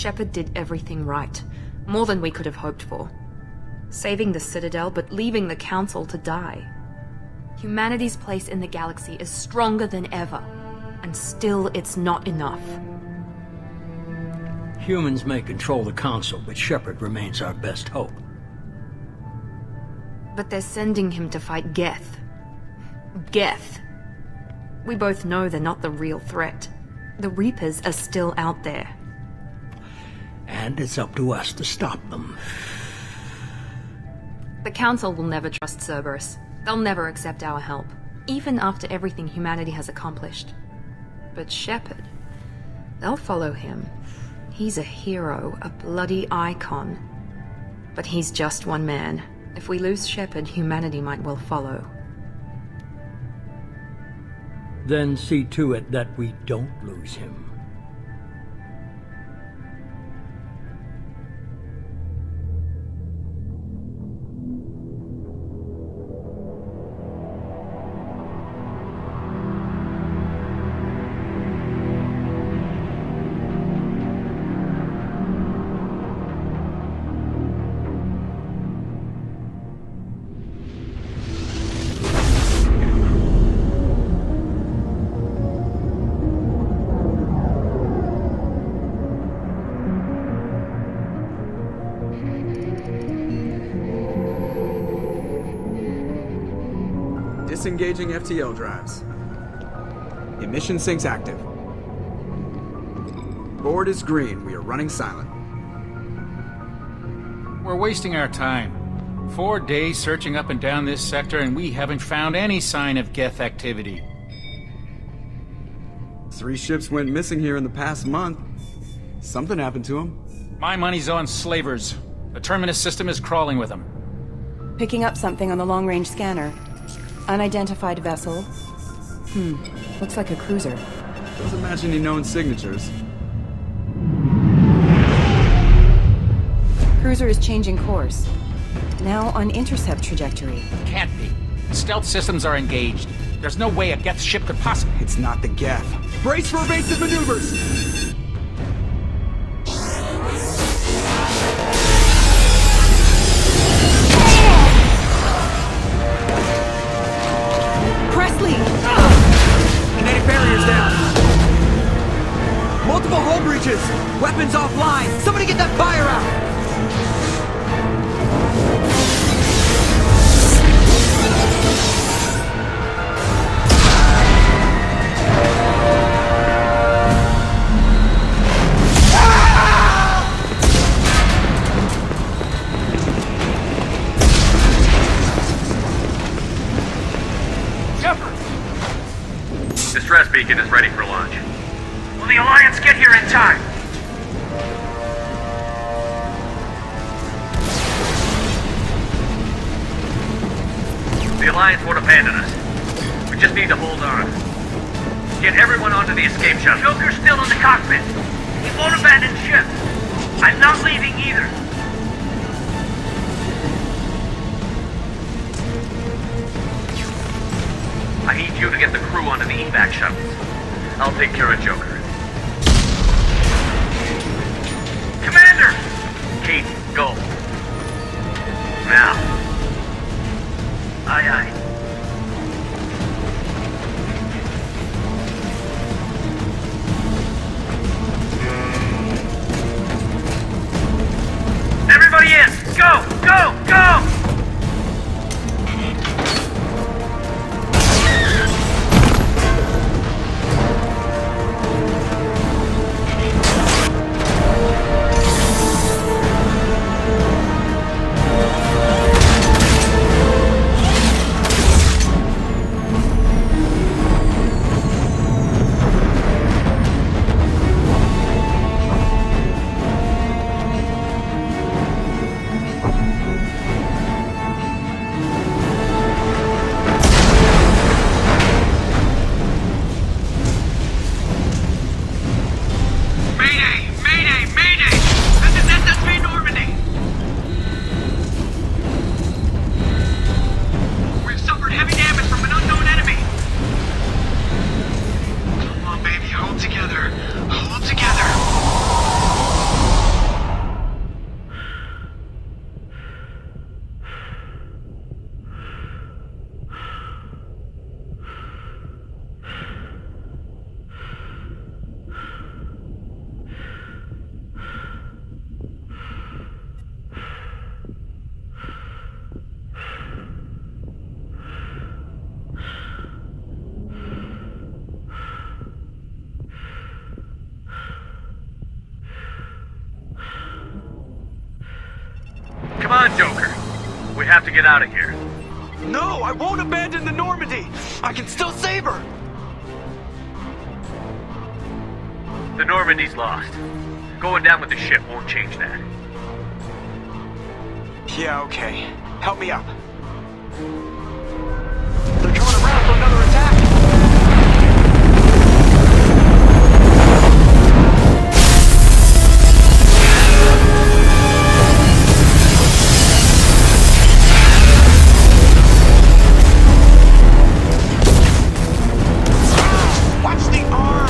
Shepard did everything right. More than we could have hoped for. Saving the Citadel, but leaving the Council to die. Humanity's place in the galaxy is stronger than ever. And still, it's not enough. Humans may control the Council, but Shepard remains our best hope. But they're sending him to fight Geth. Geth. We both know they're not the real threat. The Reapers are still out there. And it's up to us to stop them. The Council will never trust Cerberus. They'll never accept our help, even after everything humanity has accomplished. But Shepard, they'll follow him. He's a hero, a bloody icon. But he's just one man. If we lose Shepard, humanity might well follow. Then see to it that we don't lose him. Disengaging FTL drives. Emission sinks active. Board is green. We are running silent. We're wasting our time. 4 days searching up and down this sector, and we haven't found any sign of Geth activity. 3 ships went missing here in the past month. Something happened to them. My money's on slavers. The Terminus system is crawling with them. Picking up something on the long-range scanner. Unidentified vessel. Looks like a cruiser. Doesn't match any known signatures. Cruiser is changing course. Now on intercept trajectory. Can't be. Stealth systems are engaged. There's no way a Geth ship could possibly... It's not the Geth. Brace for evasive maneuvers! Kinetic barriers down. Multiple hull breaches. Weapons offline. Somebody get that fire out. Distress beacon is ready for launch. Will the Alliance get here in time? The Alliance won't abandon us. We just need to hold on. Get everyone onto the escape shuttle. Joker's still in the cockpit. He won't abandon ship. I'm not leaving either. I need you to get the crew onto the evac shuttles. I'll take care of Joker. Commander! Kate, go. Now. Aye, aye. Everybody in! Go! Go! Go! have to get out of here. No, I won't abandon the Normandy! I can still save her! The Normandy's lost. Going down with the ship won't change that. Yeah, okay. Help me up. They're coming around for another attack! Watch the arm!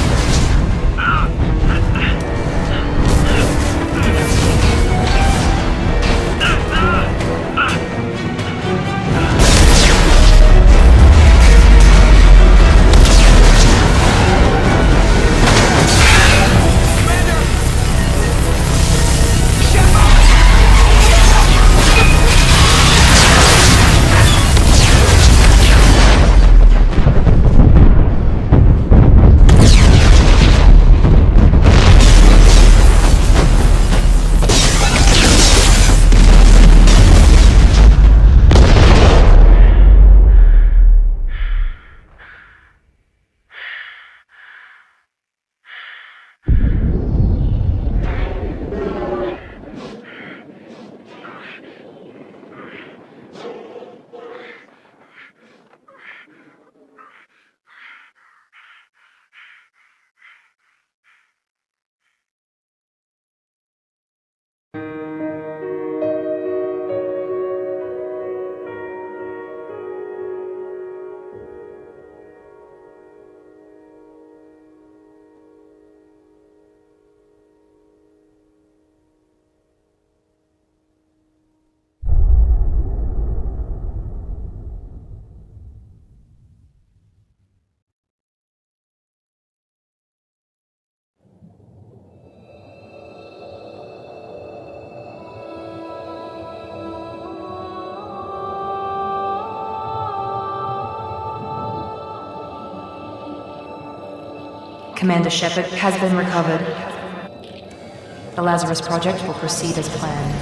Commander Shepard has been recovered. The Lazarus Project will proceed as planned.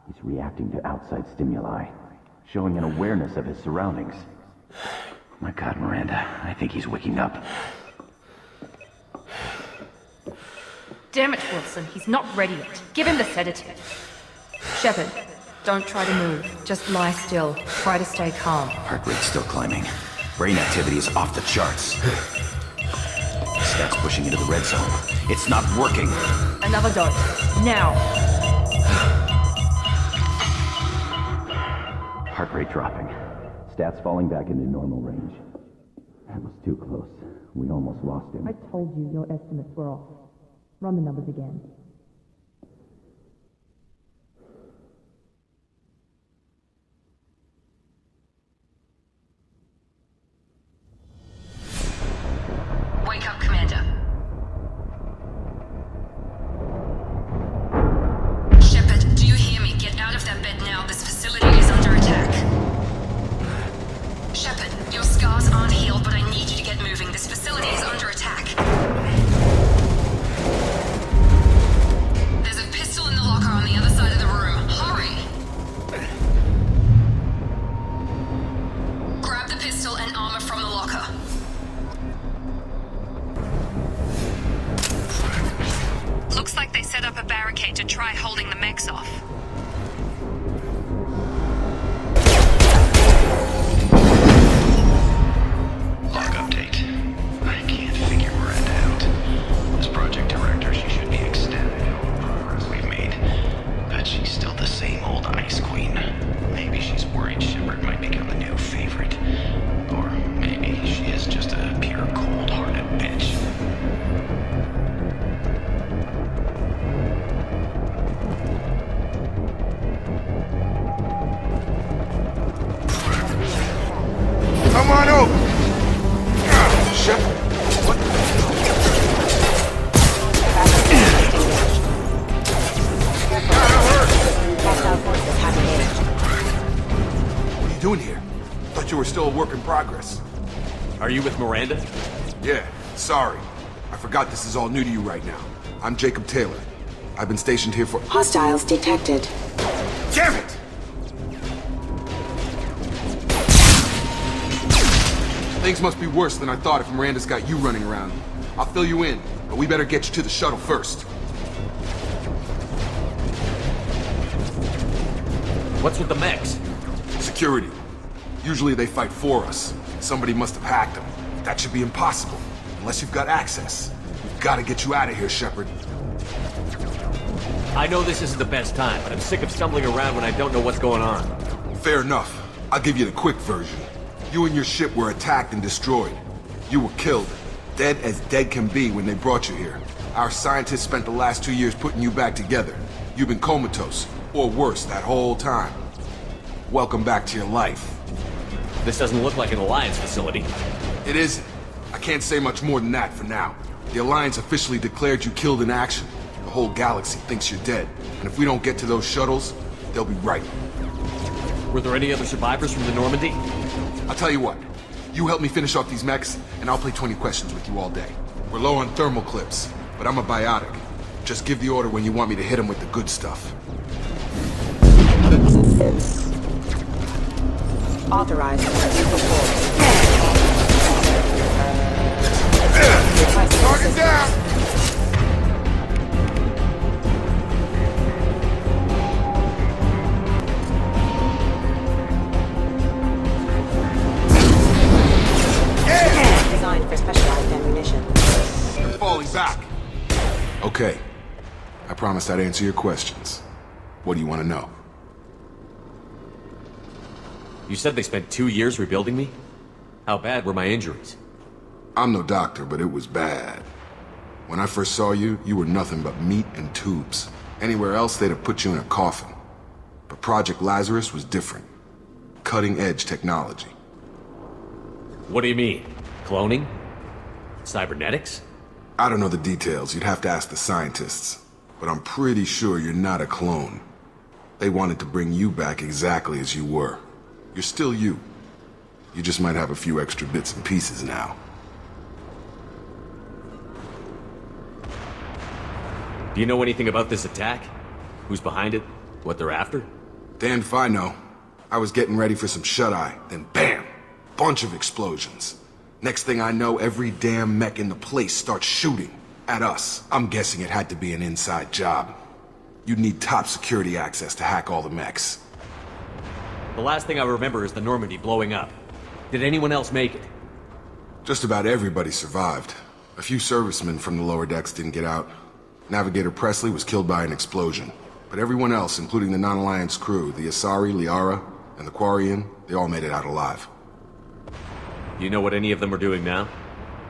He's reacting to outside stimuli, showing an awareness of his surroundings. My God, Miranda, I think he's waking up. Damn it, Wilson, he's not ready yet. Give him the sedative. Shepard, don't try to move. Just lie still. Try to stay calm. Heart rate's still climbing. Brain activity is off the charts. Stats pushing into the red zone. It's not working. Another dose. Now. Heart rate dropping. Stats falling back into normal range. That was too close. We almost lost him. I told you your estimates were off. Run the numbers again. Wake up, Commander. Shepard, do you hear me? Get out of that bed now. This facility is under attack. Shepard, your scars aren't healed, but I need you to get moving. This facility is under attack. There's a pistol in the locker on the other side of the room. Hurry! Grab the pistol and armor from the locker. Looks like they set up a barricade to try holding the mechs off. Log update. I can't figure Miranda out. As project director, she should be ecstatic at all the progress we've made. But she's still the same old ice queen. Maybe she's worried Shepard might become the new favorite. Or maybe she is just a pure cold-hearted bitch. Come on over! Shepard, what the What are you doing here? Thought you were still a work in progress. Are you with Miranda? Yeah, sorry. I forgot this is all new to you right now. I'm Jacob Taylor. I've been stationed here for— Hostiles detected. Damn it! Things must be worse than I thought if Miranda's got you running around. I'll fill you in, but we better get you to the shuttle first. What's with the mechs? Security. Usually they fight for us. Somebody must have hacked them. That should be impossible, unless you've got access. We've got to get you out of here, Shepard. I know this isn't the best time, but I'm sick of stumbling around when I don't know what's going on. Fair enough. I'll give you the quick version. You and your ship were attacked and destroyed. You were killed, dead as dead can be when they brought you here. Our scientists spent the last 2 years putting you back together. You've been comatose, or worse, that whole time. Welcome back to your life. This doesn't look like an Alliance facility. It isn't. I can't say much more than that for now. The Alliance officially declared you killed in action. The whole galaxy thinks you're dead. And if we don't get to those shuttles, they'll be right. Were there any other survivors from the Normandy? I'll tell you what. You help me finish off these mechs, and I'll play 20 questions with you all day. We're low on thermal clips, but I'm a biotic. Just give the order when you want me to hit them with the good stuff. Authorized. Target down! Designed for specialized ammunition. You're falling back. Okay. I promised I'd answer your questions. What do you want to know? You said they spent 2 years rebuilding me? How bad were my injuries? I'm no doctor, but it was bad. When I first saw you, you were nothing but meat and tubes. Anywhere else, they'd have put you in a coffin. But Project Lazarus was different. Cutting-edge technology. What do you mean? Cloning? Cybernetics? I don't know the details, you'd have to ask the scientists. But I'm pretty sure you're not a clone. They wanted to bring you back exactly as you were. You're still you. You just might have a few extra bits and pieces now. Do you know anything about this attack? Who's behind it? What they're after? Damned if I know. I was getting ready for some shut-eye, then bam! Bunch of explosions. Next thing I know, every damn mech in the place starts shooting. At us. I'm guessing it had to be an inside job. You'd need top security access to hack all the mechs. The last thing I remember is the Normandy blowing up. Did anyone else make it? Just about everybody survived. A few servicemen from the lower decks didn't get out. Navigator Presley was killed by an explosion. But everyone else, including the non-Alliance crew, the Asari, Liara, and the Quarian, they all made it out alive. Do you know what any of them are doing now?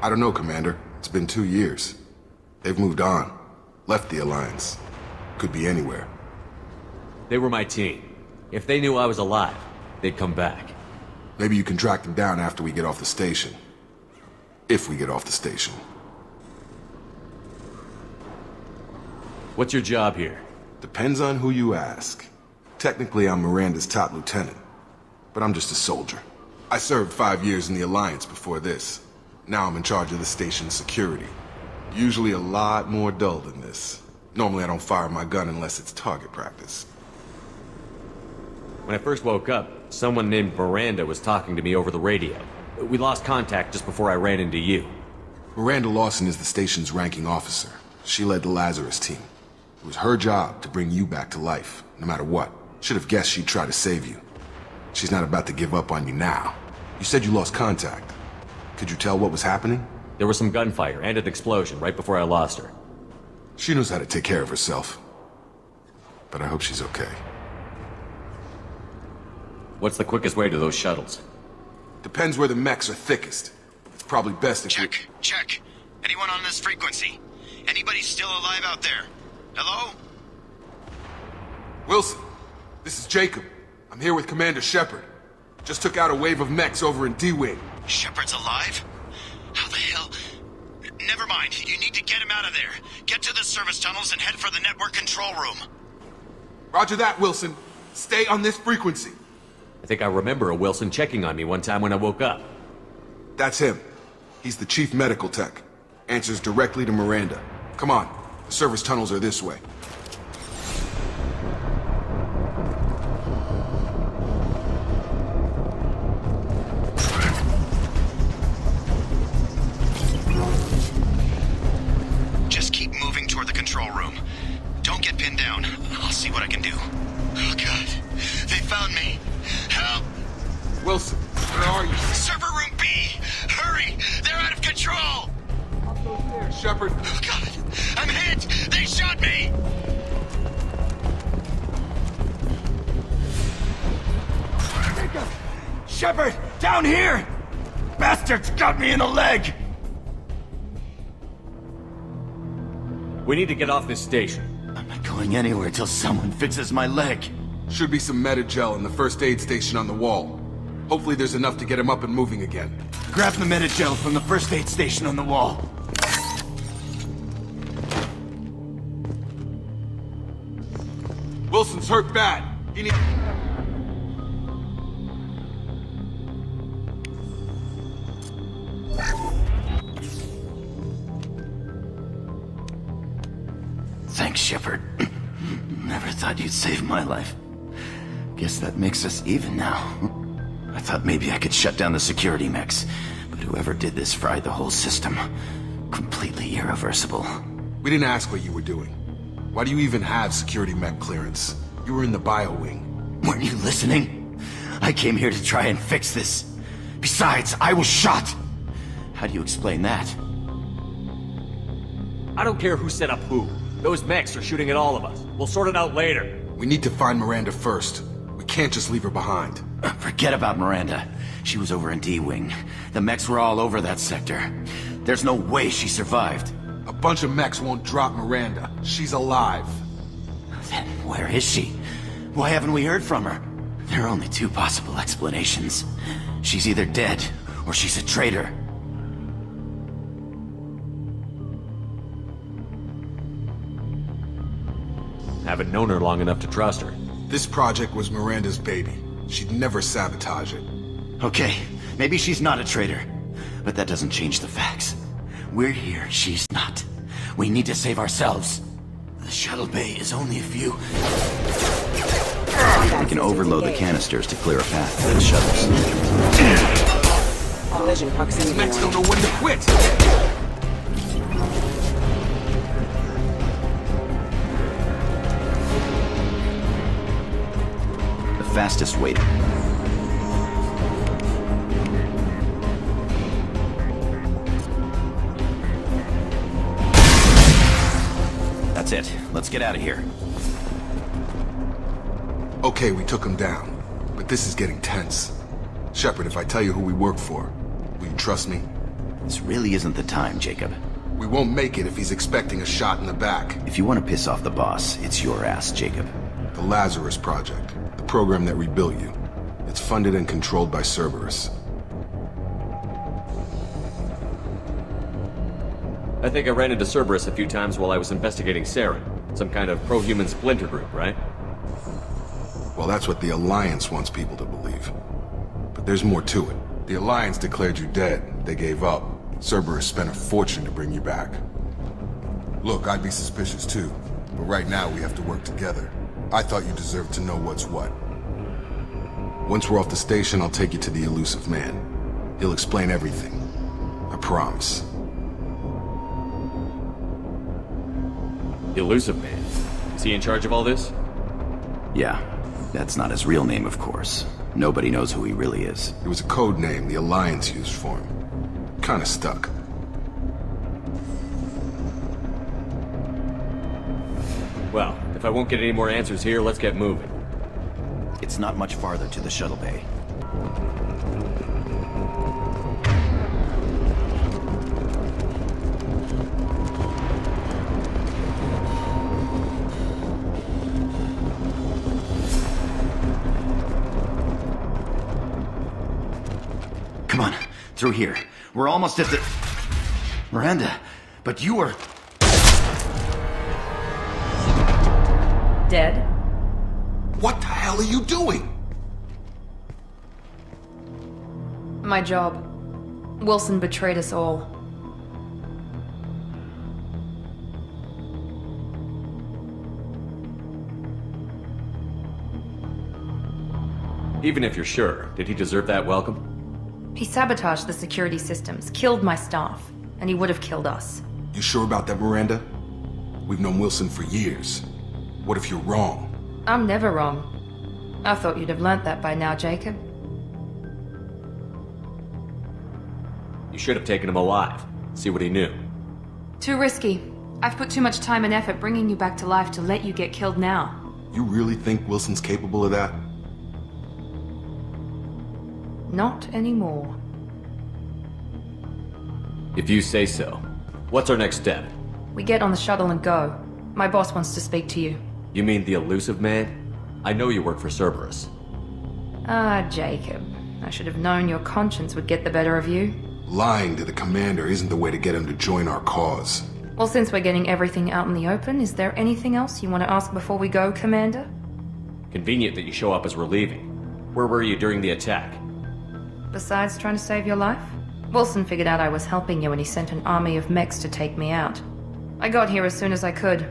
I don't know, Commander. It's been 2 years. They've moved on. Left the Alliance. Could be anywhere. They were my team. If they knew I was alive, they'd come back. Maybe you can track them down after we get off the station. If we get off the station. What's your job here? Depends on who you ask. Technically, I'm Miranda's top lieutenant. But I'm just a soldier. I served 5 years in the Alliance before this. Now I'm in charge of the station's security. Usually a lot more dull than this. Normally I don't fire my gun unless it's target practice. When I first woke up, someone named Miranda was talking to me over the radio. We lost contact just before I ran into you. Miranda Lawson is the station's ranking officer. She led the Lazarus team. It was her job to bring you back to life, no matter what. Should have guessed she'd try to save you. She's not about to give up on you now. You said you lost contact. Could you tell what was happening? There was some gunfire and an explosion right before I lost her. She knows how to take care of herself. But I hope she's okay. What's the quickest way to those shuttles? Depends where the mechs are thickest. It's probably best if you... Check. Anyone on this frequency? Anybody still alive out there? Hello? Wilson, this is Jacob. I'm here with Commander Shepard. Just took out a wave of mechs over in D-Wing. Shepard's alive? How the hell? Never mind. You need to get him out of there. Get to the service tunnels and head for the network control room. Roger that, Wilson. Stay on this frequency. I think I remember a Wilson checking on me one time when I woke up. That's him. He's the chief medical tech. Answers directly to Miranda. Come on. The service tunnels are this way. Just keep moving toward the control room. Don't get pinned down. I'll see what I can do. Oh, God. They found me. Help! Wilson, where are you? Server room B! Hurry! They're out of control! Up those stairs, Shepard. Oh, God! I'm hit! They shot me! Shepard! Down here! Bastards got me in the leg! We need to get off this station. I'm not going anywhere till someone fixes my leg. Should be some Medi-gel in the first aid station on the wall. Hopefully there's enough to get him up and moving again. Grab the Medi-gel from the first aid station on the wall. Wilson's hurt bad. He needs... Thanks, Shepard. Never thought you'd save my life. Guess that makes us even now. I thought maybe I could shut down the security mechs, but whoever did this fried the whole system. Completely irreversible. We didn't ask what you were doing. Why do you even have security mech clearance? You were in the bio wing. Weren't you listening? I came here to try and fix this. Besides, I was shot. How do you explain that? I don't care who set up who. Those mechs are shooting at all of us. We'll sort it out later. We need to find Miranda first. We can't just leave her behind. Forget about Miranda. She was over in D-Wing. The mechs were all over that sector. There's no way she survived. A bunch of mechs won't drop Miranda. She's alive. Then where is she? Why haven't we heard from her? There are only two possible explanations. She's either dead, or she's a traitor. Haven't known her long enough to trust her. This project was Miranda's baby. She'd never sabotage it. Okay, maybe she's not a traitor. But that doesn't change the facts. We're here, she's not. We need to save ourselves. The shuttle bay is only a few... We can overload the canisters to clear a path to the shuttles. Collision proximity. These mechs don't know when to quit! The fastest way to... That's it. Let's get out of here. Okay, we took him down. But this is getting tense. Shepard, if I tell you who we work for, will you trust me? This really isn't the time, Jacob. We won't make it if he's expecting a shot in the back. If you want to piss off the boss, it's your ass, Jacob. The Lazarus Project. The program that rebuilt you. It's funded and controlled by Cerberus. I think I ran into Cerberus a few times while I was investigating Saren. Some kind of pro-human splinter group, right? Well, that's what the Alliance wants people to believe. But there's more to it. The Alliance declared you dead. They gave up. Cerberus spent a fortune to bring you back. Look, I'd be suspicious too. But right now we have to work together. I thought you deserved to know what's what. Once we're off the station, I'll take you to the Elusive Man. He'll explain everything. I promise. The Elusive Man? Is he in charge of all this? Yeah. That's not his real name, of course. Nobody knows who he really is. It was a code name the Alliance used for him. Kinda stuck. Well, if I won't get any more answers here, let's get moving. It's not much farther to the shuttle bay. Come on, through here. We're almost at the... Miranda, but you were... Dead? What the hell are you doing? My job. Wilson betrayed us all. Even if you're sure, did he deserve that welcome? He sabotaged the security systems, killed my staff, and he would have killed us. You sure about that, Miranda? We've known Wilson for years. What if you're wrong? I'm never wrong. I thought you'd have learnt that by now, Jacob. You should have taken him alive. See what he knew. Too risky. I've put too much time and effort bringing you back to life to let you get killed now. You really think Wilson's capable of that? Not anymore. If you say so. What's our next step? We get on the shuttle and go. My boss wants to speak to you. You mean the Elusive Man? I know you work for Cerberus. Ah, Jacob. I should have known your conscience would get the better of you. Lying to the commander isn't the way to get him to join our cause. Well, since we're getting everything out in the open, is there anything else you want to ask before we go, Commander? Convenient that you show up as we're leaving. Where were you during the attack? Besides trying to save your life? Wilson figured out I was helping you and he sent an army of mechs to take me out. I got here as soon as I could.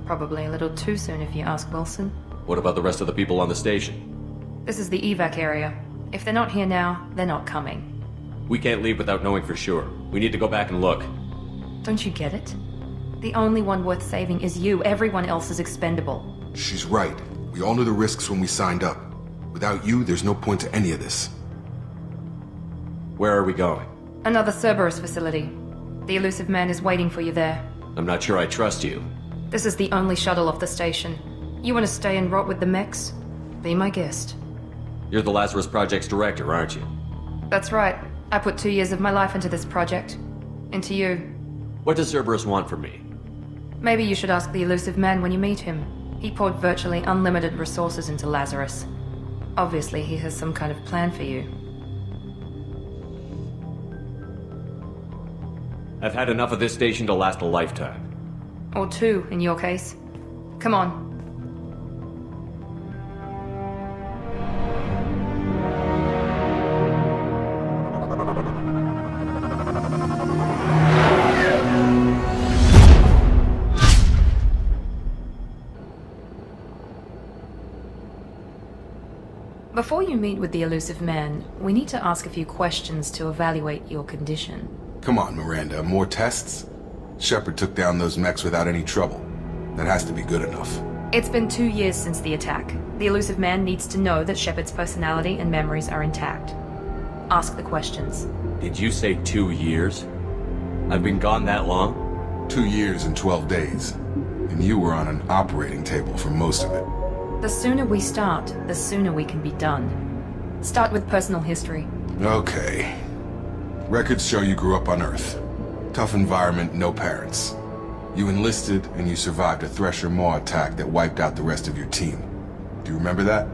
Probably a little too soon if you ask Wilson. What about the rest of the people on the station? This is the evac area. If they're not here now, they're not coming. We can't leave without knowing for sure. We need to go back and look. Don't you get it? The only one worth saving is you. Everyone else is expendable. She's right. We all knew the risks when we signed up. Without you, there's no point to any of this. Where are we going? Another Cerberus facility. The Elusive Man is waiting for you there. I'm not sure I trust you. This is the only shuttle off the station. You want to stay and rot with the mechs? Be my guest. You're the Lazarus Project's director, aren't you? That's right. I put 2 years of my life into this project. Into you. What does Cerberus want from me? Maybe you should ask the Elusive Man when you meet him. He poured virtually unlimited resources into Lazarus. Obviously, he has some kind of plan for you. I've had enough of this station to last a lifetime. Or two, in your case. Come on. Before you meet with the elusive man, we need to ask a few questions to evaluate your condition. Come on, Miranda, more tests? Shepard took down those mechs without any trouble. That has to be good enough. It's been 2 years since the attack. The elusive man needs to know that Shepard's personality and memories are intact. Ask the questions. Did you say 2 years? I've been gone that long? 2 years and 12 days. And you were on an operating table for most of it. The sooner we start, the sooner we can be done. Start with personal history. Okay. Records show you grew up on Earth. Tough environment, no parents. You enlisted and you survived a Thresher Maw attack that wiped out the rest of your team. Do you remember that?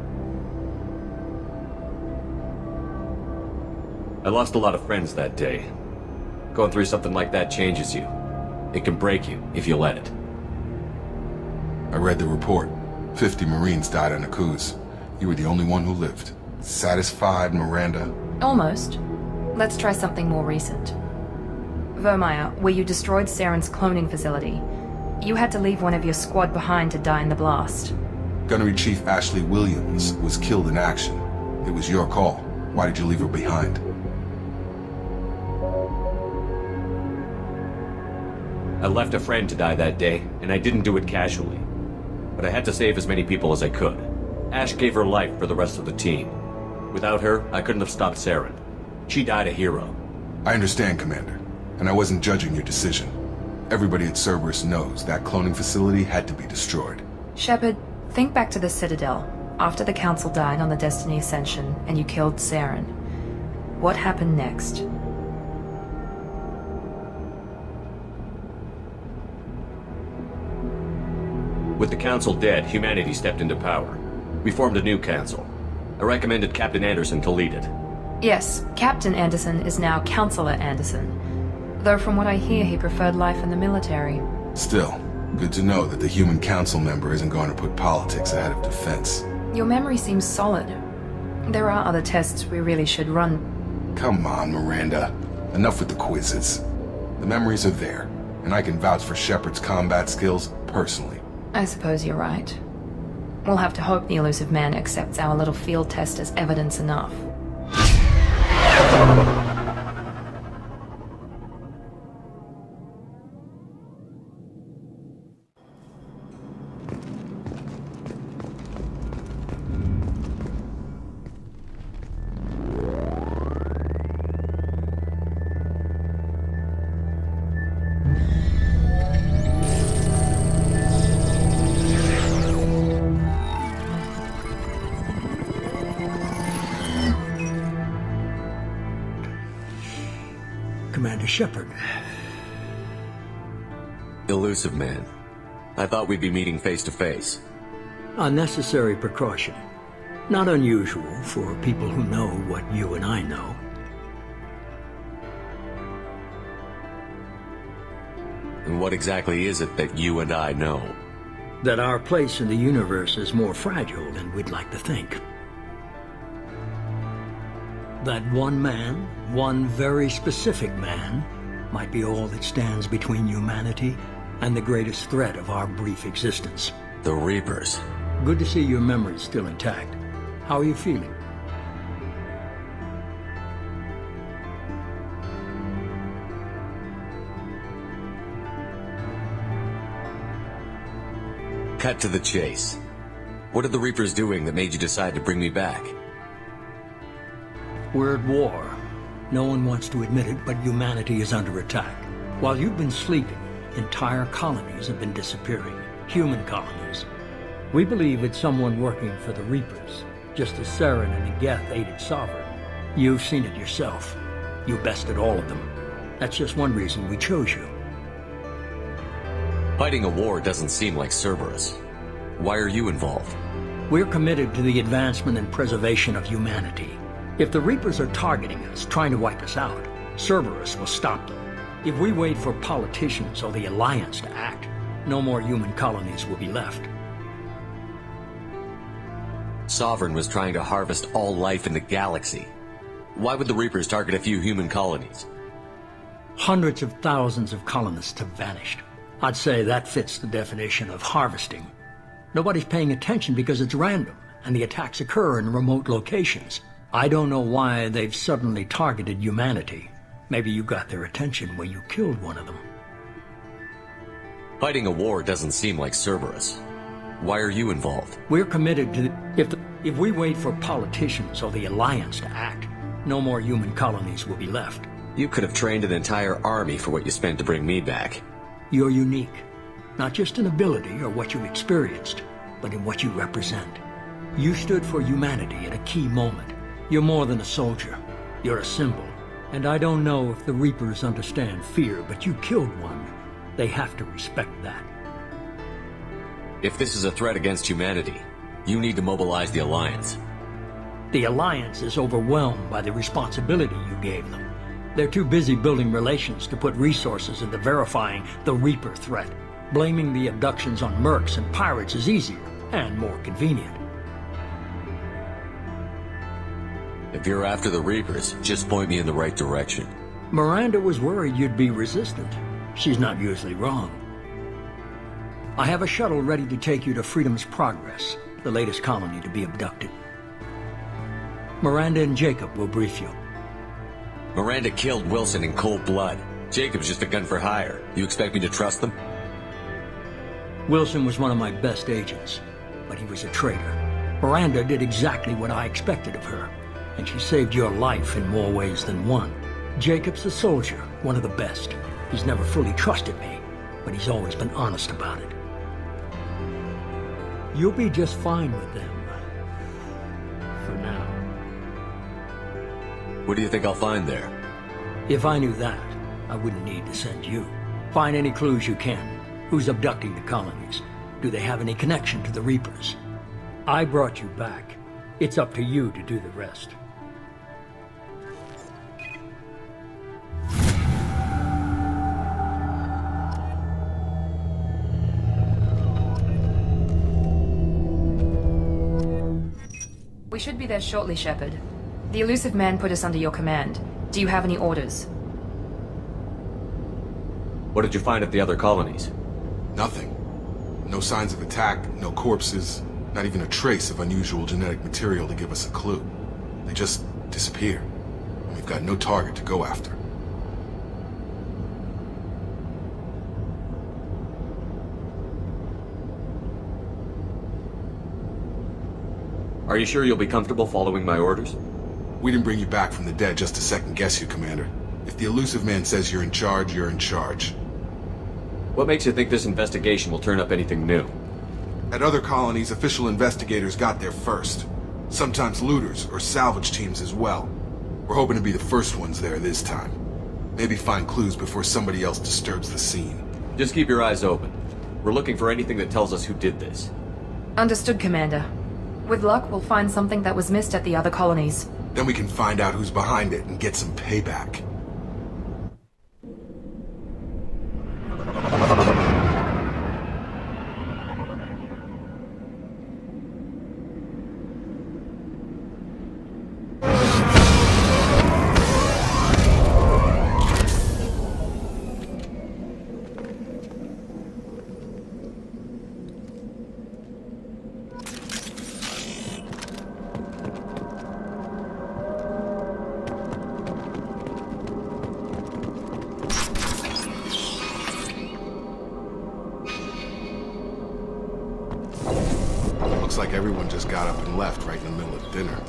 I lost a lot of friends that day. Going through something like that changes you. It can break you if you let it. I read the report. 50 Marines died on a cruise. You were the only one who lived. Satisfied, Miranda? Almost. Let's try something more recent. Vermeer, where you destroyed Saren's cloning facility. You had to leave one of your squad behind to die in the blast. Gunnery Chief Ashley Williams was killed in action. It was your call. Why did you leave her behind? I left a friend to die that day, and I didn't do it casually. But I had to save as many people as I could. Ash gave her life for the rest of the team. Without her, I couldn't have stopped Saren. She died a hero. I understand, Commander. And I wasn't judging your decision. Everybody at Cerberus knows that cloning facility had to be destroyed. Shepard, think back to the Citadel, after the Council died on the Destiny Ascension and you killed Saren. What happened next? With the Council dead, humanity stepped into power. We formed a new Council. I recommended Captain Anderson to lead it. Yes, Captain Anderson is now Counselor Anderson. Though from what I hear, he preferred life in the military. Still, good to know that the human council member isn't going to put politics ahead of defense. Your memory seems solid. There are other tests we really should run. Come on, Miranda. Enough with the quizzes. The memories are there, and I can vouch for Shepard's combat skills personally. I suppose you're right. We'll have to hope the elusive man accepts our little field test as evidence enough. Commander Shepard. Elusive man. I thought we'd be meeting face to face. A necessary precaution. Not unusual for people who know what you and I know. And what exactly is it that you and I know? That our place in the universe is more fragile than we'd like to think. That one man, one very specific man, might be all that stands between humanity and the greatest threat of our brief existence. The Reapers. Good to see your memory's still intact. How are you feeling? Cut to the chase. What are the Reapers doing that made you decide to bring me back? We're at war. No one wants to admit it, but humanity is under attack. While you've been sleeping, entire colonies have been disappearing. Human colonies. We believe it's someone working for the Reapers, just as Saren and Geth aided Sovereign. You've seen it yourself. You bested all of them. That's just one reason we chose you. Fighting a war doesn't seem like Cerberus. Why are you involved? We're committed to the advancement and preservation of humanity. If the Reapers are targeting us, trying to wipe us out, Cerberus will stop them. If we wait for politicians or the Alliance to act, no more human colonies will be left. Sovereign was trying to harvest all life in the galaxy. Why would the Reapers target a few human colonies? Hundreds of thousands of colonists have vanished. I'd say that fits the definition of harvesting. Nobody's paying attention because it's random, and the attacks occur in remote locations. I don't know why they've suddenly targeted humanity. Maybe you got their attention when you killed one of them. Fighting a war doesn't seem like Cerberus. Why are you involved? We're committed to... If we wait for politicians or the Alliance to act, no more human colonies will be left. You could have trained an entire army for what you spent to bring me back. You're unique. Not just in ability or what you experienced, but in what you represent. You stood for humanity at a key moment. You're more than a soldier. You're a symbol. And I don't know if the Reapers understand fear, but you killed one. They have to respect that. If this is a threat against humanity, you need to mobilize the Alliance. The Alliance is overwhelmed by the responsibility you gave them. They're too busy building relations to put resources into verifying the Reaper threat. Blaming the abductions on mercs and pirates is easier and more convenient. If you're after the Reapers, just point me in the right direction. Miranda was worried you'd be resistant. She's not usually wrong. I have a shuttle ready to take you to Freedom's Progress, the latest colony to be abducted. Miranda and Jacob will brief you. Miranda killed Wilson in cold blood. Jacob's just a gun for hire. You expect me to trust them? Wilson was one of my best agents, but he was a traitor. Miranda did exactly what I expected of her, and she saved your life in more ways than one. Jacob's a soldier, one of the best. He's never fully trusted me, but he's always been honest about it. You'll be just fine with them. For now. What do you think I'll find there? If I knew that, I wouldn't need to send you. Find any clues you can. Who's abducting the colonies? Do they have any connection to the Reapers? I brought you back. It's up to you to do the rest. We should be there shortly, Shepard. The elusive man put us under your command. Do you have any orders? What did you find at the other colonies? Nothing. No signs of attack, no corpses, not even a trace of unusual genetic material to give us a clue. They just disappear. And we've got no target to go after. Are you sure you'll be comfortable following my orders? We didn't bring you back from the dead just to second guess you, Commander. If the elusive man says you're in charge, you're in charge. What makes you think this investigation will turn up anything new? At other colonies, official investigators got there first. Sometimes looters or salvage teams as well. We're hoping to be the first ones there this time. Maybe find clues before somebody else disturbs the scene. Just keep your eyes open. We're looking for anything that tells us who did this. Understood, Commander. With luck, we'll find something that was missed at the other colonies. Then we can find out who's behind it and get some payback. Looks like everyone just got up and left right in the middle of dinner.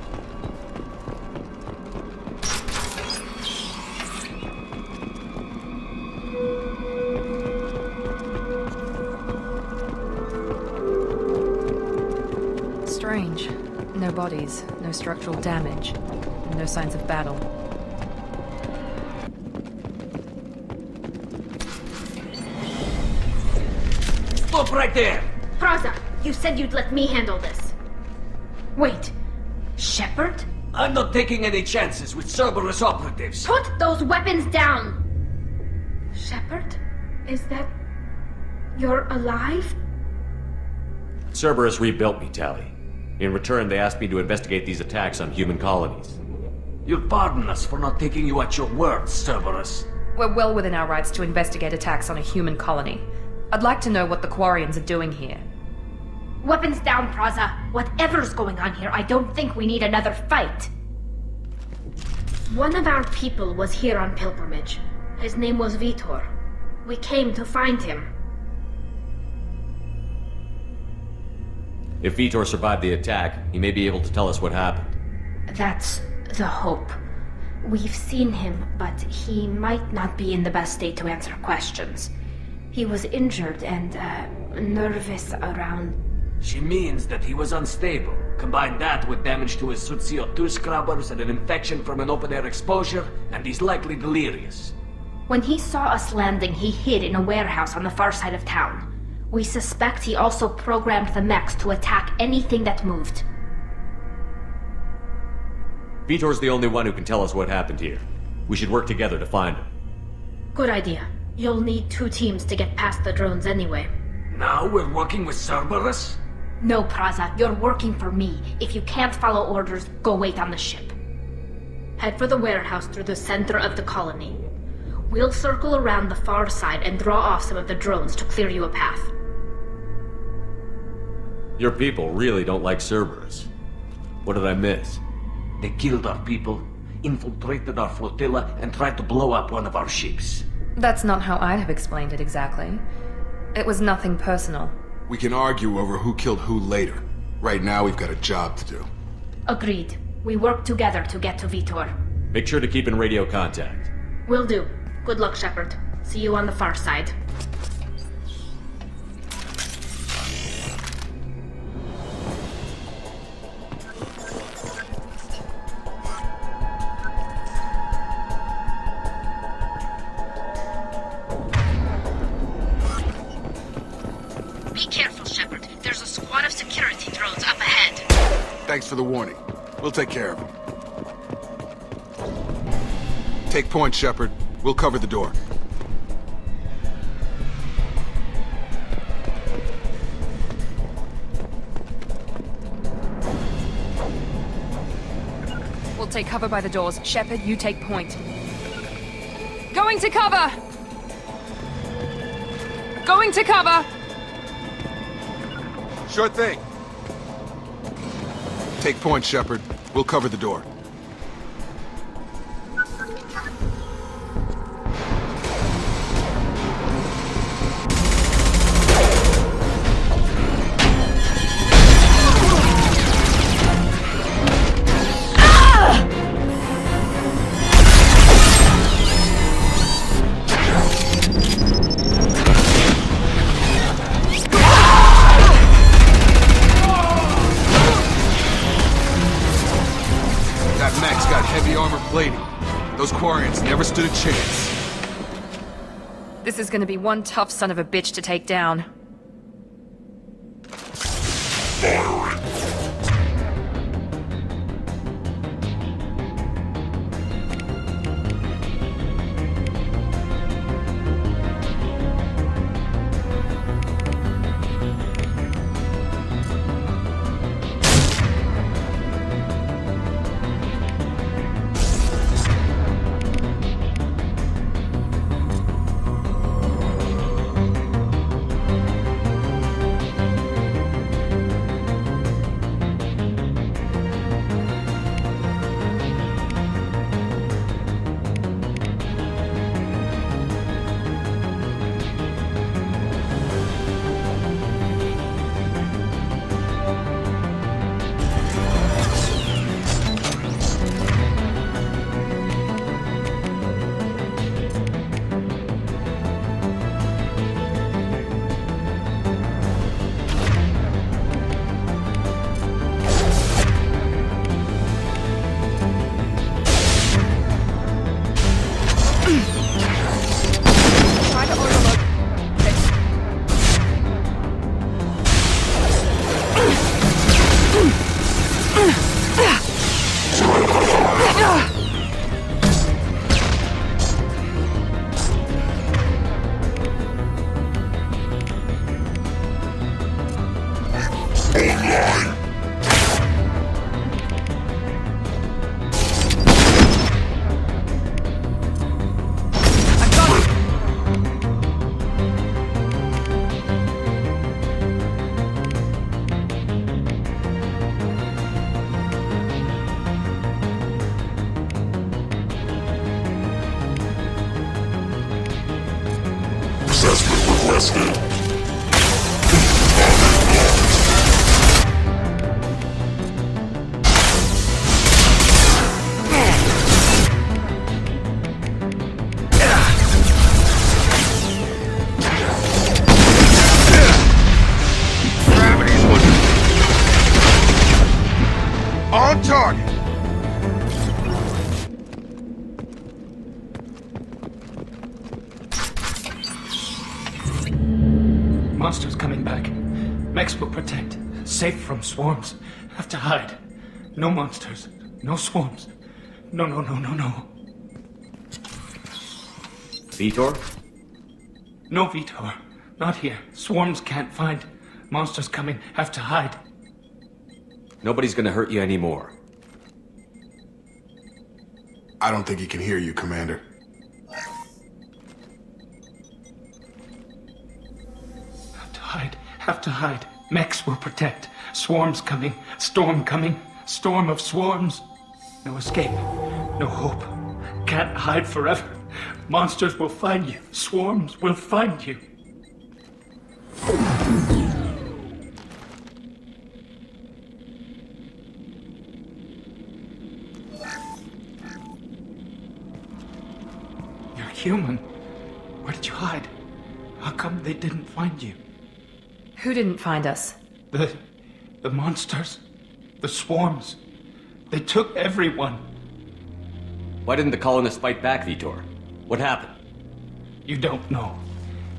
Strange. No bodies, no structural damage, and no signs of battle. Stop right there! Rosa, You said you'd let me handle this. Wait, Shepard? I'm not taking any chances with Cerberus operatives. Put those weapons down! Shepard? Is that... you're alive? Cerberus rebuilt me, Tally. In return, they asked me to investigate these attacks on human colonies. You'll pardon us for not taking you at your word, Cerberus. We're well within our rights to investigate attacks on a human colony. I'd like to know what the Quarians are doing here. Weapons down, Praza. Whatever's going on here, I don't think we need another fight. One of our people was here on pilgrimage. His name was Vitor. We came to find him. If Vitor survived the attack, he may be able to tell us what happened. That's the hope. We've seen him, but he might not be in the best state to answer questions. He was injured and, nervous around... She means that he was unstable. Combine that with damage to his suit CO2 scrubbers and an infection from an open-air exposure, and he's likely delirious. When he saw us landing, he hid in a warehouse on the far side of town. We suspect he also programmed the mechs to attack anything that moved. Vitor's the only one who can tell us what happened here. We should work together to find him. Good idea. You'll need 2 teams to get past the drones anyway. Now we're working with Cerberus? No, Praza, you're working for me. If you can't follow orders, go wait on the ship. Head for the warehouse through the center of the colony. We'll circle around the far side and draw off some of the drones to clear you a path. Your people really don't like Cerberus. What did I miss? They killed our people, infiltrated our flotilla, and tried to blow up one of our ships. That's not how I'd have explained it exactly. It was nothing personal. We can argue over who killed who later. Right now, we've got a job to do. Agreed. We work together to get to Vitor. Make sure to keep in radio contact. Will do. Good luck, Shepard. See you on the far side. Be careful, Shepard. There's a squad of security drones up ahead. Thanks for the warning. We'll take care of it. Take point, Shepard. We'll cover the door. We'll take cover by the doors. Shepard, you take point. Going to cover! Going to cover! Sure thing. Take point, Shepard. We'll cover the door. Those Quarians never stood a chance. This is gonna be one tough son of a bitch to take down. Gravity's looking. On target. Monsters coming back. Mechs will protect. Safe from swarms. Have to hide. No monsters. No swarms. No. Vitor? No Vitor. Not here. Swarms can't find. Monsters coming. Have to hide. Nobody's gonna hurt you anymore. I don't think he can hear you, Commander. Have to hide. Mechs will protect. Swarms coming. Storm coming. Storm of swarms. No escape. No hope. Can't hide forever. Monsters will find you. Swarms will find you. You're human. Where did you hide? How come they didn't find you? Who didn't find us? The monsters. The swarms. They took everyone. Why didn't the colonists fight back, Vitor? What happened? You don't know.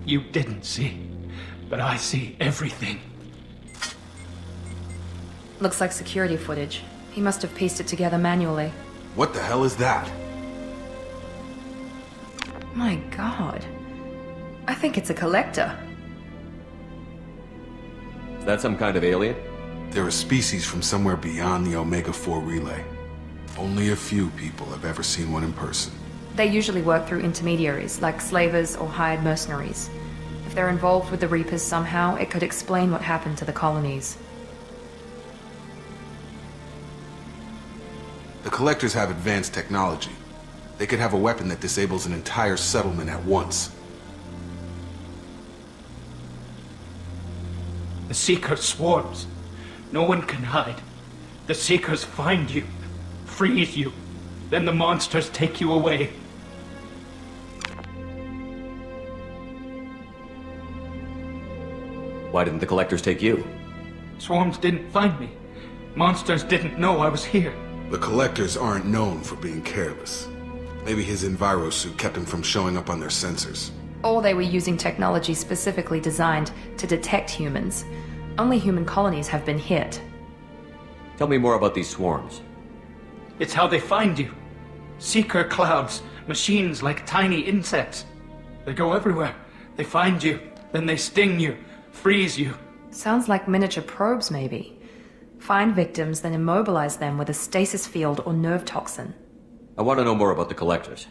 You didn't see. But I see everything. Looks like security footage. He must have pieced it together manually. What the hell is that? My god. I think it's a collector. Is that some kind of alien? They're a species from somewhere beyond the Omega-4 relay. Only a few people have ever seen one in person. They usually work through intermediaries, like slavers or hired mercenaries. If they're involved with the Reapers somehow, it could explain what happened to the colonies. The Collectors have advanced technology. They could have a weapon that disables an entire settlement at once. The Seeker swarms. No one can hide. The Seekers find you, freeze you, then the monsters take you away. Why didn't the Collectors take you? Swarms didn't find me. Monsters didn't know I was here. The Collectors aren't known for being careless. Maybe his Enviro suit kept him from showing up on their sensors. Or they were using technology specifically designed to detect humans. Only human colonies have been hit. Tell me more about these swarms. It's how they find you. Seeker clouds, machines like tiny insects. They go everywhere. They find you, then they sting you, freeze you. Sounds like miniature probes, maybe. Find victims, then immobilize them with a stasis field or nerve toxin. I want to know more about the Collectors.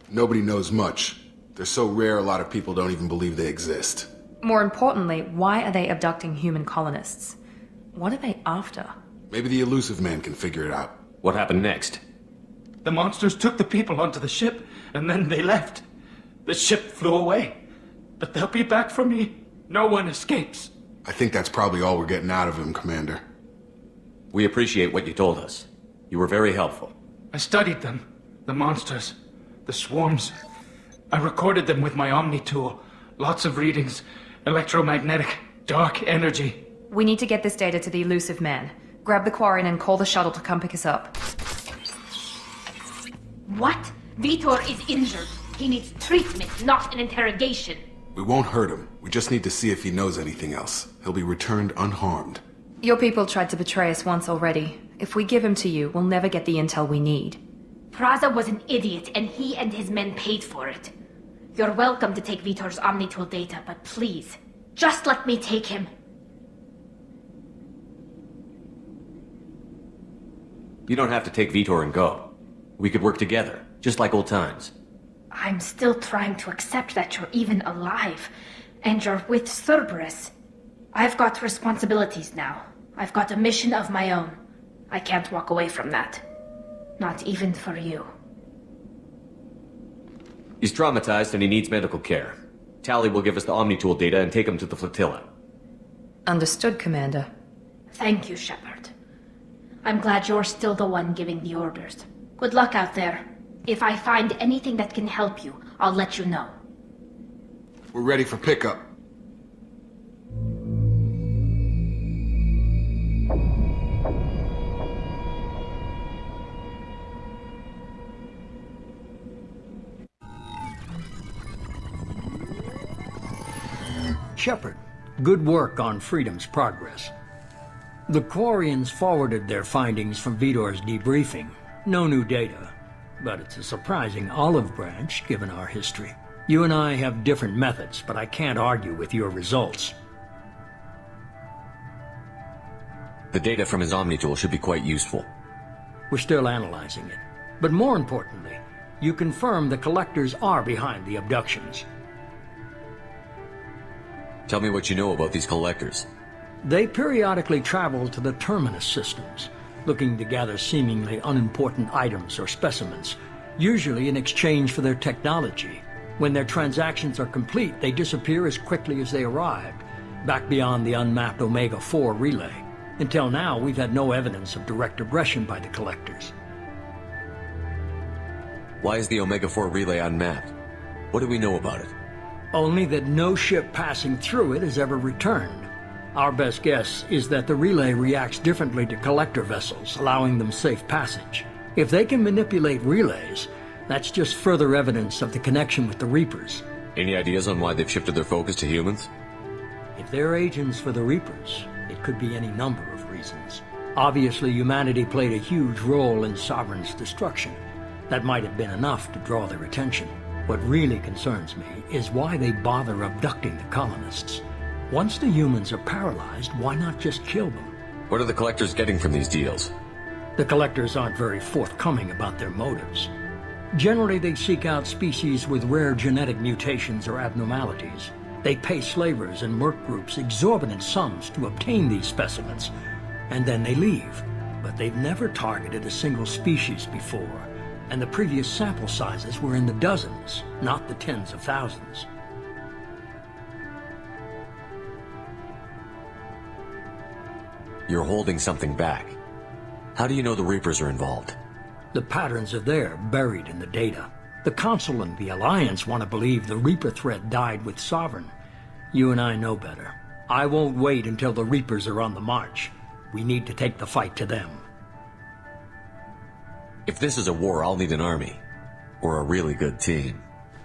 Nobody knows much. They're so rare a lot of people don't even believe they exist. More importantly, why are they abducting human colonists? What are they after? Maybe the Elusive Man can figure it out. What happened next? The monsters took the people onto the ship, and then they left. The ship flew away. But they'll be back for me. No one escapes. I think that's probably all we're getting out of him, Commander. We appreciate what you told us. You were very helpful. I studied them. The monsters. The swarms. I recorded them with my Omni tool. Lots of readings. Electromagnetic. Dark energy. We need to get this data to the Elusive Man. Grab the Quarren and call the shuttle to come pick us up. What? Vitor is injured. He needs treatment, not an interrogation. We won't hurt him. We just need to see if he knows anything else. He'll be returned unharmed. Your people tried to betray us once already. If we give him to you, we'll never get the intel we need. Praza was an idiot, and he and his men paid for it. You're welcome to take Vitor's Omnitool data, but please, just let me take him. You don't have to take Vitor and go. We could work together, just like old times. I'm still trying to accept that you're even alive, and you're with Cerberus. I've got responsibilities now. I've got a mission of my own. I can't walk away from that. Not even for you. He's traumatized and he needs medical care. Tally will give us the Omni-Tool data and take them to the flotilla. Understood, Commander. Thank you, Shepard. I'm glad you're still the one giving the orders. Good luck out there. If I find anything that can help you, I'll let you know. We're ready for pickup. Shepard, good work on Freedom's progress. The Quarians forwarded their findings from Vidor's debriefing. No new data, but it's a surprising olive branch given our history. You and I have different methods, but I can't argue with your results. The data from his Omni-Tool should be quite useful. We're still analyzing it. But more importantly, you confirm the Collectors are behind the abductions. Tell me what you know about these Collectors. They periodically travel to the Terminus systems, looking to gather seemingly unimportant items or specimens, usually in exchange for their technology. When their transactions are complete, they disappear as quickly as they arrived, back beyond the unmapped Omega-4 relay. Until now, we've had no evidence of direct aggression by the Collectors. Why is the Omega-4 relay unmapped? What do we know about it? Only that no ship passing through it has ever returned. Our best guess is that the relay reacts differently to Collector vessels, allowing them safe passage. If they can manipulate relays, that's just further evidence of the connection with the Reapers. Any ideas on why they've shifted their focus to humans? If they're agents for the Reapers, it could be any number of reasons. Obviously, humanity played a huge role in Sovereign's destruction. That might have been enough to draw their attention. What really concerns me is why they bother abducting the colonists. Once the humans are paralyzed, why not just kill them? What are the Collectors getting from these deals? The Collectors aren't very forthcoming about their motives. Generally, they seek out species with rare genetic mutations or abnormalities. They pay slavers and merc groups exorbitant sums to obtain these specimens, and then they leave. But they've never targeted a single species before, and the previous sample sizes were in the dozens, not the tens of thousands. You're holding something back. How do you know the Reapers are involved? The patterns are there, buried in the data. The Council and the Alliance want to believe the Reaper threat died with Sovereign. You and I know better. I won't wait until the Reapers are on the march. We need to take the fight to them. If this is a war, I'll need an army. Or a really good team.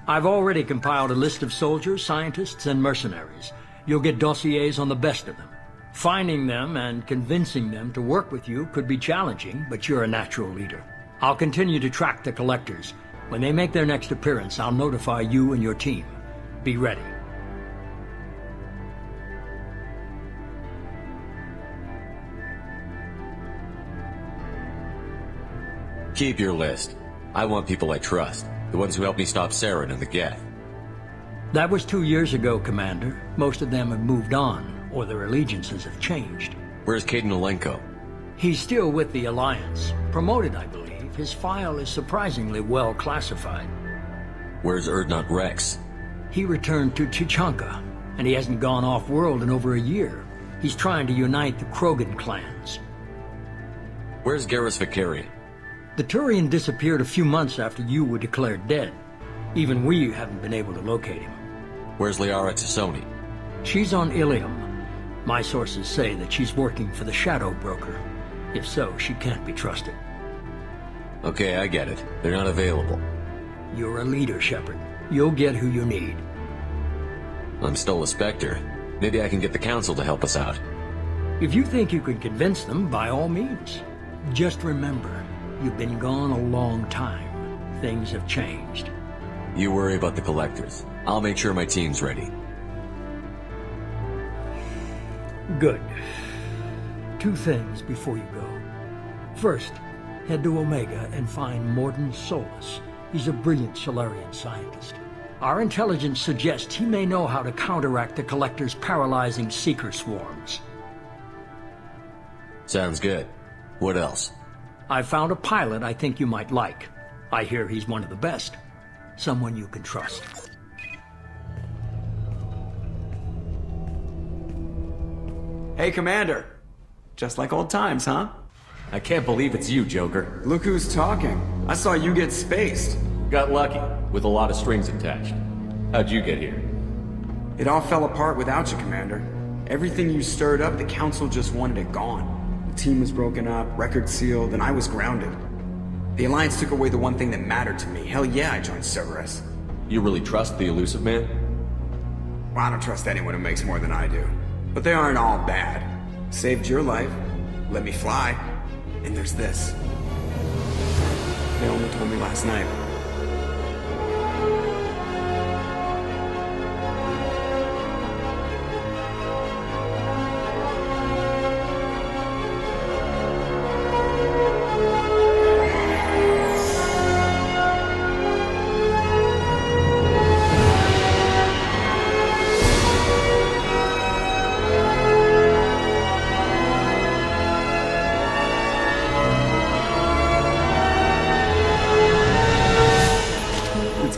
I've already compiled a list of soldiers, scientists, and mercenaries. You'll get dossiers on the best of them. Finding them and convincing them to work with you could be challenging, but you're a natural leader. I'll continue to track the Collectors. When they make their next appearance, I'll notify you and your team. Be ready. Keep your list. I want people I trust. The ones who helped me stop Saren and the Geth. That was 2 years ago, Commander. Most of them have moved on, or their allegiances have changed. Where's Caden Alenko? He's still with the Alliance. Promoted, I believe. His file is surprisingly well classified. Where's Erdnot Rex? He returned to Chichanka, and he hasn't gone off-world in over a year. He's trying to unite the Krogan clans. Where's Garrus Vakarian? The Turian disappeared a few months after you were declared dead. Even we haven't been able to locate him. Where's Liara Tassoni? She's on Ilium. My sources say that she's working for the Shadow Broker. If so, she can't be trusted. Okay, I get it. They're not available. You're a leader, Shepard. You'll get who you need. I'm still a Spectre. Maybe I can get the Council to help us out. If you think you can convince them, by all means. Just remember, you've been gone a long time. Things have changed. You worry about the Collectors. I'll make sure my team's ready. Good. 2 things before you go. First, head to Omega and find Morden Solus. He's a brilliant Solarian scientist. Our intelligence suggests he may know how to counteract the Collector's paralyzing Seeker swarms. Sounds good. What else? I found a pilot I think you might like. I hear he's one of the best. Someone you can trust. Hey, Commander. Just like old times, huh? I can't believe it's you, Joker. Look who's talking. I saw you get spaced. Got lucky, with a lot of strings attached. How'd you get here? It all fell apart without you, Commander. Everything you stirred up, the Council just wanted it gone. The team was broken up, records sealed, and I was grounded. The Alliance took away the one thing that mattered to me. Hell yeah, I joined Cerberus. You really trust the Elusive Man? Well, I don't trust anyone who makes more than I do. But they aren't all bad. Saved your life, let me fly, and there's this. They only told me last night.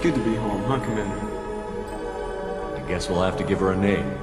Good to be home, huh, Commander? I guess we'll have to give her a name.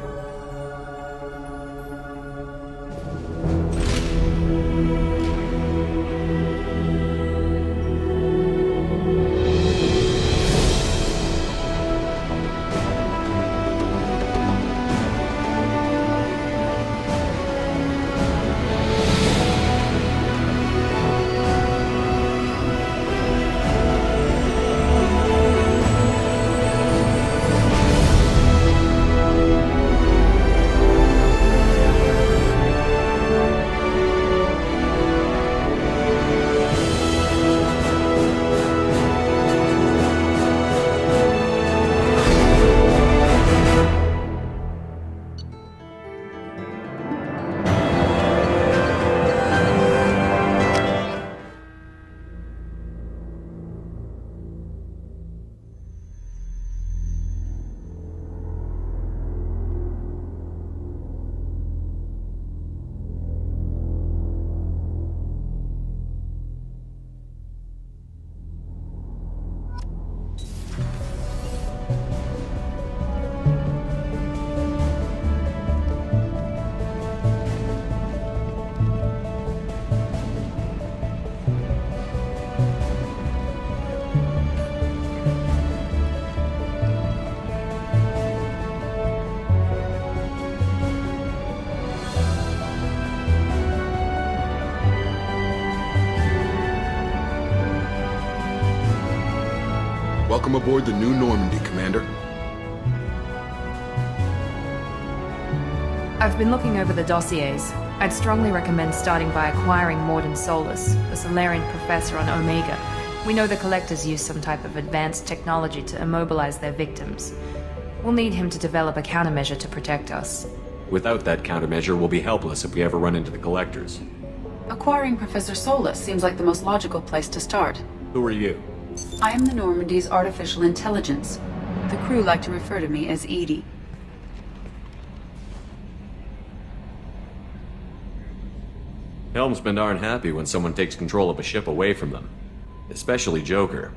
Welcome aboard the new Normandy, Commander. I've been looking over the dossiers. I'd strongly recommend starting by acquiring Morden Solus, the Solarian professor on Omega. We know the Collectors use some type of advanced technology to immobilize their victims. We'll need him to develop a countermeasure to protect us. Without that countermeasure, we'll be helpless if we ever run into the Collectors. Acquiring Professor Solus seems like the most logical place to start. Who are you? I am the Normandy's artificial intelligence. The crew like to refer to me as Edie. Helmsmen aren't happy when someone takes control of a ship away from them. Especially Joker.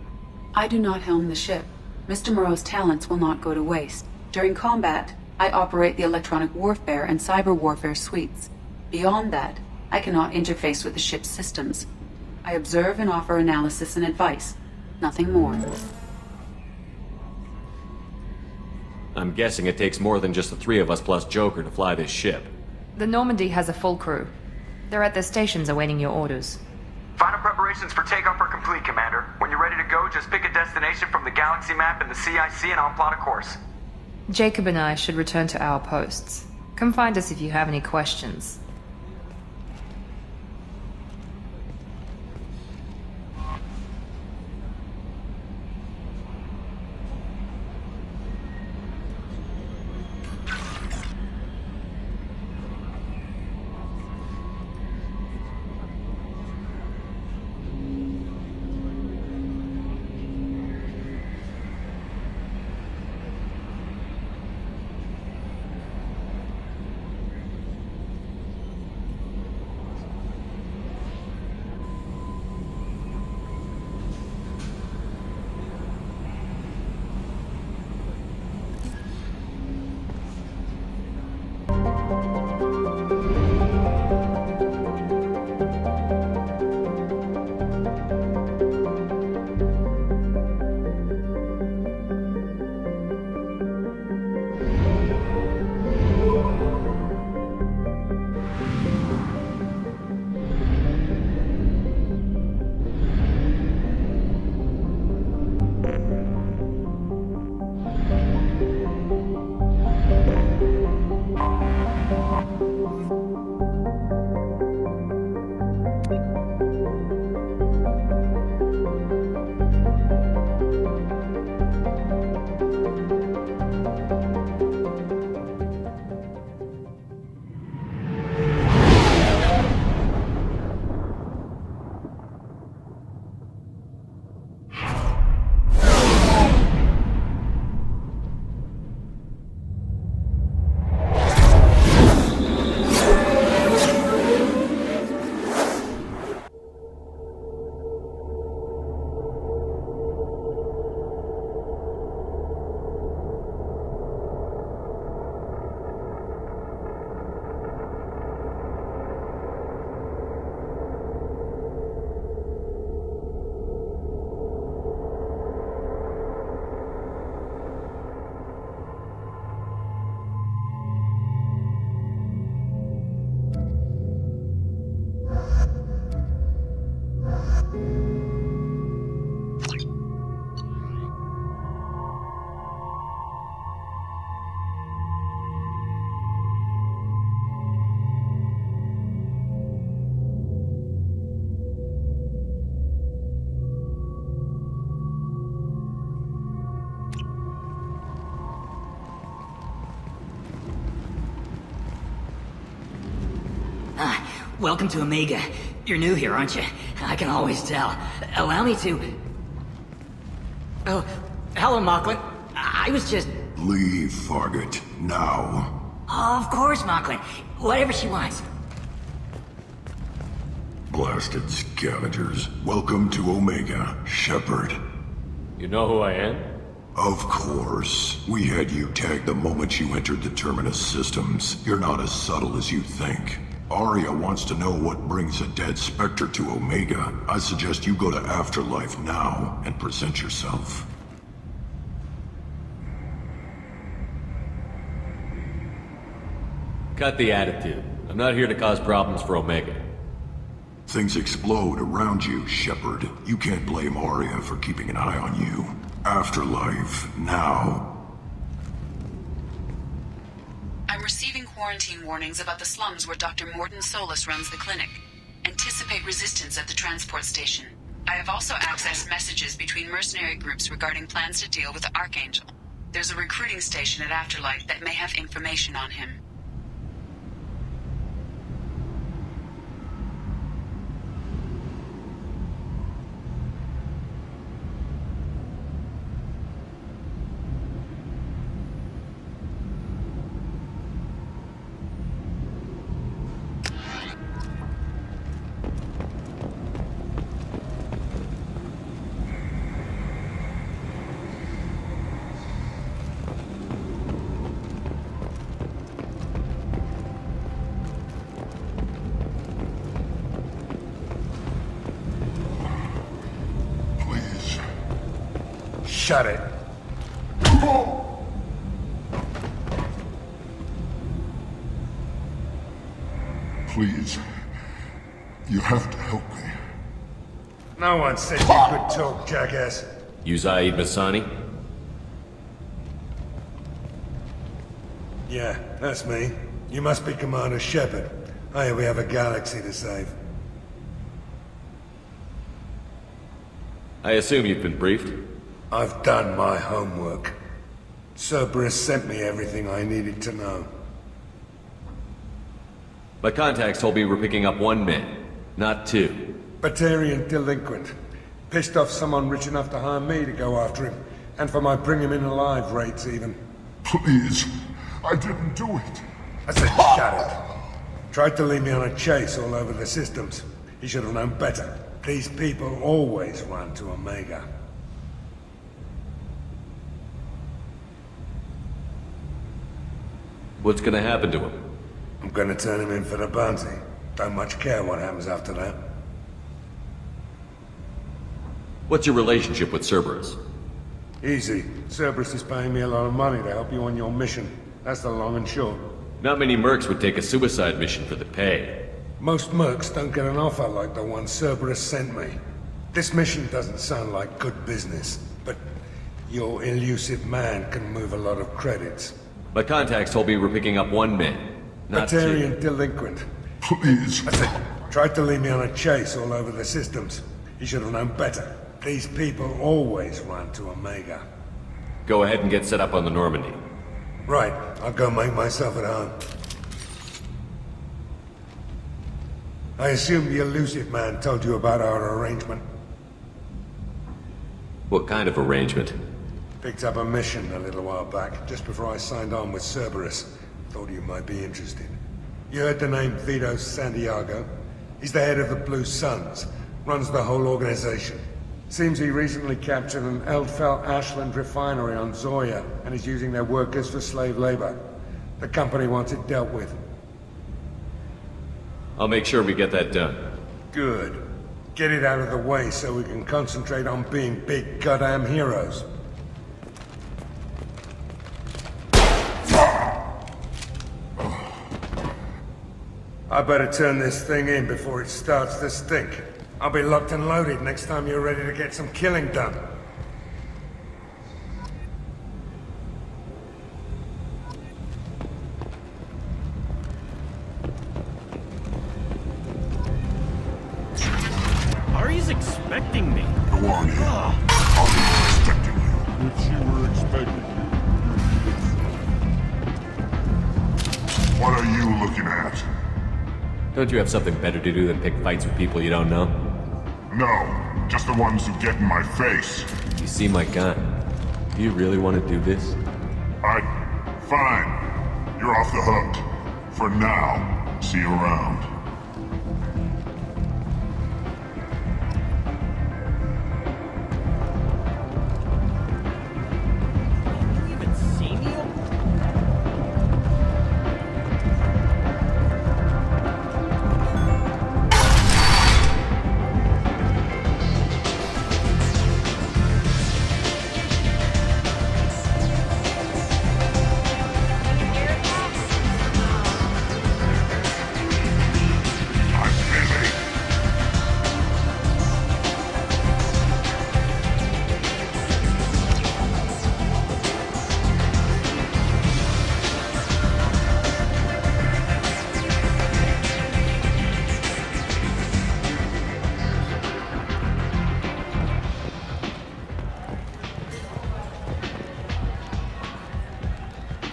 I do not helm the ship. Mr. Moreau's talents will not go to waste. During combat, I operate the electronic warfare and cyber warfare suites. Beyond that, I cannot interface with the ship's systems. I observe and offer analysis and advice. Nothing more. I'm guessing it takes more than just the three of us plus Joker to fly this ship. The Normandy has a full crew. They're at their stations awaiting your orders. Final preparations for takeoff are complete, Commander. When you're ready to go, just pick a destination from the galaxy map and the CIC and I'll plot a course. Jacob and I should return to our posts. Come find us if you have any questions. Welcome to Omega. You're new here, aren't you? I can always tell. Allow me to... Oh, hello, Mocklin. I was just... Leave, Fargate. Now. Of course, Mocklin. Whatever she wants. Blasted scavengers. Welcome to Omega, Shepard. You know who I am? Of course. We had you tagged the moment you entered the Terminus systems. You're not as subtle as you think. Arya wants to know what brings a dead Spectre to Omega. I suggest you go to Afterlife now and present yourself. Cut the attitude. I'm not here to cause problems for Omega. Things explode around you, Shepard. You can't blame Arya for keeping an eye on you. Afterlife, now. I'm receiving quarantine warnings about the slums where Dr. Mordin Solus runs the clinic. Anticipate resistance at the transport station. I have also accessed messages between mercenary groups regarding plans to deal with the Archangel. There's a recruiting station at Afterlife that may have information on him. Shut it. Please. You have to help me. No one said you could talk, jackass. You Zaid Masani? Yeah, that's me. You must be Commander Shepard. Hey, we have a galaxy to save. I assume you've been briefed? I've done my homework. Cerberus sent me everything I needed to know. My contacts told me we're picking up one man, not two. Batarian delinquent. Pissed off someone rich enough to hire me to go after him. And for my bring him in alive rates even. Please. I didn't do it. I said shut it. Tried to lead me on a chase all over the systems. He should have known better. These people always run to Omega. What's gonna happen to him? I'm gonna turn him in for the bounty. Don't much care what happens after that. What's your relationship with Cerberus? Easy. Cerberus is paying me a lot of money to help you on your mission. That's the long and short. Not many mercs would take a suicide mission for the pay. Most mercs don't get an offer like the one Cerberus sent me. This mission doesn't sound like good business, but your elusive man can move a lot of credits. My contacts told me we're picking up one man, not Batarian two. delinquent. Please. I said, tried to lead me on a chase all over the systems. He should have known better. These people always run to Omega. Go ahead and get set up on the Normandy. Right, I'll go make myself at home. I assume the elusive man told you about our arrangement. What kind of arrangement? Picked up a mission a little while back, just before I signed on with Cerberus. Thought you might be interested. You heard the name Vito Santiago? He's the head of the Blue Suns, runs the whole organization. Seems he recently captured an Eldfell Ashland refinery on Zoya and is using their workers for slave labor. The company wants it dealt with. I'll make sure we get that done. Good. Get it out of the way so we can concentrate on being big goddamn heroes. I better turn this thing in before it starts to stink. I'll be locked and loaded next time you're ready to get some killing done. Ari's expecting me. Go on in. I'll be expecting you. If she were expecting you. What are you looking at? Don't you have something better to do than pick fights with people you don't know? No, just the ones who get in my face. You see my gun. Do you really want to do this? Fine. You're off the hook. For now. See you around.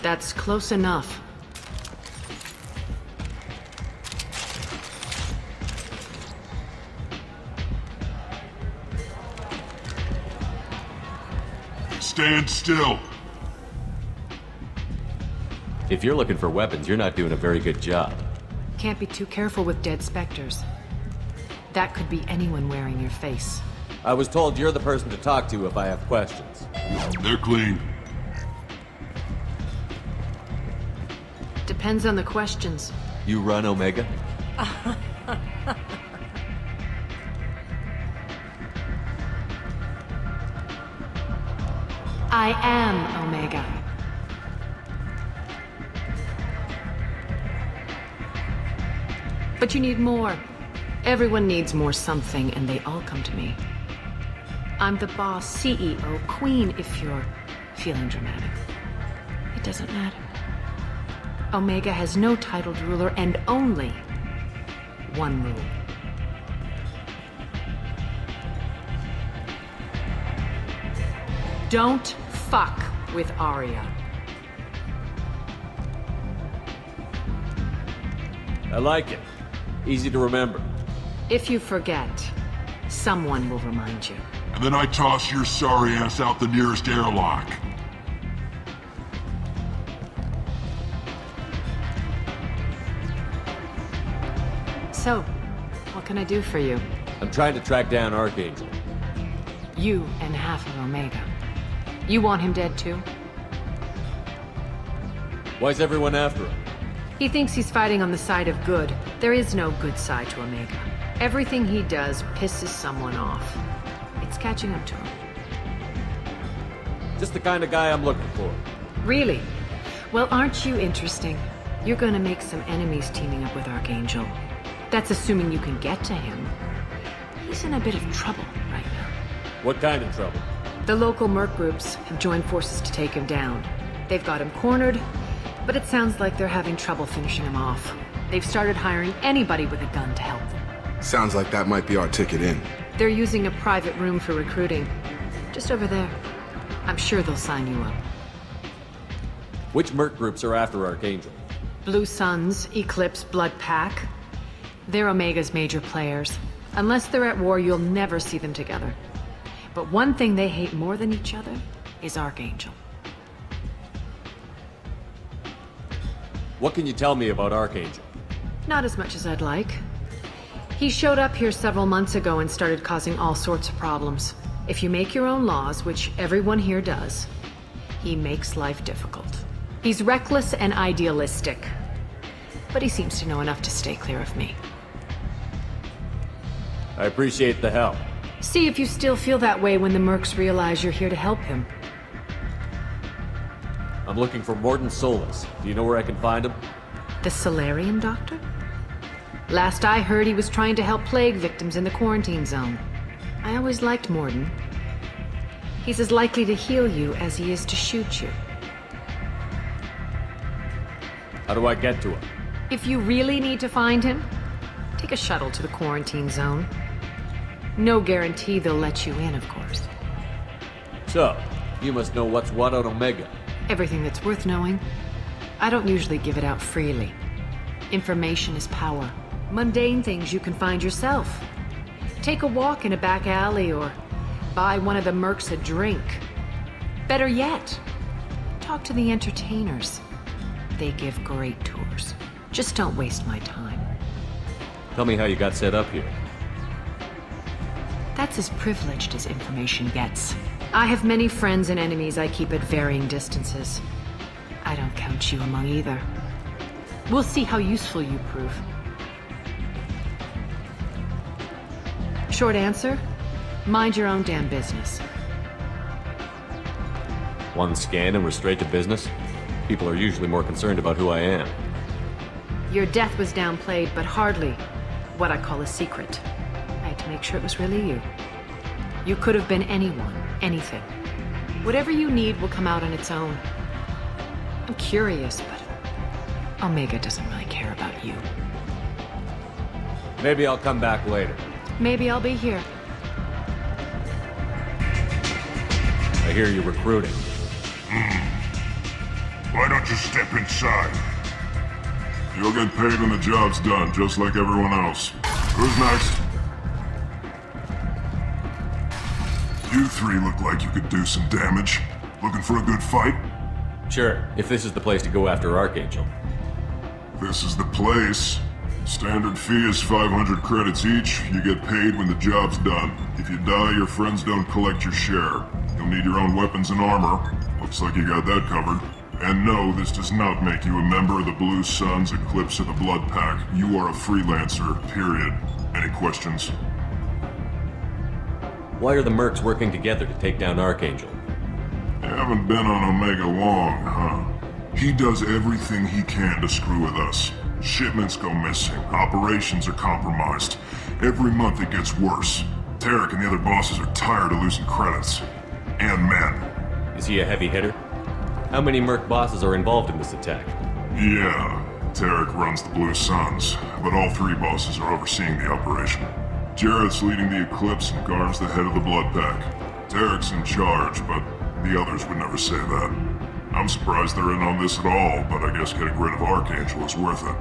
That's close enough. Stand still. If you're looking for weapons, you're not doing a very good job. Can't be too careful with dead specters. That could be anyone wearing your face. I was told you're the person to talk to if I have questions. They're clean. Depends on the questions. You run Omega? I am Omega. But you need more. Everyone needs more something, and they all come to me. I'm the boss, CEO, queen, if you're feeling dramatic. It doesn't matter. Omega has no titled ruler and only one rule. Don't fuck with Arya. I like it. Easy to remember. If you forget, someone will remind you. And then I toss your sorry ass out the nearest airlock. So, what can I do for you? I'm trying to track down Archangel. You and half of Omega. You want him dead too? Why's everyone after him? He thinks he's fighting on the side of good. There is no good side to Omega. Everything he does pisses someone off. It's catching up to him. Just the kind of guy I'm looking for. Really? Well, aren't you interesting? You're gonna make some enemies teaming up with Archangel. That's assuming you can get to him. He's in a bit of trouble right now. What kind of trouble? The local merc groups have joined forces to take him down. They've got him cornered, but it sounds like they're having trouble finishing him off. They've started hiring anybody with a gun to help them. Sounds like that might be our ticket in. They're using a private room for recruiting. Just over there. I'm sure they'll sign you up. Which merc groups are after Archangel? Blue Suns, Eclipse, Blood Pack. They're Omega's major players. Unless they're at war, you'll never see them together. But one thing they hate more than each other is Archangel. What can you tell me about Archangel? Not as much as I'd like. He showed up here several months ago and started causing all sorts of problems. If you make your own laws, which everyone here does, he makes life difficult. He's reckless and idealistic. But he seems to know enough to stay clear of me. I appreciate the help. See if you still feel that way when the mercs realize you're here to help him. I'm looking for Mordin Solus. Do you know where I can find him? The Solarium Doctor? Last I heard, he was trying to help plague victims in the quarantine zone. I always liked Mordin. He's as likely to heal you as he is to shoot you. How do I get to him? If you really need to find him, take a shuttle to the quarantine zone. No guarantee they'll let you in, of course. So, you must know what's what on Omega. Everything that's worth knowing. I don't usually give it out freely. Information is power. Mundane things you can find yourself. Take a walk in a back alley or buy one of the mercs a drink. Better yet, talk to the entertainers. They give great tours. Just don't waste my time. Tell me how you got set up here. That's as privileged as information gets. I have many friends and enemies I keep at varying distances. I don't count you among either. We'll see how useful you prove. Short answer, mind your own damn business. One scan and we're straight to business? People are usually more concerned about who I am. Your death was downplayed, but hardly what I call a secret. I had to make sure it was really you. You could have been anyone, anything. Whatever you need will come out on its own. I'm curious, but Omega doesn't really care about you. Maybe I'll come back later. Maybe I'll be here. I hear you're recruiting. Why don't you step inside? You'll get paid when the job's done, just like everyone else. Who's next? You three look like you could do some damage. Looking for a good fight? Sure, if this is the place to go after Archangel. This is the place. Standard fee is 500 credits each. You get paid when the job's done. If you die, your friends don't collect your share. You'll need your own weapons and armor. Looks like you got that covered. And no, this does not make you a member of the Blue Suns, Eclipse, or the Blood Pack. You are a freelancer, period. Any questions? Why are the mercs working together to take down Archangel? You haven't been on Omega long, huh? He does everything he can to screw with us. Shipments go missing, operations are compromised. Every month it gets worse. Tarek and the other bosses are tired of losing credits. And men. Is he a heavy hitter? How many merc bosses are involved in this attack? Yeah, Tarek runs the Blue Suns, but all three bosses are overseeing the operation. Jarrett's leading the Eclipse and Garm's the head of the Blood Pack. Tarek's in charge, but the others would never say that. I'm surprised they're in on this at all, but I guess getting rid of Archangel is worth it.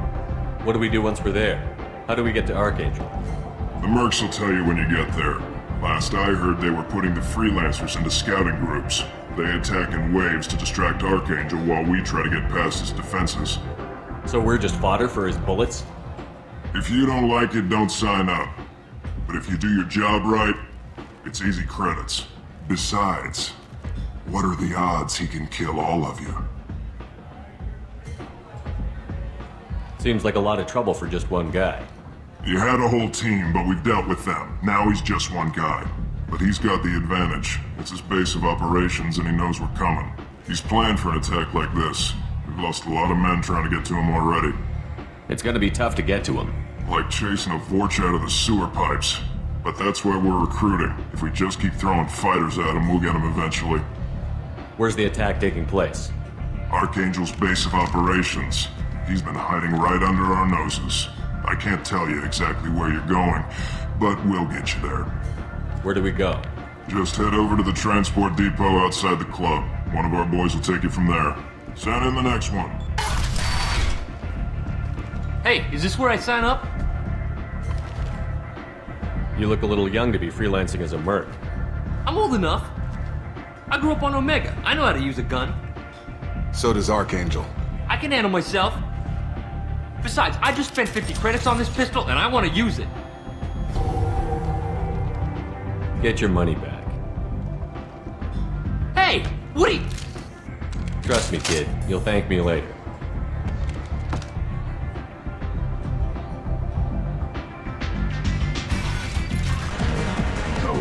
What do we do once we're there? How do we get to Archangel? The mercs will tell you when you get there. Last I heard, they were putting the freelancers into scouting groups. They attack in waves to distract Archangel while we try to get past his defenses. So we're just fodder for his bullets? If you don't like it, don't sign up. But if you do your job right, it's easy credits. Besides, what are the odds he can kill all of you? Seems like a lot of trouble for just one guy. You had a whole team, but we've dealt with them. Now he's just one guy. But he's got the advantage. It's his base of operations and he knows we're coming. He's planned for an attack like this. We've lost a lot of men trying to get to him already. It's gonna be tough to get to him. Like chasing a Vorch out of the sewer pipes. But that's why we're recruiting. If we just keep throwing fighters at him, we'll get him eventually. Where's the attack taking place? Archangel's base of operations. He's been hiding right under our noses. I can't tell you exactly where you're going, but we'll get you there. Where do we go? Just head over to the transport depot outside the club. One of our boys will take you from there. Send in the next one. Hey, is this where I sign up? You look a little young to be freelancing as a merc. I'm old enough. I grew up on Omega. I know how to use a gun. So does Archangel. I can handle myself. Besides, I just spent 50 credits on this pistol and I want to use it. Get your money back. Hey, Woody! Trust me, kid. You'll thank me later. No.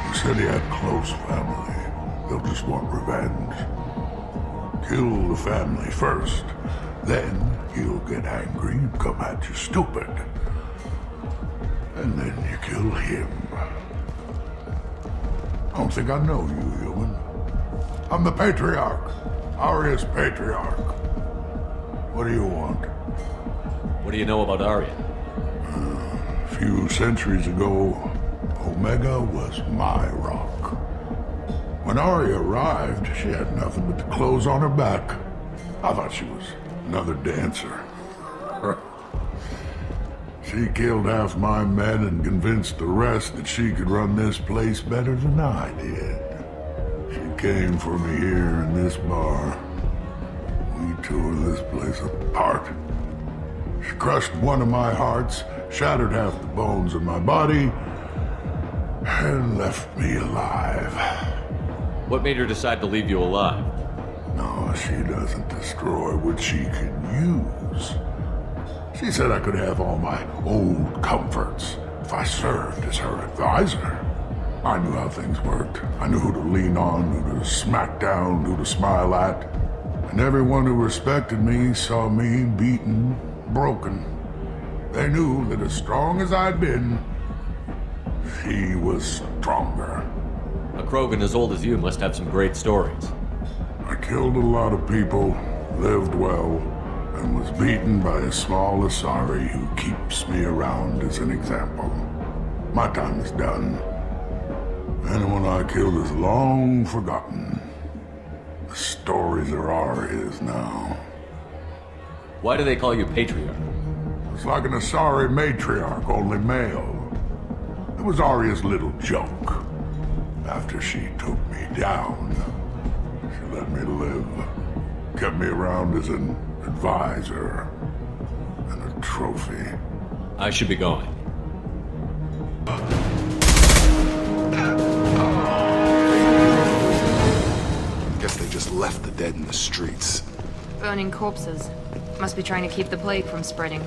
You said he had close family. They'll just want revenge. Kill the family first. Then he'll get angry and come at you stupid. And then you kill him. I don't think I know you, human. I'm the Patriarch. Arya's Patriarch. What do you want? What do you know about Arya? A few centuries ago, Omega was my rock. When Arya arrived, she had nothing but the clothes on her back. I thought she was another dancer. She She killed half my men and convinced the rest that she could run this place better than I did. She came for me here in this bar. We tore this place apart. She crushed one of my hearts, shattered half the bones in my body, and left me alive. What made her decide to leave you alive? No, she doesn't destroy what she can use. She said I could have all my old comforts if I served as her advisor. I knew how things worked. I knew who to lean on, who to smack down, who to smile at. And everyone who respected me saw me beaten, broken. They knew that as strong as I'd been, she was stronger. A Krogan as old as you must have some great stories. I killed a lot of people, lived well, and was beaten by a small Asari who keeps me around as an example. My time is done. Anyone I killed is long forgotten. The stories are ours now. Why do they call you Patriarch? It's like an Asari matriarch, only male. It was Arya's little joke. After she took me down, she let me live. Kept me around as an advisor and a trophy. I should be going. Guess they just left the dead in the streets. Burning corpses. Must be trying to keep the plague from spreading.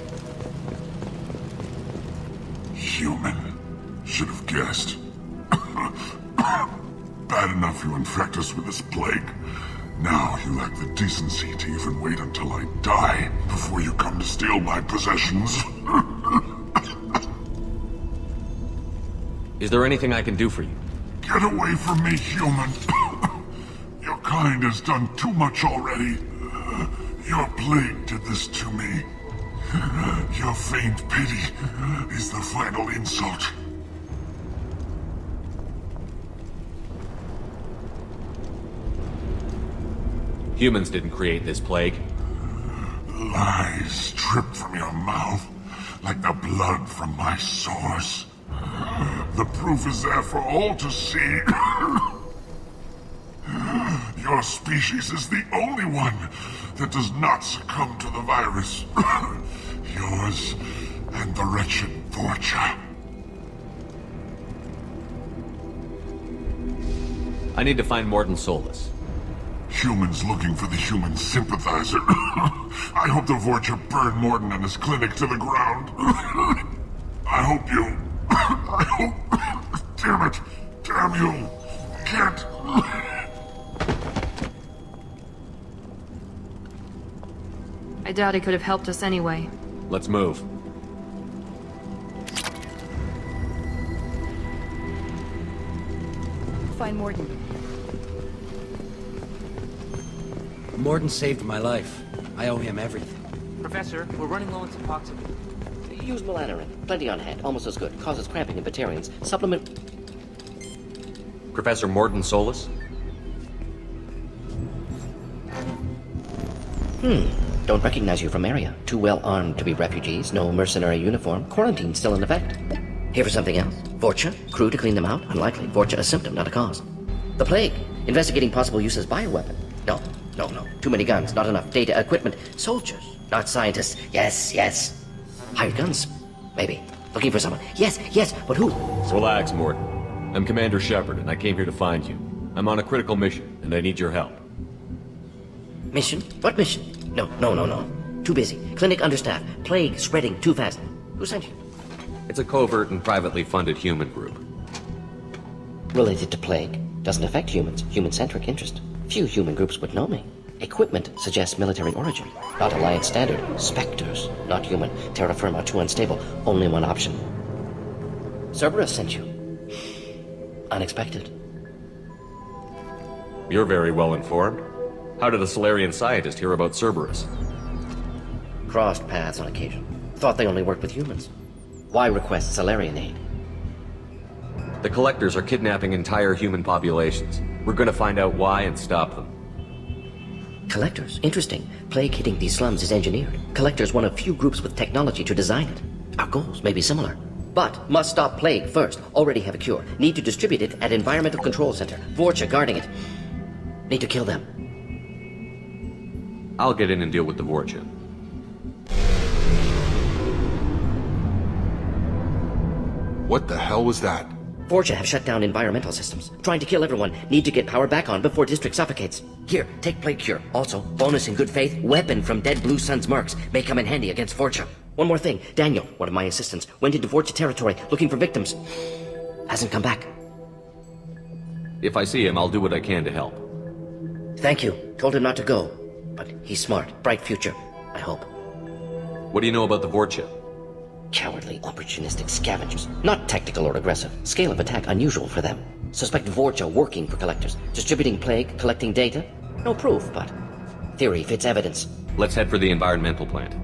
Human. Should have guessed. Bad enough you infect us with this plague. Now you lack the decency to even wait until I die before you come to steal my possessions. Is there anything I can do for you? Get away from me, human. Your kind has done too much already. Your plague did this to me. Your faint pity is the final insult. Humans didn't create this plague. Lies drip from your mouth like the blood from my sores. The proof is there for all to see. Your species is the only one that does not succumb to the virus. Yours and the wretched Vorcha. I need to find Morton Solus. Humans looking for the human sympathizer. I hope the Vorcha burn Morton and his clinic to the ground. I hope you... I hope... Damn it! Damn you! Can't... I doubt he could have helped us anyway. Let's move. Find Morton. Morton saved my life. I owe him everything. Professor, we're running low on Suboxone. Use melanorin. Plenty on hand. Almost as good. Causes cramping in Batarians. Supplement... Professor Morton Solus? Don't recognize you from area. Too well armed to be refugees. No mercenary uniform. Quarantine still in effect. Here for something else. Vorcha? Crew to clean them out? Unlikely. Vorcha a symptom, not a cause. The plague. Investigating possible use as bioweapon. No. Too many guns. Not enough data, equipment. Soldiers. Not scientists. Yes. Hired guns. Maybe. Looking for someone. Yes, but who? Relax, Morton. I'm Commander Shepard, and I came here to find you. I'm on a critical mission, and I need your help. Mission? What mission? No. Too busy. Clinic understaffed. Plague spreading too fast. Who sent you? It's a covert and privately funded human group. Related to plague. Doesn't affect humans. Human-centric interest. Few human groups would know me. Equipment suggests military origin. Not Alliance standard. Spectres. Not human. Terra firma too unstable. Only one option. Cerberus sent you. Unexpected. You're very well informed. How did a Solarian scientist hear about Cerberus? Crossed paths on occasion. Thought they only worked with humans. Why request Solarian aid? The Collectors are kidnapping entire human populations. We're gonna find out why and stop them. Collectors? Interesting. Plague hitting these slums is engineered. Collectors one of few groups with technology to design it. Our goals may be similar. But must stop plague first. Already have a cure. Need to distribute it at Environmental Control Center. Vorcha guarding it. Need to kill them. I'll get in and deal with the Vorcha. What the hell was that? Vorcha have shut down environmental systems. Trying to kill everyone. Need to get power back on before district suffocates. Here, take plague cure. Also, bonus in good faith, weapon from dead Blue Sun's mercs. May come in handy against Vorcha. One more thing. Daniel, one of my assistants, went into Vorcha territory looking for victims. Hasn't come back. If I see him, I'll do what I can to help. Thank you. Told him not to go. But he's smart. Bright future. I hope. What do you know about the Vorcha? Cowardly, opportunistic scavengers. Not tactical or aggressive. Scale of attack unusual for them. Suspect Vorcha working for collectors. Distributing plague, collecting data. No proof, but theory fits evidence. Let's head for the environmental plant.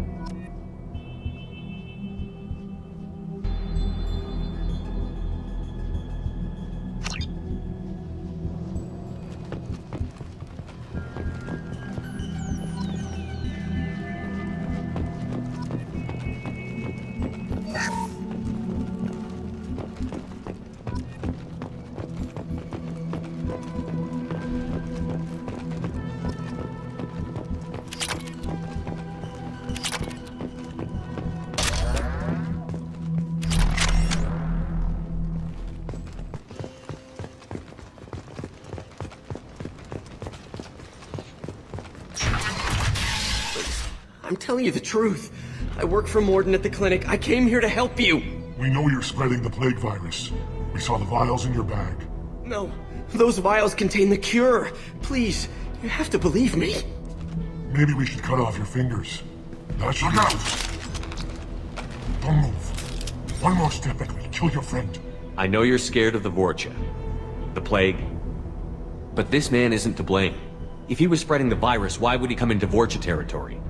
I'm telling you the truth. I work for Morden at the clinic. I came here to help you. We know you're spreading the plague virus. We saw the vials in your bag. No, those vials contain the cure. Please, you have to believe me. Maybe we should cut off your fingers. That should Look out! Don't move. One more step and we'll kill your friend. I know you're scared of the Vorcha. The plague. But this man isn't to blame. If he was spreading the virus, why would he come into Vorcha territory?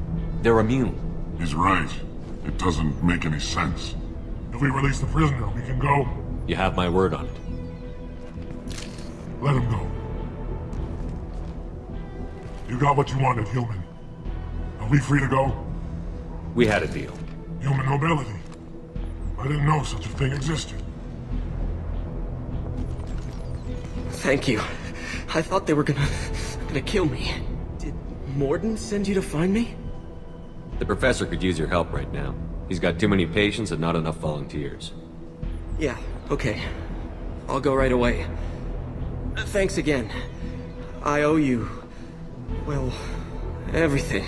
They're immune. He's right. It doesn't make any sense. If we release the prisoner, we can go. You have my word on it. Let him go. You got what you wanted, human. Are we free to go? We had a deal. Human nobility. I didn't know such a thing existed. Thank you. I thought they were gonna kill me. Did Morden send you to find me? The professor could use your help right now. He's got too many patients and not enough volunteers. Yeah, okay. I'll go right away. Thanks again. I owe you, well, everything.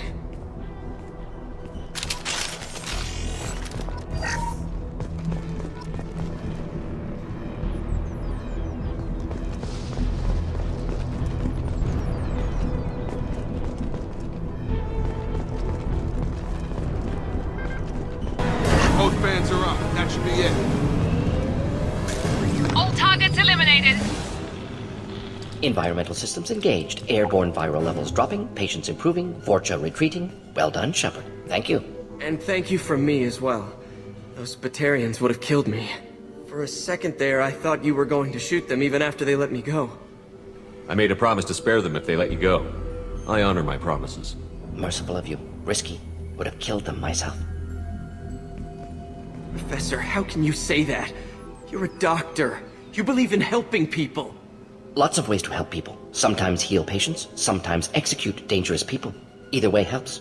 Both fans are up. That should be it. All targets eliminated. Environmental systems engaged. Airborne viral levels dropping. Patients improving. Vorcha retreating. Well done, Shepard. Thank you. And thank you from me as well. Those Batarians would have killed me. For a second there, I thought you were going to shoot them even after they let me go. I made a promise to spare them if they let you go. I honor my promises. Merciful of you. Risky. Would have killed them myself. Professor, how can you say that? You're a doctor. You believe in helping people. Lots of ways to help people. Sometimes heal patients, sometimes execute dangerous people. Either way helps.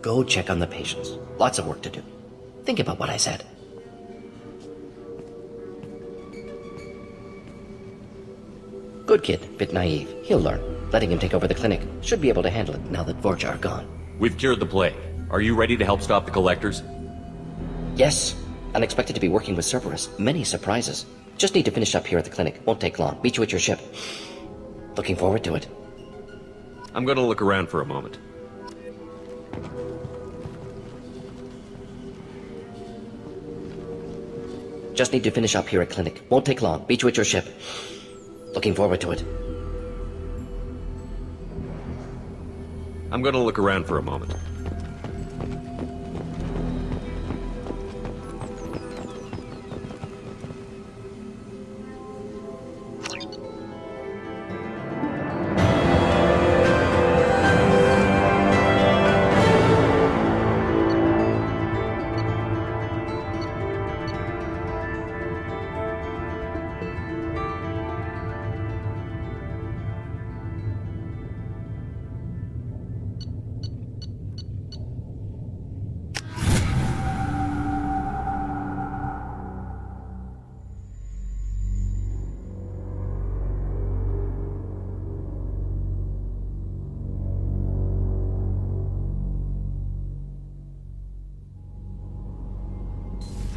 Go check on the patients. Lots of work to do. Think about what I said. Good kid, bit naive. He'll learn. Letting him take over the clinic. Should be able to handle it now that Vorcha are gone. We've cured the plague. Are you ready to help stop the collectors? Yes. Unexpected to be working with Cerberus. Many surprises. Just need to finish up here at the clinic. Won't take long. Meet you at your ship. Looking forward to it. I'm gonna look around for a moment. Just need to finish up here at clinic. Won't take long. Meet you at your ship. Looking forward to it. I'm gonna look around for a moment.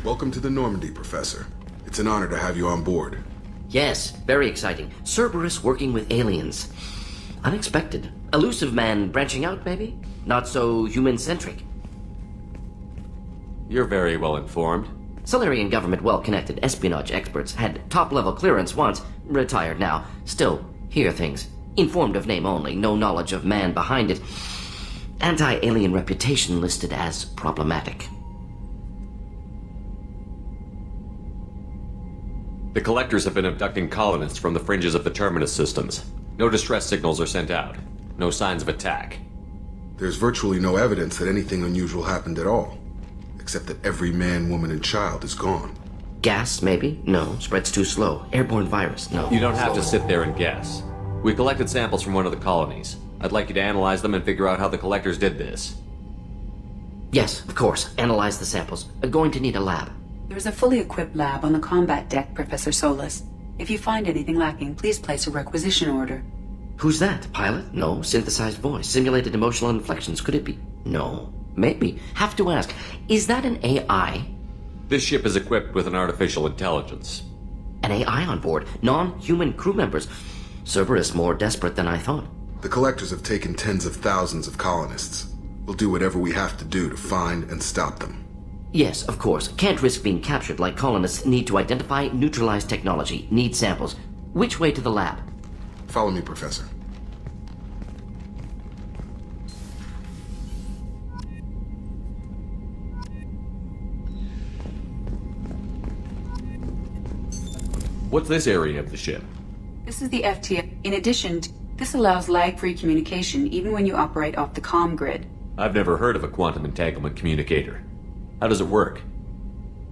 Welcome to the Normandy, Professor. It's an honor to have you on board. Yes, very exciting. Cerberus working with aliens. Unexpected. Elusive man branching out, maybe? Not so human-centric. You're very well informed. Solarian government well-connected espionage experts had top-level clearance once, retired now. Still, hear things. Informed of name only, no knowledge of man behind it. Anti-alien reputation listed as problematic. The Collectors have been abducting colonists from the fringes of the Terminus systems. No distress signals are sent out. No signs of attack. There's virtually no evidence that anything unusual happened at all. Except that every man, woman, and child is gone. Gas, maybe? No. Spreads too slow. Airborne virus? No. You don't have to sit there and guess. We collected samples from one of the colonies. I'd like you to analyze them and figure out how the Collectors did this. Yes, of course. Analyze the samples. Going to need a lab. There's a fully equipped lab on the combat deck, Professor Solis. If you find anything lacking, please place a requisition order. Who's that? Pilot? No. Synthesized voice. Simulated emotional inflections. Could it be? No. Maybe. Have to ask. Is that an AI? This ship is equipped with an artificial intelligence. An AI on board? Non-human crew members? Cerberus more desperate than I thought. The Collectors have taken tens of thousands of colonists. We'll do whatever we have to do to find and stop them. Yes, of course. Can't risk being captured like colonists need to identify, neutralize technology, need samples. Which way to the lab? Follow me, Professor. What's this area of the ship? This is the FTA. In addition, this allows lag-free communication even when you operate off the comm grid. I've never heard of a quantum entanglement communicator. How does it work?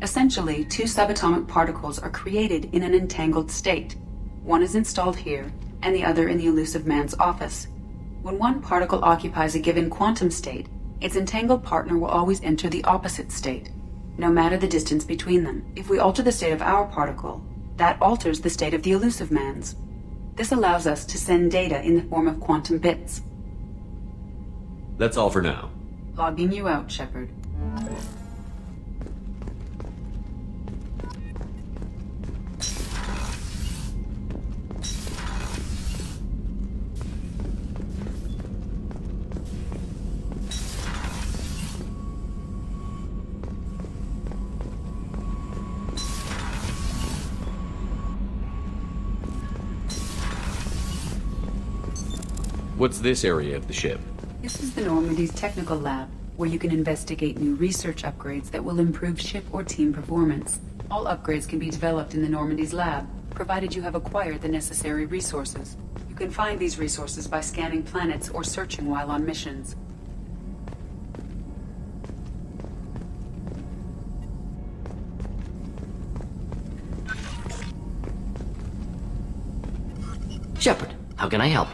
Essentially, two subatomic particles are created in an entangled state. One is installed here, and the other in the elusive man's office. When one particle occupies a given quantum state, its entangled partner will always enter the opposite state, no matter the distance between them. If we alter the state of our particle, that alters the state of the elusive man's. This allows us to send data in the form of quantum bits. That's all for now. Logging you out, Shepard. What's this area of the ship? This is the Normandy's technical lab, where you can investigate new research upgrades that will improve ship or team performance. All upgrades can be developed in the Normandy's lab, provided you have acquired the necessary resources. You can find these resources by scanning planets or searching while on missions. Shepard, how can I help?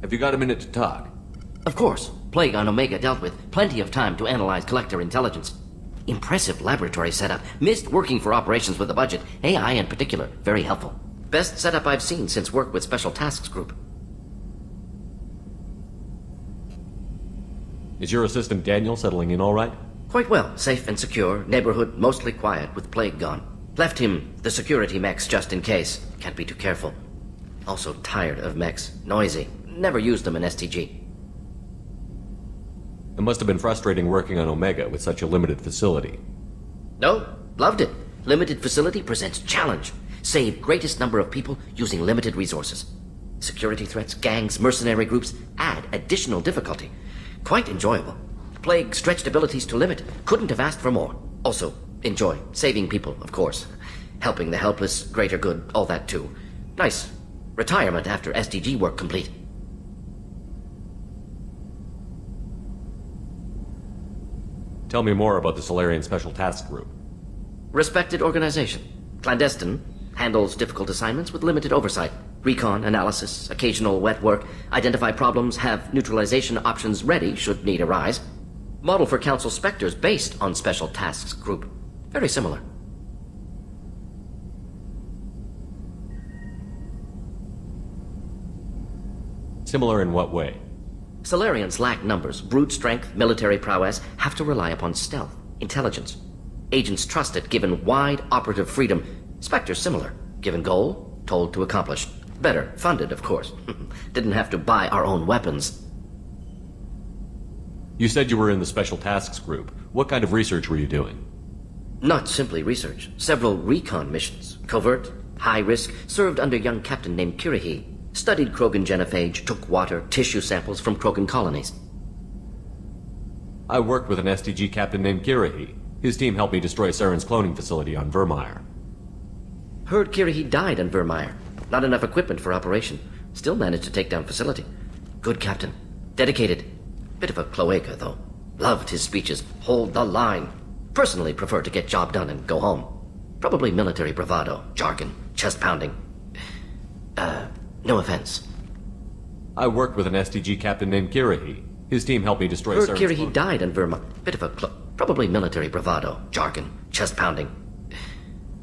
Have you got a minute to talk? Of course. Plague on Omega dealt with. Plenty of time to analyze Collector intelligence. Impressive laboratory setup. Missed working for operations with a budget. AI in particular. Very helpful. Best setup I've seen since work with Special Tasks Group. Is your assistant Daniel settling in all right? Quite well. Safe and secure. Neighborhood mostly quiet with Plague gone. Left him the security mechs just in case. Can't be too careful. Also tired of mechs. Noisy. Never used them in STG. It must have been frustrating working on Omega with such a limited facility. No, loved it. Limited facility presents challenge. Save greatest number of people using limited resources. Security threats, gangs, mercenary groups add additional difficulty. Quite enjoyable. Plague stretched abilities to limit. Couldn't have asked for more. Also, enjoy. Saving people, of course. Helping the helpless, greater good, all that too. Nice. Retirement after SDG work complete. Tell me more about the Solarian Special Task Group. Respected organization. Clandestine. Handles difficult assignments with limited oversight. Recon, analysis, occasional wet work. Identify problems, have neutralization options ready should need arise. Model for Council Spectres based on Special Tasks Group. Very similar. Similar in what way? Solarians lack numbers, brute strength, military prowess, have to rely upon stealth, intelligence. Agents trusted, given wide operative freedom. Spectre similar. Given goal, told to accomplish. Better, funded, of course. Didn't have to buy our own weapons. You said you were in the Special Tasks Group. What kind of research were you doing? Not simply research. Several recon missions. Covert, high risk, served under young captain named Kirihi. Studied Krogan genophage, took water, tissue samples from Krogan colonies. I worked with an STG captain named Kirihi. His team helped me destroy Saren's cloning facility on Vermeer. Heard Kirihi died on Vermeer. Not enough equipment for operation. Still managed to take down facility. Good captain. Dedicated. Bit of a cloaca, though. Loved his speeches. Hold the line. Personally prefer to get job done and go home. Probably military bravado, jargon, chest pounding. No offense. I worked with an STG captain named Kirihi. His team helped me destroy Heard Saren's Kirihi died on Vermeer. Bit of a probably military bravado, jargon, chest pounding.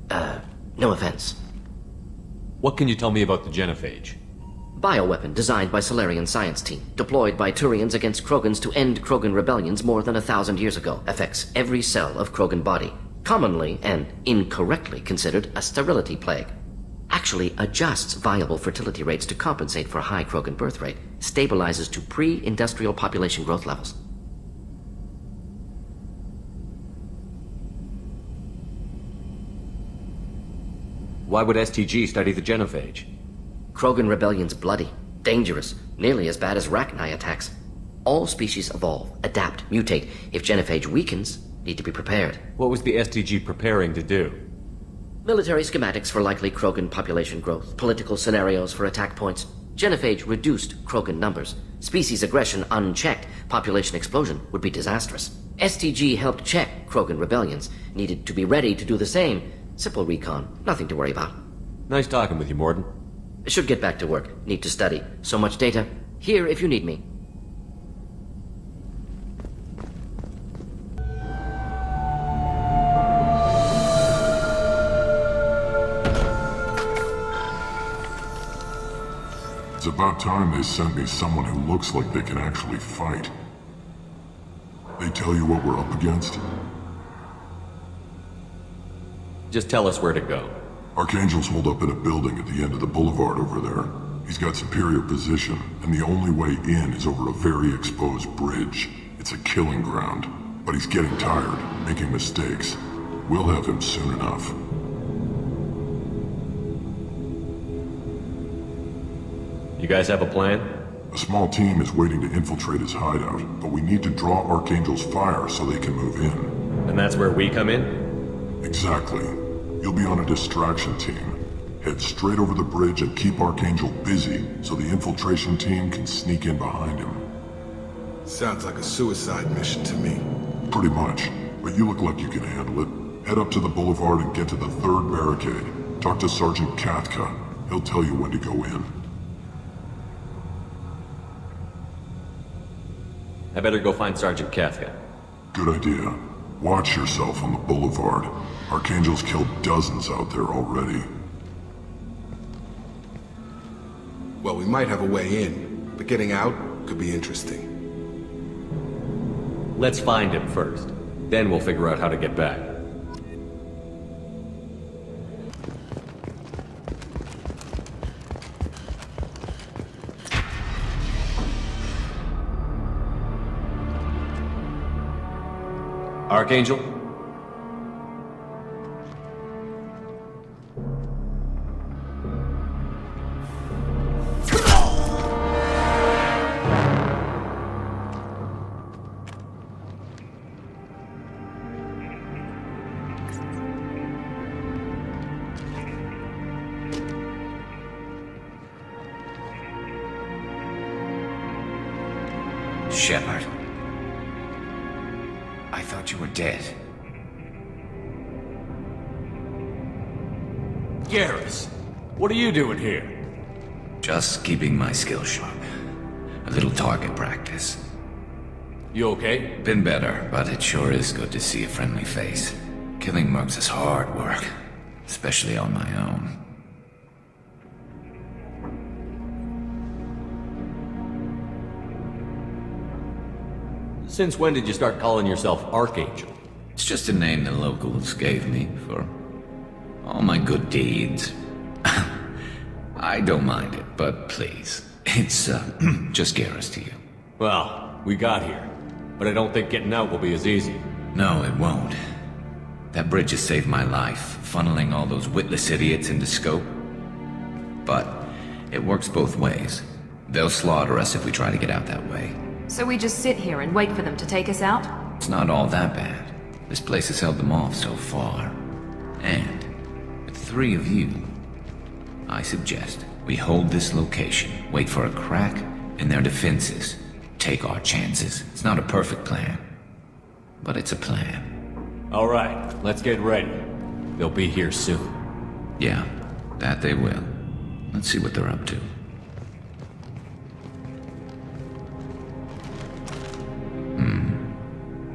No offense. What can you tell me about the genophage? Bioweapon designed by Solarian science team, deployed by Turians against Krogans to end Krogan rebellions more than 1,000 years ago. Affects every cell of Krogan body. Commonly and incorrectly considered a sterility plague. Actually adjusts viable fertility rates to compensate for high Krogan birth rate. Stabilizes to pre-industrial population growth levels. Why would STG study the genophage? Krogan rebellion's bloody, dangerous, nearly as bad as Rachni attacks. All species evolve, adapt, mutate. If genophage weakens, need to be prepared. What was the STG preparing to do? Military schematics for likely Krogan population growth, political scenarios for attack points. Genophage reduced Krogan numbers. Species aggression unchecked, population explosion would be disastrous. STG helped check Krogan rebellions, needed to be ready to do the same. Simple recon, nothing to worry about. Nice talking with you, Morden. Should get back to work. Need to study. So much data. Here if you need me. It's about time they sent me someone who looks like they can actually fight. They tell you what we're up against? Just tell us where to go. Archangel's holed up in a building at the end of the boulevard over there. He's got superior position, and the only way in is over a very exposed bridge. It's a killing ground, but he's getting tired, making mistakes. We'll have him soon enough. You guys have a plan? A small team is waiting to infiltrate his hideout, but we need to draw Archangel's fire so they can move in. And that's where we come in? Exactly. You'll be on a distraction team. Head straight over the bridge and keep Archangel busy so the infiltration team can sneak in behind him. Sounds like a suicide mission to me. Pretty much, but you look like you can handle it. Head up to the boulevard and get to the 3rd barricade. Talk to Sergeant Kathka. He'll tell you when to go in. I better go find Sergeant Kathka. Good idea. Watch yourself on the boulevard. Archangel's killed dozens out there already. Well, we might have a way in, but getting out could be interesting. Let's find him first. Then we'll figure out how to get back. Archangel? Shepard. I thought you were dead. Garrus, what are you doing here? Just keeping my skills sharp. A little target practice. You okay? Been better, but it sure is good to see a friendly face. Killing mercs is hard work, especially on my own. Since when did you start calling yourself Archangel? It's just a name the locals gave me for all my good deeds. I don't mind it, but please, it's, just Garrus to you. Well, we got here, but I don't think getting out will be as easy. No, it won't. That bridge has saved my life, funneling all those witless idiots into scope. But it works both ways. They'll slaughter us if we try to get out that way. So we just sit here and wait for them to take us out? It's not all that bad. This place has held them off so far. And with 3 of you, I suggest we hold this location, wait for a crack in their defenses, take our chances. It's not a perfect plan, but it's a plan. All right, let's get ready. They'll be here soon. Yeah, that they will. Let's see what they're up to.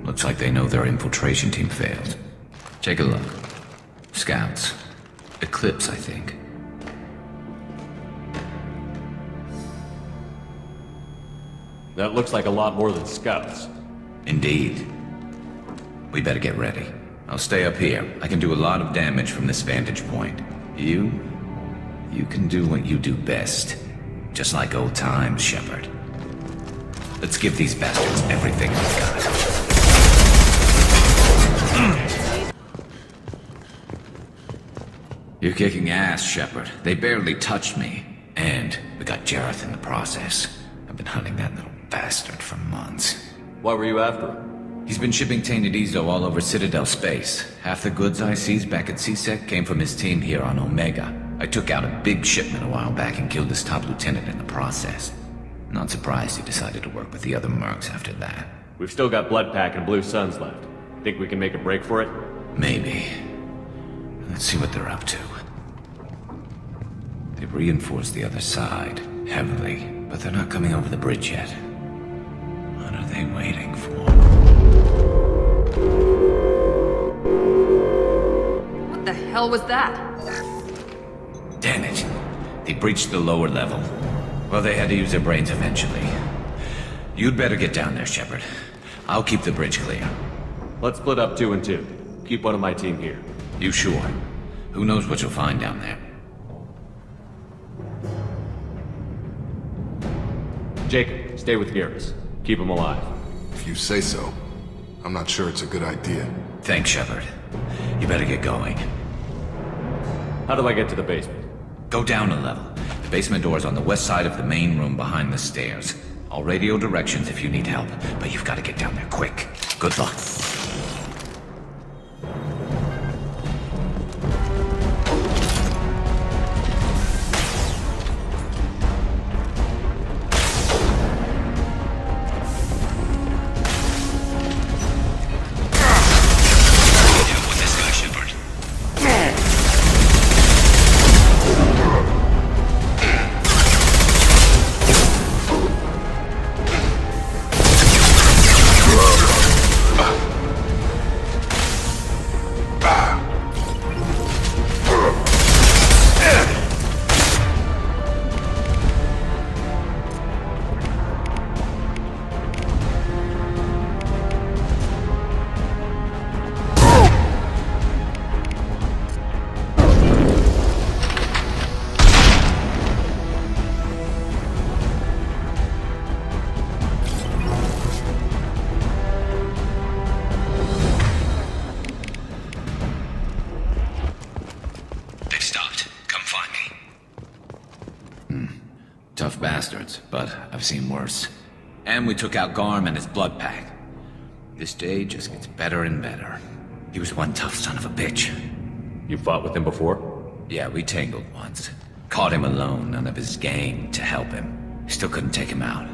Looks like they know their infiltration team failed. Take a look. Scouts. Eclipse, I think. That looks like a lot more than scouts. Indeed. We better get ready. I'll stay up here. I can do a lot of damage from this vantage point. You can do what you do best. Just like old times, Shepard. Let's give these bastards everything we've got. You're kicking ass, Shepard. They barely touched me. And we got Jareth in the process. I've been hunting that little bastard for months. Why were you after him? He's been shipping tainted Ezo all over Citadel space. Half the goods I seized back at CSEC came from his team here on Omega. I took out a big shipment a while back and killed his top lieutenant in the process. Not surprised he decided to work with the other mercs after that. We've still got Bloodpack and Blue Suns left. Think we can make a break for it? Maybe. Let's see what they're up to. They've reinforced the other side, heavily, but they're not coming over the bridge yet. What are they waiting for? What the hell was that? Damn it. They breached the lower level. Well, they had to use their brains eventually. You'd better get down there, Shepard. I'll keep the bridge clear. Let's split up 2 and 2. Keep one of my team here. You sure? Who knows what you'll find down there? Jacob, stay with Garrus. Keep him alive. If you say so. I'm not sure it's a good idea. Thanks, Shepard. You better get going. How do I get to the basement? Go down a level. The basement door is on the west side of the main room behind the stairs. I'll radio directions if you need help, but you've got to get down there quick. Good luck. Tough bastards, but I've seen worse. And we took out Garm and his blood pack. This day just gets better and better. He was one tough son of a bitch. You fought with him before? Yeah, we tangled once. Caught him alone, none of his gang to help him. Still couldn't take him out.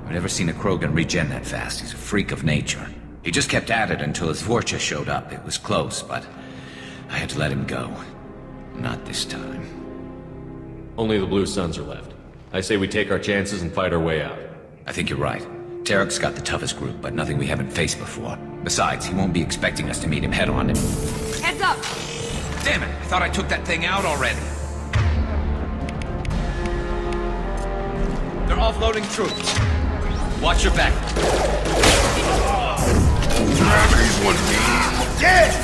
I've never seen a Krogan regen that fast. He's a freak of nature. He just kept at it until his Vorcha showed up. It was close, but I had to let him go. Not this time. Only the Blue Suns are left. I say we take our chances and fight our way out. I think you're right. Tarek's got the toughest group, but nothing we haven't faced before. Besides, he won't be expecting us to meet him head-on. Heads up! Damn it! I thought I took that thing out already. They're offloading troops. Watch your back. These ones Yeah!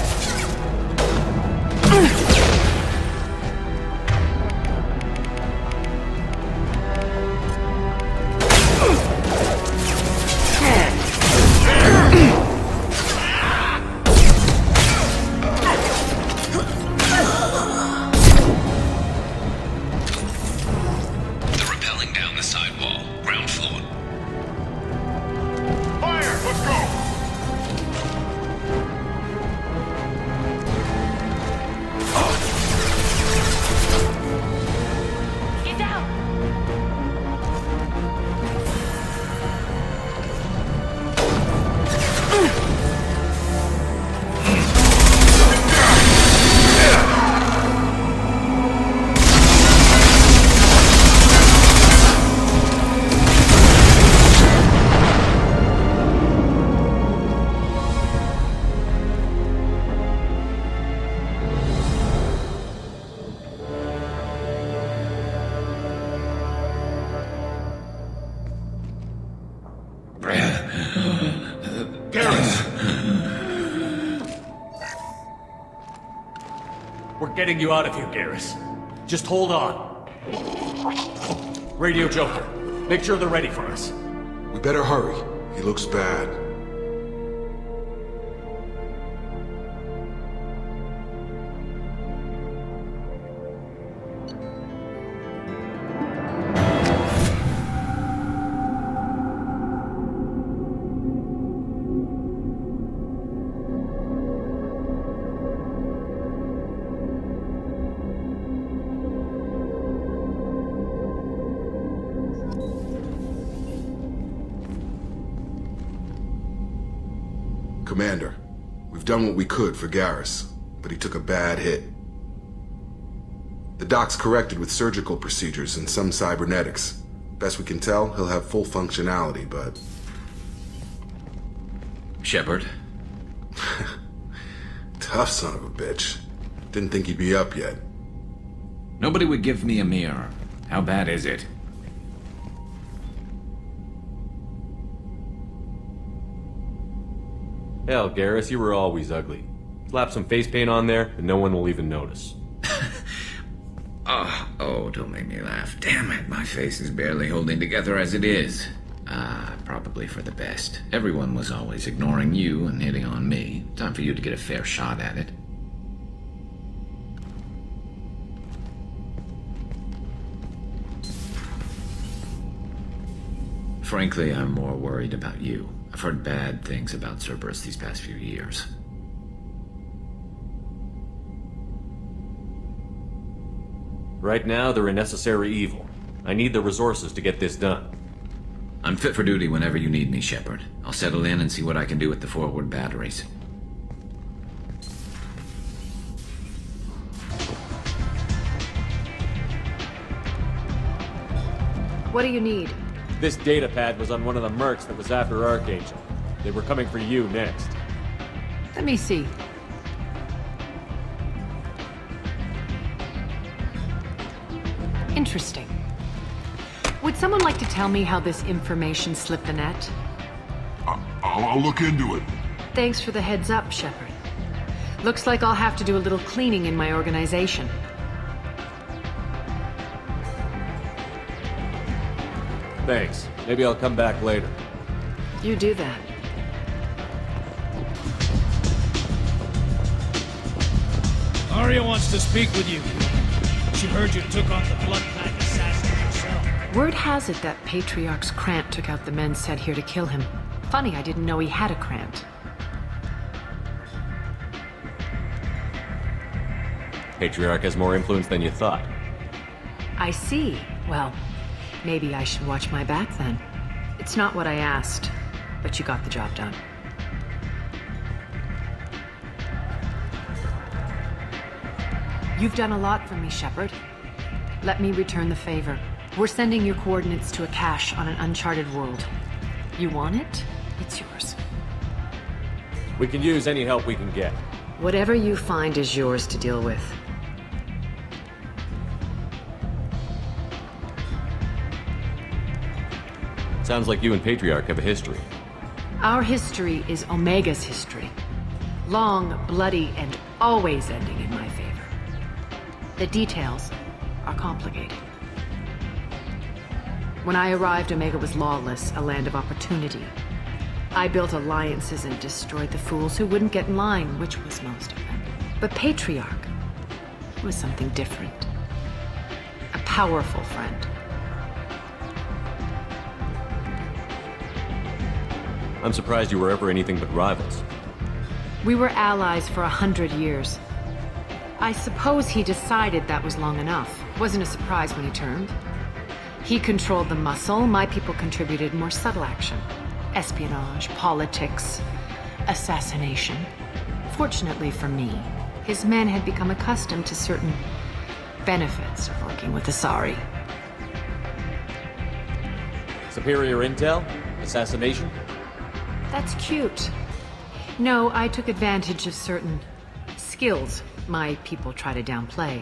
We're getting you out of here, Garrus. Just hold on. Radio Joker, make sure they're ready for us. We better hurry. He looks bad. Commander, we've done what we could for Garrus, but he took a bad hit. The doc's corrected with surgical procedures and some cybernetics. Best we can tell, he'll have full functionality, but... Shepard? Tough son of a bitch. Didn't think he'd be up yet. Nobody would give me a mirror. How bad is it? Hell, Garrus, you were always ugly. Slap some face paint on there, and no one will even notice. Oh, don't make me laugh. Damn it, my face is barely holding together as it is. Probably for the best. Everyone was always ignoring you and hitting on me. Time for you to get a fair shot at it. Frankly, I'm more worried about you. I've heard bad things about Cerberus these past few years. Right now, they're a necessary evil. I need the resources to get this done. I'm fit for duty whenever you need me, Shepard. I'll settle in and see what I can do with the forward batteries. What do you need? This data pad was on one of the mercs that was after Archangel. They were coming for you next. Let me see. Interesting. Would someone like to tell me how this information slipped the net? I'll look into it. Thanks for the heads up, Shepard. Looks like I'll have to do a little cleaning in my organization. Thanks. Maybe I'll come back later. You do that. Arya wants to speak with you. She heard you took on the blood pack assassin yourself. Word has it that Patriarch's Krant took out the men sent here to kill him. Funny, I didn't know he had a Krant. Patriarch has more influence than you thought. I see. Well, maybe I should watch my back then. It's not what I asked, but you got the job done. You've done a lot for me, Shepard. Let me return the favor. We're sending your coordinates to a cache on an uncharted world. You want it? It's yours. We can use any help we can get. Whatever you find is yours to deal with. Sounds like you and Patriarch have a history. Our history is Omega's history. Long, bloody, and always ending in my favor. The details are complicated. When I arrived, Omega was lawless, a land of opportunity. I built alliances and destroyed the fools who wouldn't get in line, which was most of them. But Patriarch was something different. A powerful friend. I'm surprised you were ever anything but rivals. We were allies for 100 years. I suppose he decided that was long enough. Wasn't a surprise when he turned. He controlled the muscle, my people contributed more subtle action. Espionage, politics, assassination. Fortunately for me, his men had become accustomed to certain benefits of working with Asari. Superior intel? Assassination? That's cute. No, I took advantage of certain skills my people try to downplay.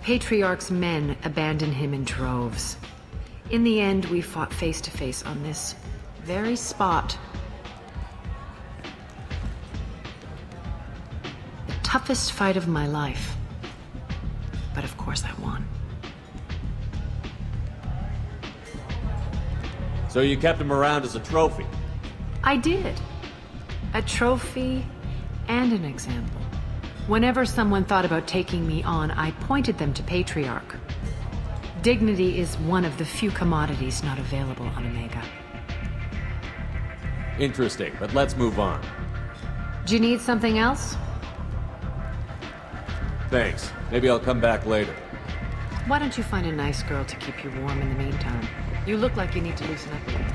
Patriarch's men abandoned him in droves. In the end, we fought face to face on this very spot. The toughest fight of my life. But of course I won. So you kept him around as a trophy? I did. A trophy and an example. Whenever someone thought about taking me on, I pointed them to Patriarch. Dignity is one of the few commodities not available on Omega. Interesting, but let's move on. Do you need something else? Thanks. Maybe I'll come back later. Why don't you find a nice girl to keep you warm in the meantime? You look like you need to loosen up a little.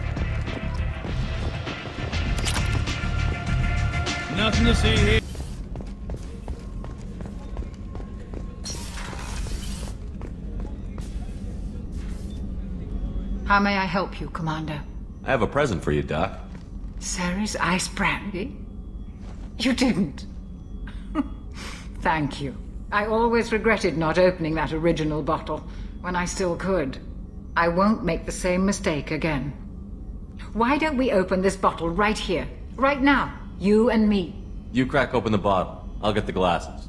Nothing to see here. How may I help you, Commander? I have a present for you, Doc. Sarah's ice brandy? You didn't. Thank you. I always regretted not opening that original bottle when I still could. I won't make the same mistake again. Why don't we open this bottle right here, right now, you and me? You crack open the bottle. I'll get the glasses.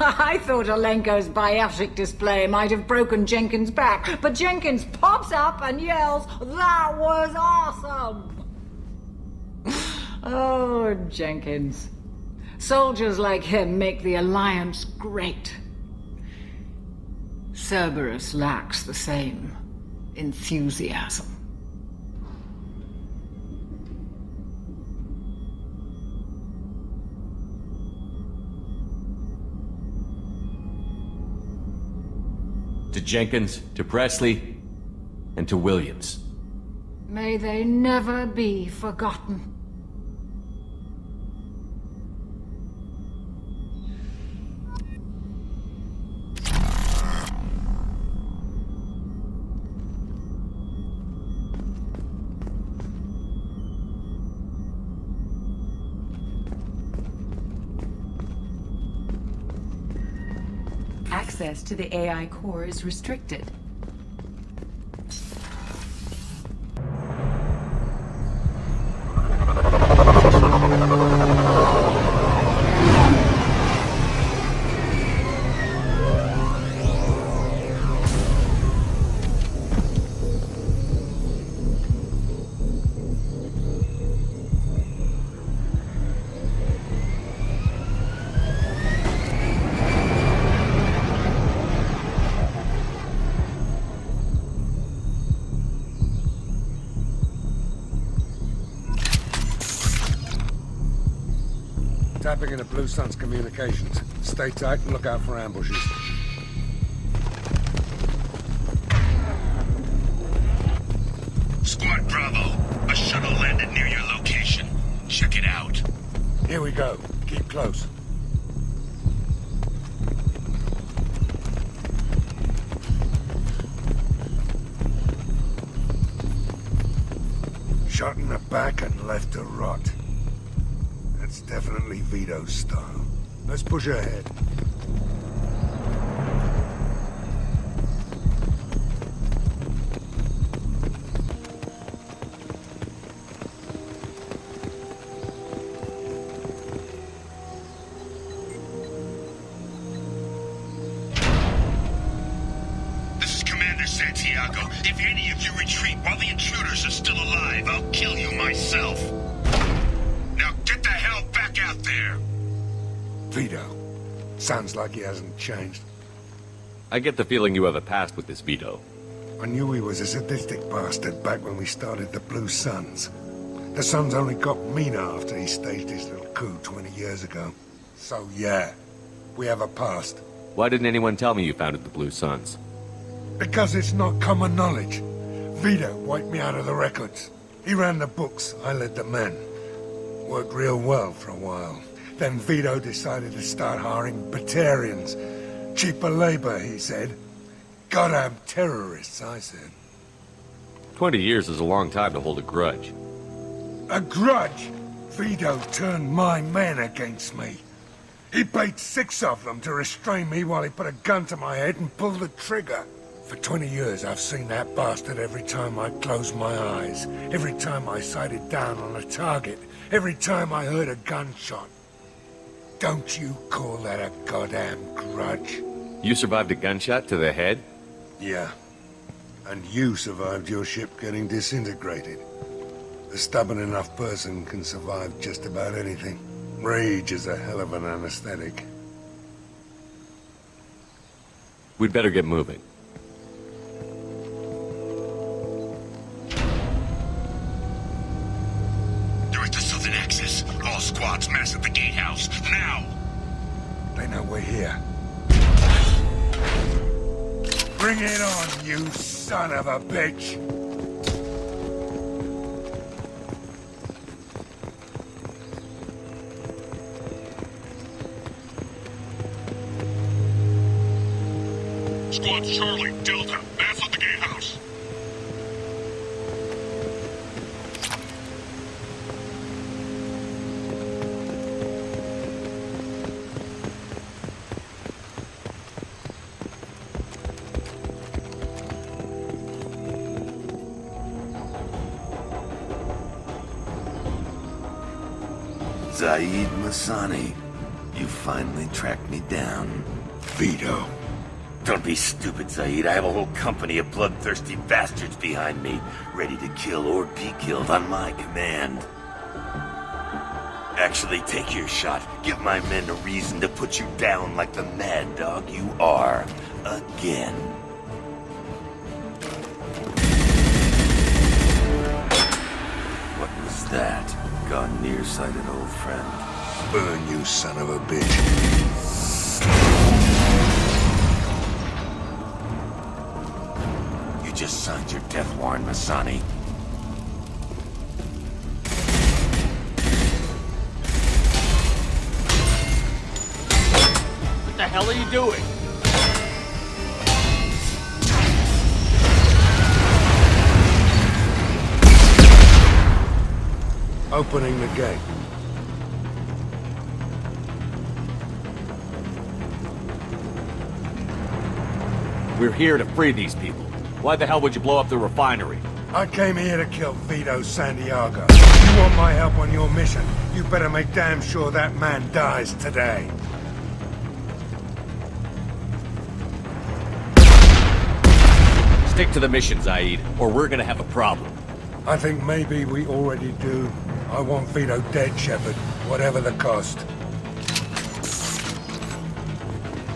I thought Alenko's biotic display might have broken Jenkins' back, but Jenkins pops up and yells, "That was awesome!" Oh, Jenkins. Soldiers like him make the Alliance great. Cerberus lacks the same enthusiasm. To Jenkins, to Presley, and to Williams. May they never be forgotten. Access to the AI core is restricted. Tapping into Blue Sun's communications. Stay tight and look out for ambushes. Squad Bravo, a shuttle landed near your location. Check it out. Here we go. Keep close. Shot in the back and left to rot. That's definitely Vito's style. Let's push ahead. Commander Santiago. If any of you retreat while the intruders are still alive, I'll kill you myself. Now get the hell back out there! Vito. Sounds like he hasn't changed. I get the feeling you have a past with this Vito. I knew he was a sadistic bastard back when we started the Blue Suns. The Suns only got meaner after he staged his little coup 20 years ago. So yeah, we have a past. Why didn't anyone tell me you founded the Blue Suns? Because it's not common knowledge. Vito wiped me out of the records. He ran the books, I led the men. Worked real well for a while. Then Vito decided to start hiring Batarians. Cheaper labor, he said. Goddamn terrorists, I said. 20 years is a long time to hold a grudge. A grudge? Vito turned my men against me. He paid 6 of them to restrain me while he put a gun to my head and pulled the trigger. For 20 years, I've seen that bastard every time I closed my eyes. Every time I sighted down on a target. Every time I heard a gunshot. Don't you call that a goddamn grudge? You survived a gunshot to the head? Yeah. And you survived your ship getting disintegrated. A stubborn enough person can survive just about anything. Rage is a hell of an anesthetic. We'd better get moving. They're at the southern axis. All squads mass at the gatehouse. Now! They know we're here. Bring it on, you son of a bitch! Squad Charlie, Delta, mass at the gatehouse. Zaid Masani, you finally tracked me down. Vito. Don't be stupid, Zaid. I have a whole company of bloodthirsty bastards behind me, ready to kill or be killed on my command. Actually, take your shot. Give my men a reason to put you down like the mad dog you are. Again. What was that? Gone nearsighted, old friend. Burn, you son of a bitch. You just signed your death warrant, Masani. What the hell are you doing? Opening the gate. We're here to free these people. Why the hell would you blow up the refinery? I came here to kill Vito Santiago. You want my help on your mission? You better make damn sure that man dies today. Stick to the mission, Zaid, or we're gonna have a problem. I think maybe we already do. I want Vito dead, Shepard, whatever the cost.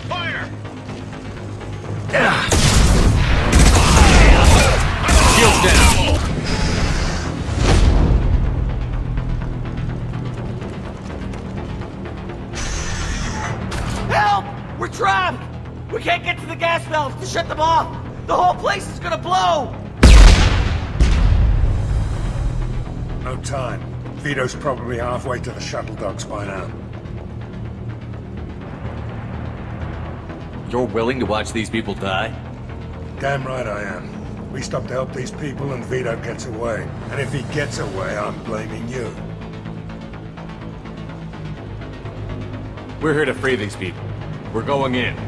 Fire! Shields down! Help! We're trapped! We can't get to the gas valves to shut them off! The whole place is gonna blow! No time. Vito's probably halfway to the shuttle docks by now. You're willing to watch these people die? Damn right I am. We stop to help these people and Vito gets away. And if he gets away, I'm blaming you. We're here to free these people. We're going in.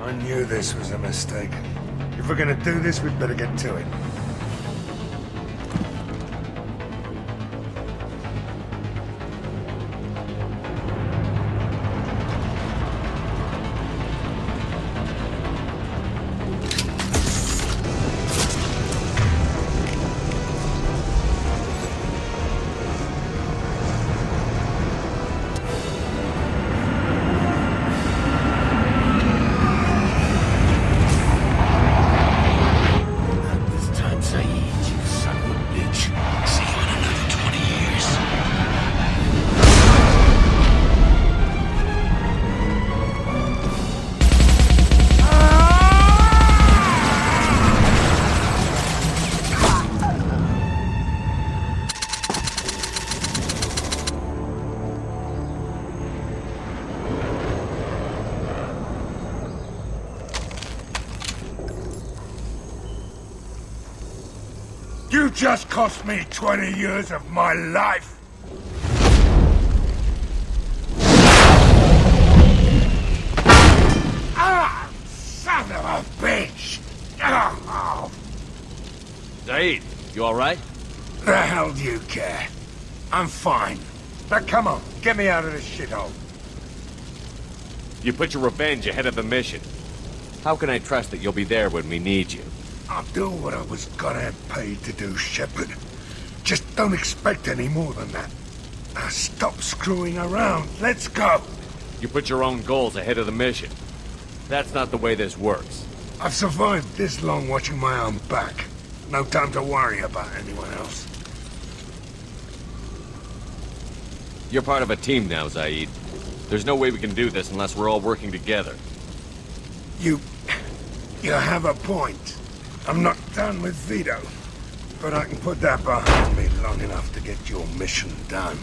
I knew this was a mistake. If we're gonna do this, we'd better get to it. You just cost me 20 years of my life! Ah! Son of a bitch! Oh. Zaid, you alright? The hell do you care? I'm fine. Now come on, get me out of this shithole. You put your revenge ahead of the mission. How can I trust that you'll be there when we need you? I'll do what I was gonna have paid to do, Shepard. Just don't expect any more than that. Now stop screwing around. Let's go. You put your own goals ahead of the mission. That's not the way this works. I've survived this long watching my own back. No time to worry about anyone else. You're part of a team now, Zaid. There's no way we can do this unless we're all working together. You have a point. I'm not done with Vito, but I can put that behind me long enough to get your mission done.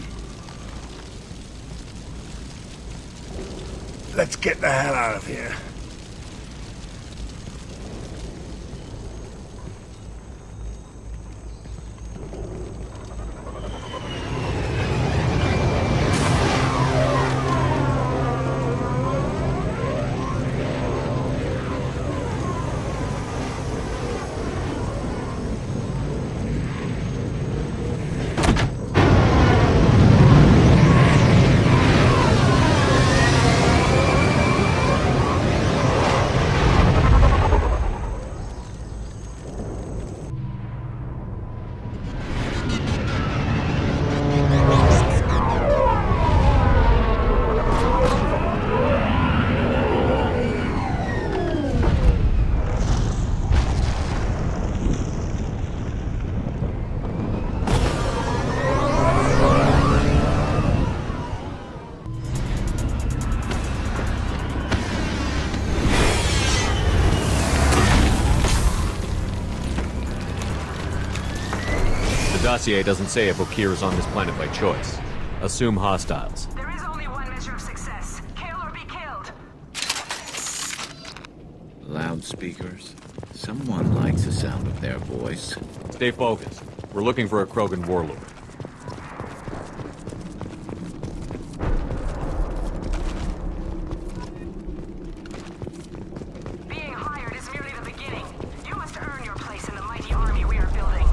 Let's get the hell out of here. The dossier doesn't say if Okir is on this planet by choice. Assume hostiles. There is only one measure of success. Kill or be killed. Loudspeakers. Someone likes the sound of their voice. Stay focused. We're looking for a Krogan warlord. Being hired is merely the beginning. You must earn your place in the mighty army we are building.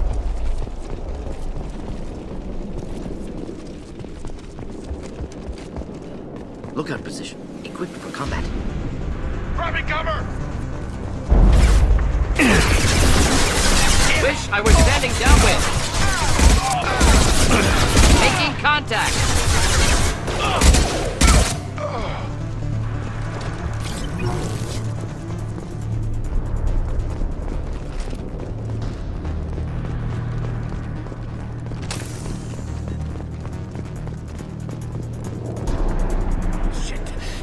Lookout position. Equipped for combat. Grabbing cover! Wish I were standing downwind. Making contact.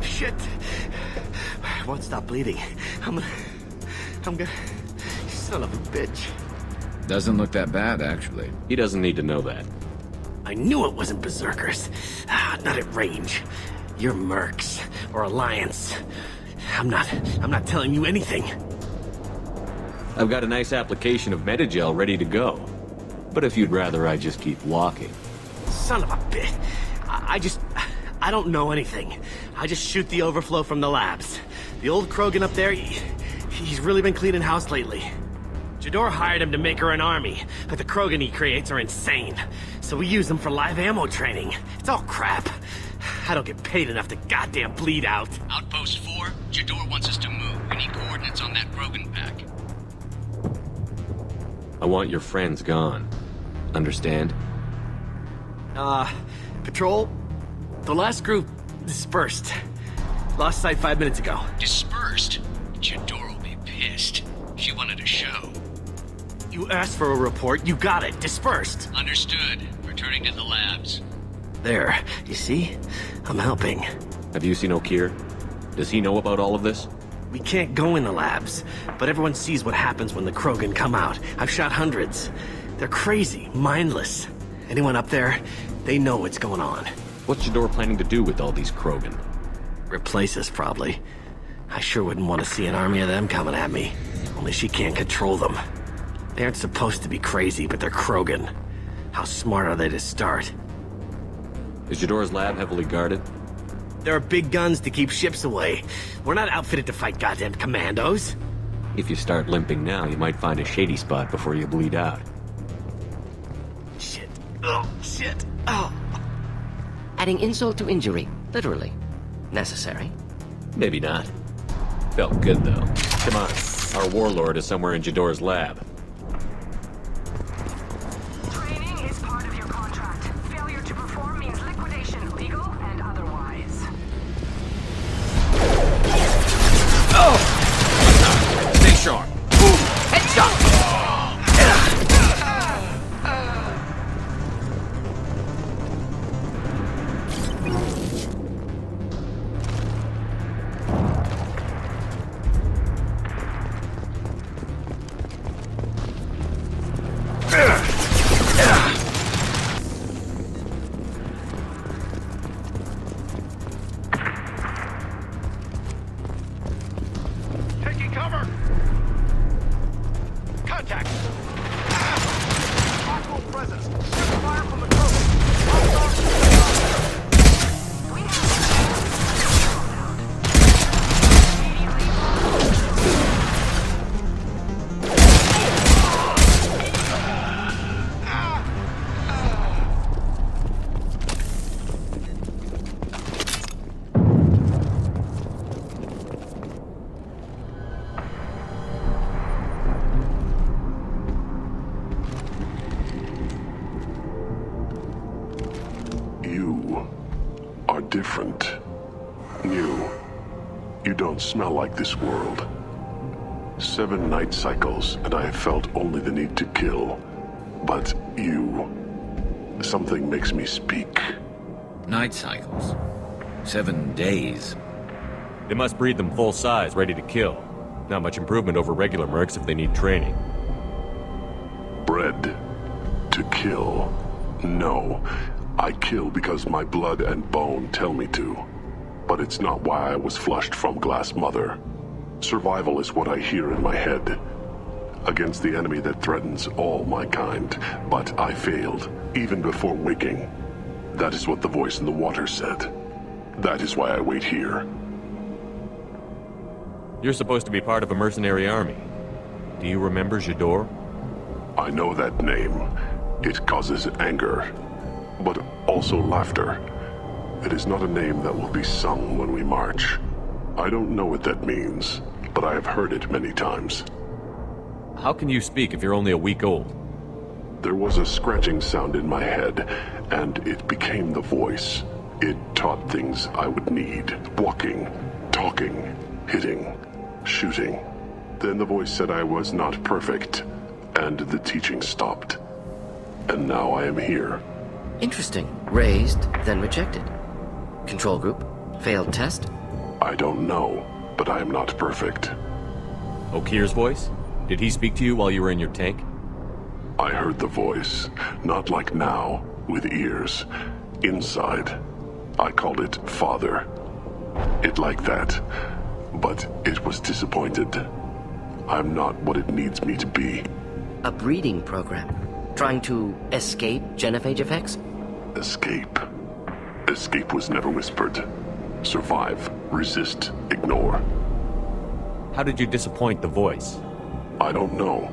Shit. I won't stop bleeding. I'm gonna... Son of a bitch. Doesn't look that bad, actually. He doesn't need to know that. I knew it wasn't Berserkers. Not at range. You're Mercs, or Alliance. I'm not telling you anything. I've got a nice application of Metagel ready to go. But if you'd rather I just keep walking. Son of a bitch. I don't know anything. I just shoot the overflow from the labs. The old Krogan up there, he's really been cleaning house lately. Jador hired him to make her an army, but the Krogan he creates are insane. So we use them for live ammo training. It's all crap. I don't get paid enough to goddamn bleed out. Outpost 4, Jador wants us to move. We need coordinates on that Krogan pack. I want your friends gone. Understand? Patrol? The last group dispersed. Lost sight 5 minutes ago. Dispersed? Jador will be pissed. She wanted a show. You asked for a report, you got it. Dispersed. Understood. Returning to the labs. There. You see? I'm helping. Have you seen Okir? Does he know about all of this? We can't go in the labs, but everyone sees what happens when the Krogan come out. I've shot hundreds. They're crazy, mindless. Anyone up there, they know what's going on. What's Jador planning to do with all these Krogan? Replace us, probably. I sure wouldn't want to see an army of them coming at me. Only she can't control them. They aren't supposed to be crazy, but they're Krogan. How smart are they to start? Is Jador's lab heavily guarded? There are big guns to keep ships away. We're not outfitted to fight goddamn commandos. If you start limping now, you might find a shady spot before you bleed out. Shit. Oh, shit. Oh. Adding insult to injury, literally. Necessary. Maybe not. Felt good, though. Come on. Our warlord is somewhere in Jador's lab. Training is part of your contract. Failure to perform means liquidation, legal and otherwise. Oh! Stay sharp. Headshot! Taking cover! Contact! Hostile presence. Fire from the coast. You are different. New. You don't smell like this world. 7 night cycles, and I have felt only the need to kill. But you... something makes me speak. Night cycles. 7 days. They must breed them full size, ready to kill. Not much improvement over regular mercs if they need training. Bred to kill. No. I kill because my blood and bone tell me to. But it's not why I was flushed from Glass Mother. Survival is what I hear in my head. Against the enemy that threatens all my kind. But I failed, even before waking. That is what the voice in the water said. That is why I wait here. You're supposed to be part of a mercenary army. Do you remember Jador? I know that name. It causes anger, but also laughter. It is not a name that will be sung when we march. I don't know what that means, but I have heard it many times. How can you speak if you're only a week old? There was a scratching sound in my head, and it became the voice. It taught things I would need. Walking, talking, hitting, shooting. Then the voice said I was not perfect, and the teaching stopped. And now I am here. Interesting. Raised, then rejected. Control group? Failed test? I don't know, but I am not perfect. Okir's voice? Did he speak to you while you were in your tank? I heard the voice, not like now, with ears. Inside. I called it Father. It like that. But it was disappointed. I'm not what it needs me to be. A breeding program? Trying to escape genophage effects? Escape. Escape was never whispered. Survive, resist, ignore. How did you disappoint the voice? I don't know.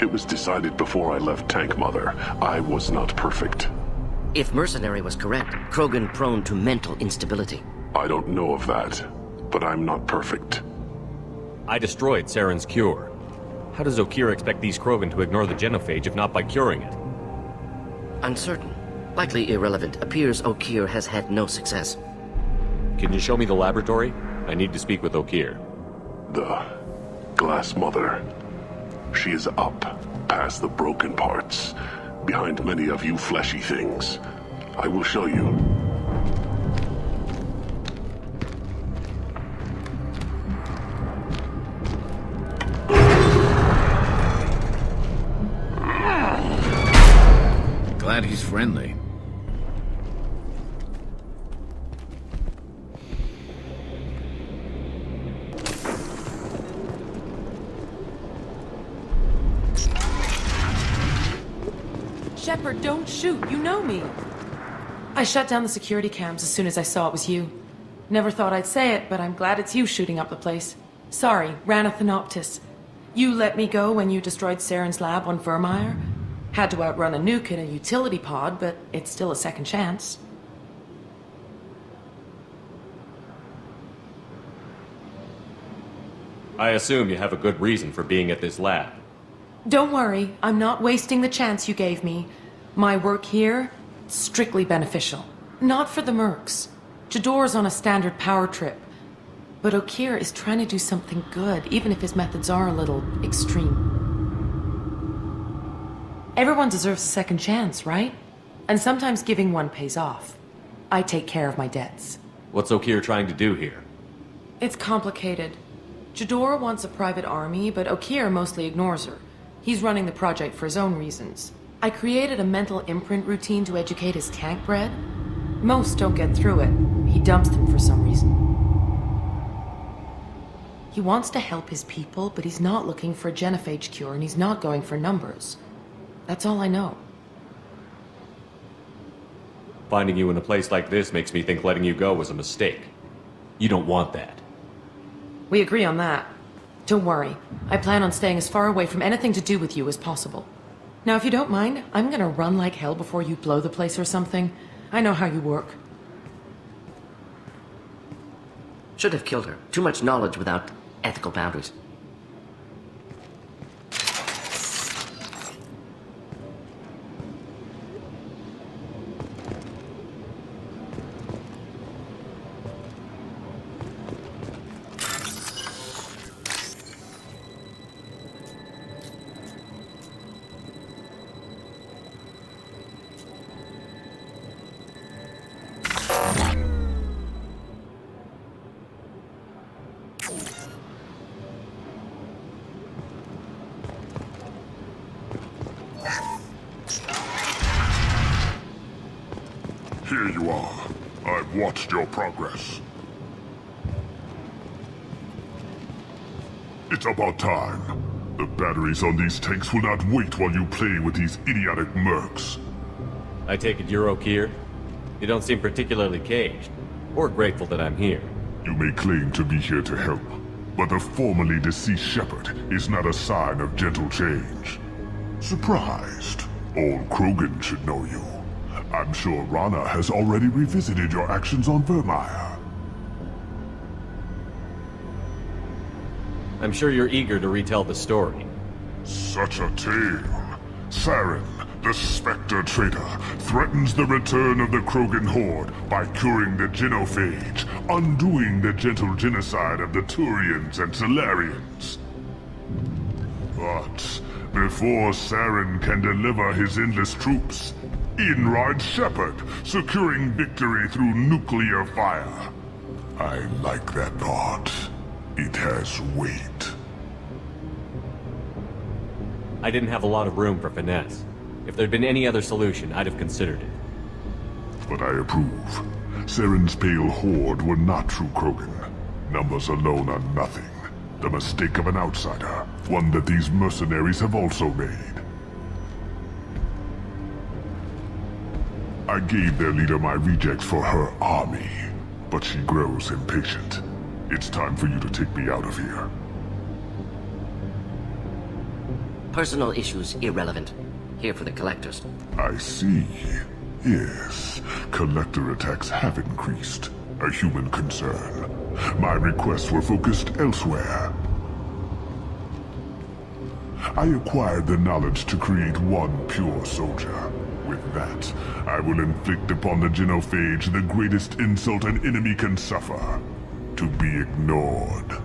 It was decided before I left Tank Mother. I was not perfect. If Mercenary was correct, Krogan prone to mental instability. I don't know of that, but I'm not perfect. I destroyed Saren's cure. How does Okir expect these Krogan to ignore the genophage if not by curing it? Uncertain. Likely irrelevant. Appears Okir has had no success. Can you show me the laboratory? I need to speak with Okir. The Glass Mother. She is up, past the broken parts, behind many of you fleshy things. I will show you. Glad he's friendly. Shepard, don't shoot. You know me. I shut down the security cams as soon as I saw it was you. Never thought I'd say it, but I'm glad it's you shooting up the place. Sorry, Rana Thanoptis. You let me go when you destroyed Saren's lab on Vermeer. Had to outrun a nuke in a utility pod, but it's still a second chance. I assume you have a good reason for being at this lab. Don't worry, I'm not wasting the chance you gave me. My work here, strictly beneficial. Not for the mercs. Jador's on a standard power trip. But Okeer is trying to do something good, even if his methods are a little extreme. Everyone deserves a second chance, right? And sometimes giving one pays off. I take care of my debts. What's Okeer trying to do here? It's complicated. Jador wants a private army, but Okeer mostly ignores her. He's running the project for his own reasons. I created a mental imprint routine to educate his tank bred. Most don't get through it. He dumps them for some reason. He wants to help his people, but he's not looking for a genophage cure, and he's not going for numbers. That's all I know. Finding you in a place like this makes me think letting you go was a mistake. You don't want that. We agree on that. Don't worry. I plan on staying as far away from anything to do with you as possible. Now, if you don't mind, I'm gonna run like hell before you blow the place or something. I know how you work. Should have killed her. Too much knowledge without ethical boundaries. Here you are. I've watched your progress. It's about time. The batteries on these tanks will not wait while you play with these idiotic mercs. I take it you're Okeer? You don't seem particularly caged, or grateful that I'm here. You may claim to be here to help, but the formerly deceased Shepard is not a sign of gentle change. Surprised? Old Krogan should know you. I'm sure Rana has already revisited your actions on Vermeer. I'm sure you're eager to retell the story. Such a tale. Saren, the Spectre traitor, threatens the return of the Krogan horde by curing the genophage, undoing the gentle genocide of the Turians and Solarians. But before Saren can deliver his endless troops, in rides Shepard, securing victory through nuclear fire. I like that thought. It has weight. I didn't have a lot of room for finesse. If there'd been any other solution, I'd have considered it. But I approve. Saren's pale horde were not true Krogan. Numbers alone are nothing. The mistake of an outsider. One that these mercenaries have also made. I gave their leader my rejects for her army, but she grows impatient. It's time for you to take me out of here. Personal issues irrelevant. Here for the collectors. I see. Yes, collector attacks have increased. A human concern. My requests were focused elsewhere. I acquired the knowledge to create one pure soldier. With that, I will inflict upon the genophage the greatest insult an enemy can suffer. To be ignored.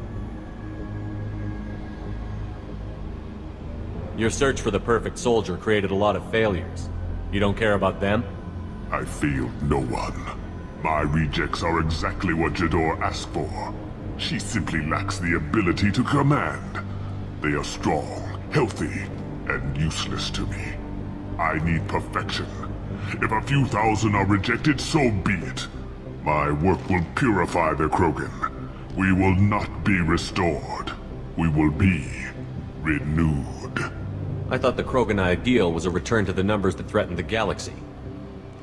Your search for the perfect soldier created a lot of failures. You don't care about them? I failed no one. My rejects are exactly what Jador asked for. She simply lacks the ability to command. They are strong, healthy, and useless to me. I need perfection. If a few thousand are rejected, so be it. My work will purify the Krogan. We will not be restored. We will be renewed. I thought the Krogan ideal was a return to the numbers that threatened the galaxy.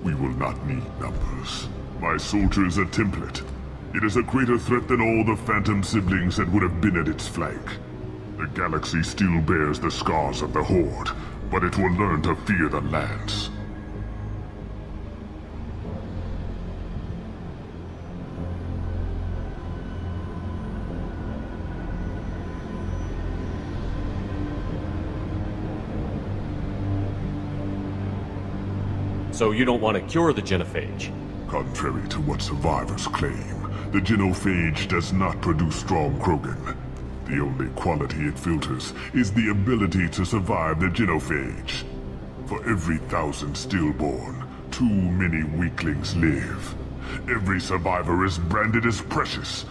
We will not need numbers. My soldier is a template. It is a greater threat than all the Phantom siblings that would have been at its flank. The galaxy still bears the scars of the Horde, but it will learn to fear the Lance. So you don't want to cure the genophage? Contrary to what survivors claim, the genophage does not produce strong Krogan. The only quality it filters is the ability to survive the genophage. For every 1,000 stillborn, too many weaklings live. Every survivor is branded as precious.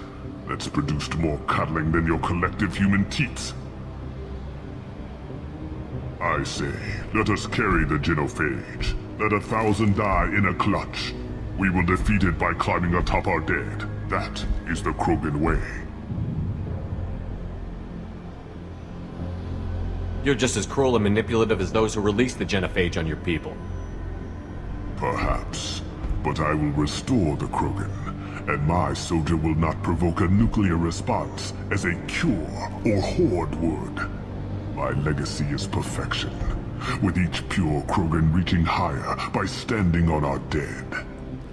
That's produced more cuddling than your collective human teats. I say, let us carry the genophage. Let 1,000 die in a clutch. We will defeat it by climbing atop our dead. That is the Krogan way. You're just as cruel and manipulative as those who released the genophage on your people. Perhaps. But I will restore the Krogan, and my soldier will not provoke a nuclear response as a cure or Horde would. My legacy is perfection, with each pure Krogan reaching higher by standing on our dead.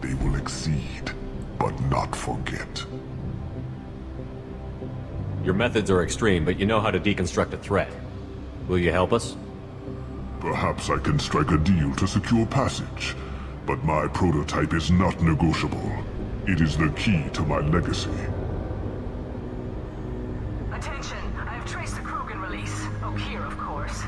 They will exceed, but not forget. Your methods are extreme, but you know how to deconstruct a threat. Will you help us? Perhaps I can strike a deal to secure passage, but my prototype is not negotiable. It is the key to my legacy. Attention, I have traced the Krogan release. Okeer, of course.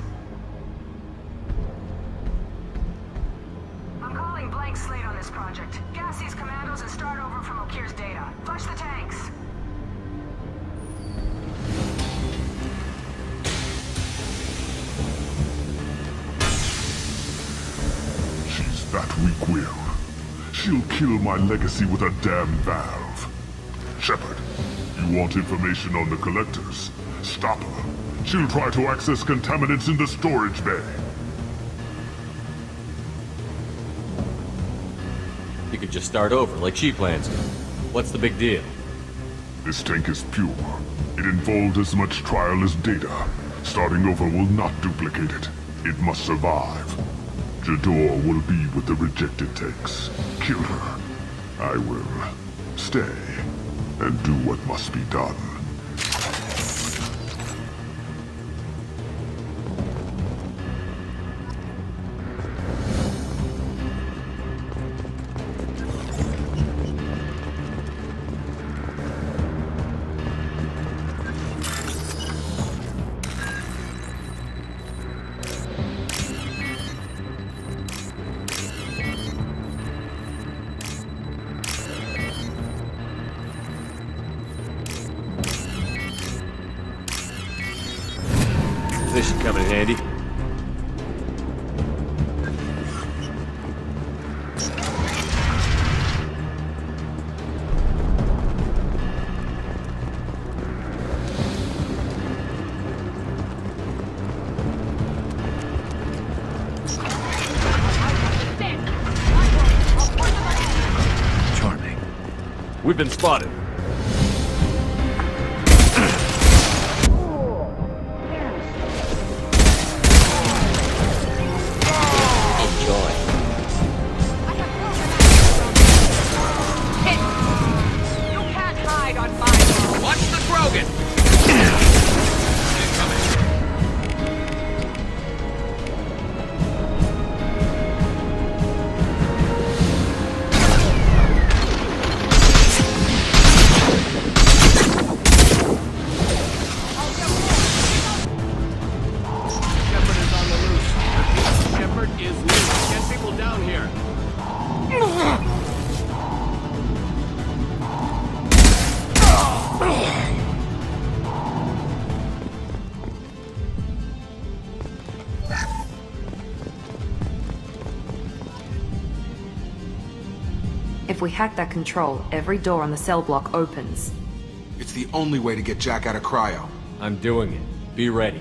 I'm calling blank slate on this project. Gas these commandos and start over from Okeer's data. Flush the tanks. She's that weak-willed. She'll kill my legacy with a damn valve. Shepard, you want information on the Collectors? Stop her. She'll try to access contaminants in the storage bay. You could just start over, like she plans to. What's the big deal? This tank is pure. It involved as much trial as data. Starting over will not duplicate it. It must survive. Jador will be with the rejected tanks. Kill her. I will stay and do what must be done. This should come in handy. Charming. We've been spotted. If we hack that control, every door on the cell block opens. It's the only way to get Jack out of cryo. I'm doing it. Be ready.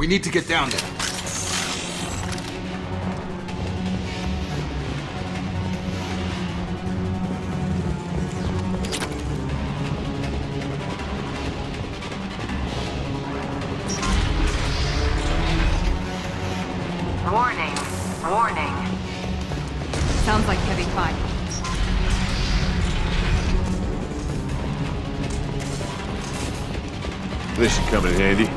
We need to get down there. Warning. Warning. Sounds like heavy fight. This should come in handy.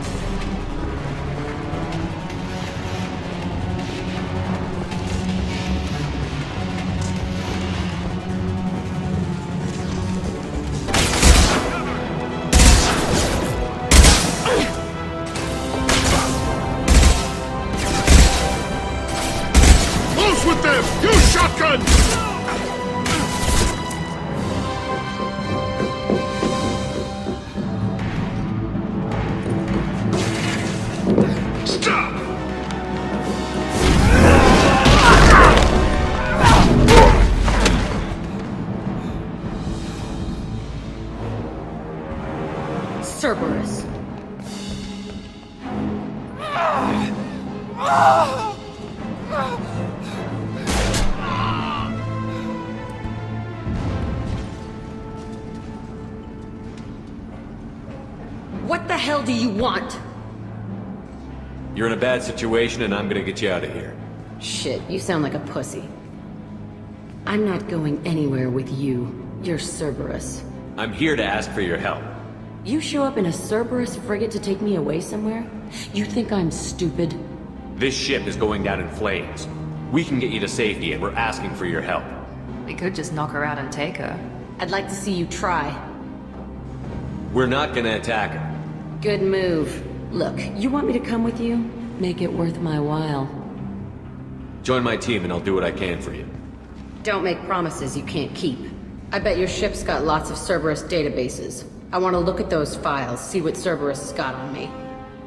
Close with them! Use shotgun! Stop! Cerberus. What the hell do you want? You're in a bad situation and I'm gonna get you out of here. Shit, you sound like a pussy. I'm not going anywhere with you. You're Cerberus. I'm here to ask for your help. You show up in a Cerberus frigate to take me away somewhere? You think I'm stupid? This ship is going down in flames. We can get you to safety and we're asking for your help. We could just knock her out and take her. I'd like to see you try. We're not gonna attack her. Good move. Look, you want me to come with you? Make it worth my while. Join my team and I'll do what I can for you. Don't make promises you can't keep. I bet your ship's got lots of Cerberus databases. I want to look at those files, see what Cerberus has got on me.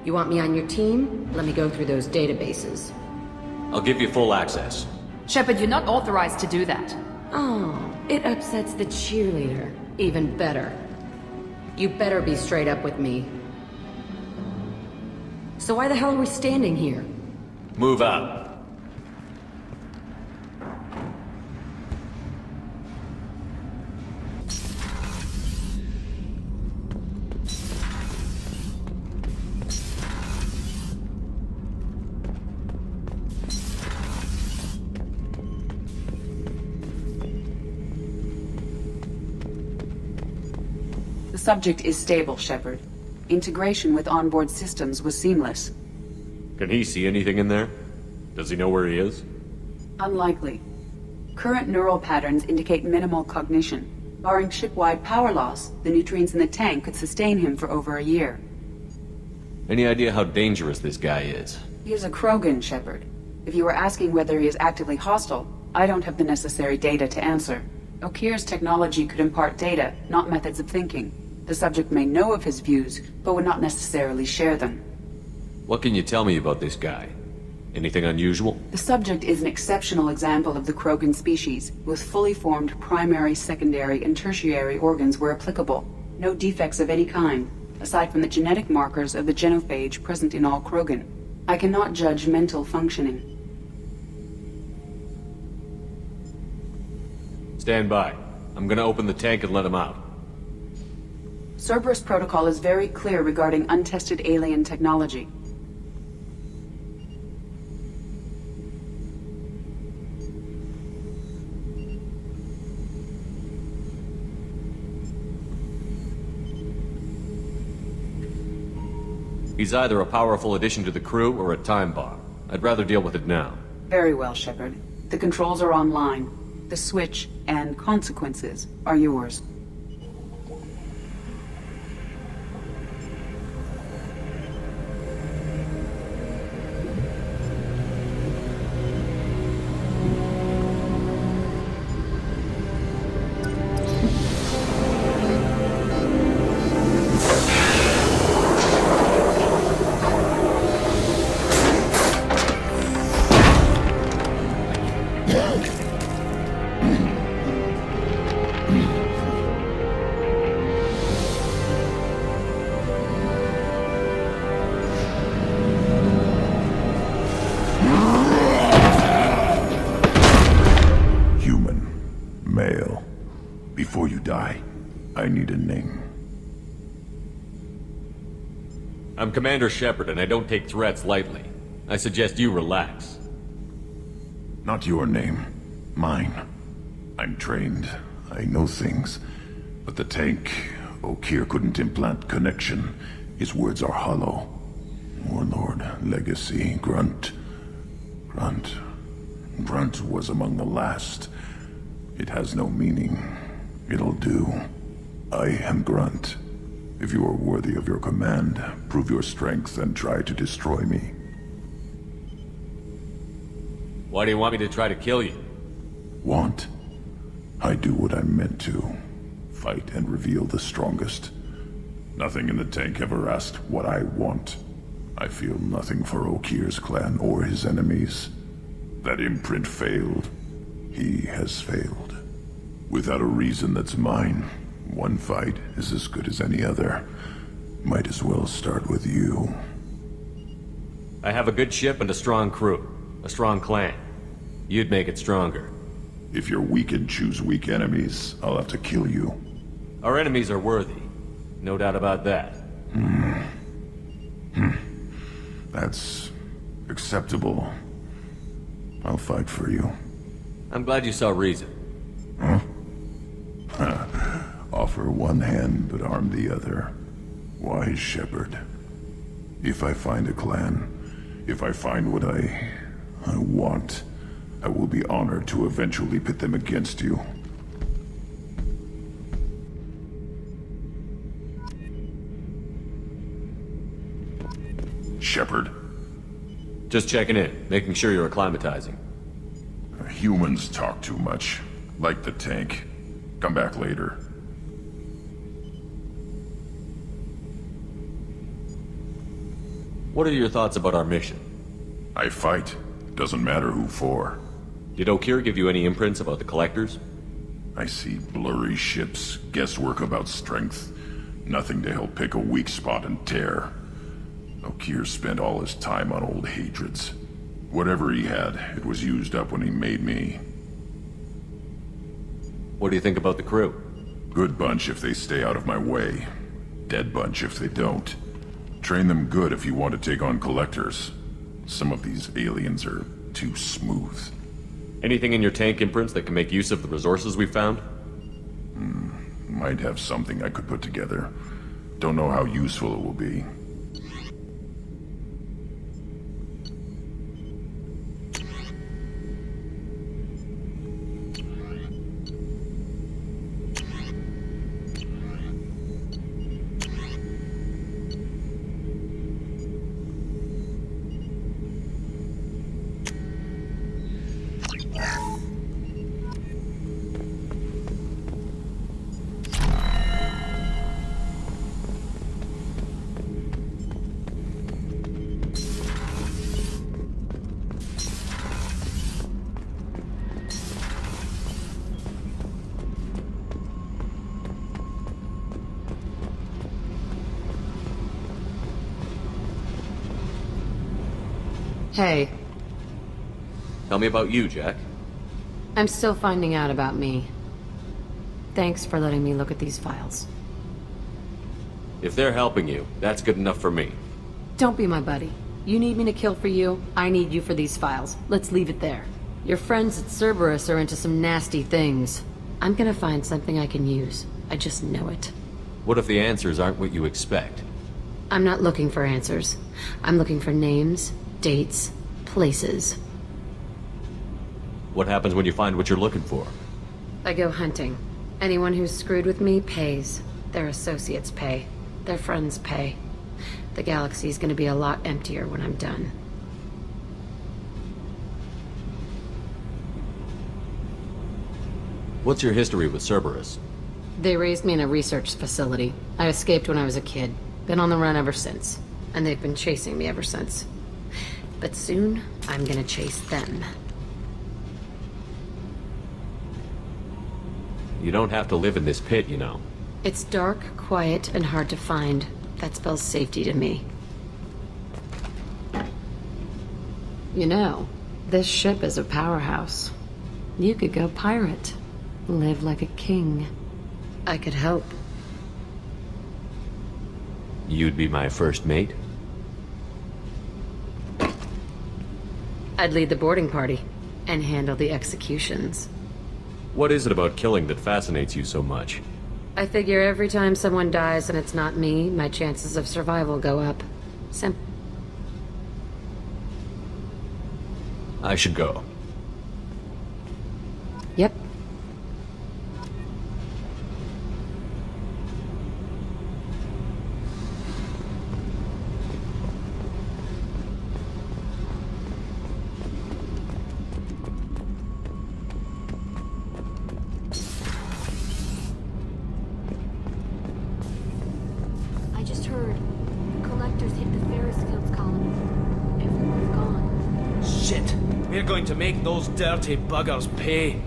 You want me on your team? Let me go through those databases. I'll give you full access. Shepard, you're not authorized to do that. Oh, it upsets the cheerleader. Even better. You better be straight up with me. So why the hell are we standing here? Move out. The subject is stable, Shepard. Integration with onboard systems was seamless. Can he see anything in there? Does he know where he is? Unlikely. Current neural patterns indicate minimal cognition. Barring ship-wide power loss, the nutrients in the tank could sustain him for over a year. Any idea how dangerous this guy is? He is a Krogan, Shepard. If you were asking whether he is actively hostile, I don't have the necessary data to answer. Okir's technology could impart data, not methods of thinking. The subject may know of his views, but would not necessarily share them. What can you tell me about this guy? Anything unusual? The subject is an exceptional example of the Krogan species, with fully formed primary, secondary, and tertiary organs where applicable. No defects of any kind, aside from the genetic markers of the genophage present in all Krogan. I cannot judge mental functioning. Stand by. I'm gonna open the tank and let him out. Cerberus protocol is very clear regarding untested alien technology. He's either a powerful addition to the crew or a time bomb. I'd rather deal with it now. Very well, Shepard. The controls are online. The switch and consequences are yours. die. I need a name. I'm Commander Shepard, and I don't take threats lightly. I suggest you relax. Not your name. Mine. I'm trained. I know things. But the tank, Okeer couldn't implant connection. His words are hollow. Warlord, Legacy, Grunt. Grunt was among the last. It has no meaning. It'll do. I am Grunt. If you are worthy of your command, prove your strength and try to destroy me. Why do you want me to try to kill you? Want? I do what I'm meant to. Fight and reveal the strongest. Nothing in the tank ever asked what I want. I feel nothing for Okeer's clan or his enemies. That imprint failed. He has failed. Without a reason that's mine, one fight is as good as any other. Might as well start with you. I have a good ship and a strong crew. A strong clan. You'd make it stronger. If you're weak and choose weak enemies, I'll have to kill you. Our enemies are worthy. No doubt about that. That's acceptable. I'll fight for you. I'm glad you saw reason. Huh? Offer one hand, but arm the other. Wise Shepard. If I find a clan, if I find what I want, I will be honored to eventually pit them against you. Shepard. Just checking in, making sure you're acclimatizing. Humans talk too much. Like the tank. Come back later. What are your thoughts about our mission? I fight. Doesn't matter who for. Did Okeer give you any imprints about the Collectors? I see blurry ships, guesswork about strength. Nothing to help pick a weak spot and tear. Okeer spent all his time on old hatreds. Whatever he had, it was used up when he made me. What do you think about the crew? Good bunch if they stay out of my way. Dead bunch if they don't. Train them good if you want to take on Collectors. Some of these aliens are too smooth. Anything in your tank imprints that can make use of the resources we found? Might have something I could put together. Don't know how useful it will be. Hey. Tell me about you, Jack. I'm still finding out about me. Thanks for letting me look at these files. If they're helping you, that's good enough for me. Don't be my buddy. You need me to kill for you, I need you for these files. Let's leave it there. Your friends at Cerberus are into some nasty things. I'm gonna find something I can use. I just know it. What if the answers aren't what you expect? I'm not looking for answers. I'm looking for names, dates, places. What happens when you find what you're looking for? I go hunting. Anyone who's screwed with me pays. Their associates pay. Their friends pay. The galaxy's gonna be a lot emptier when I'm done. What's your history with Cerberus? They raised me in a research facility. I escaped when I was a kid. Been on the run ever since. And they've been chasing me ever since. But soon, I'm gonna chase them. You don't have to live in this pit, you know. It's dark, quiet, and hard to find. That spells safety to me. You know, this ship is a powerhouse. You could go pirate. Live like a king. I could help. You'd be my first mate? I'd lead the boarding party and handle the executions. What is it about killing that fascinates you so much? I figure every time someone dies and it's not me, my chances of survival go up. Simple. I should go. Yep. I just heard collectors hit the Ferris Fields colony. Everyone's gone. Shit! We're going to make those dirty buggers pay.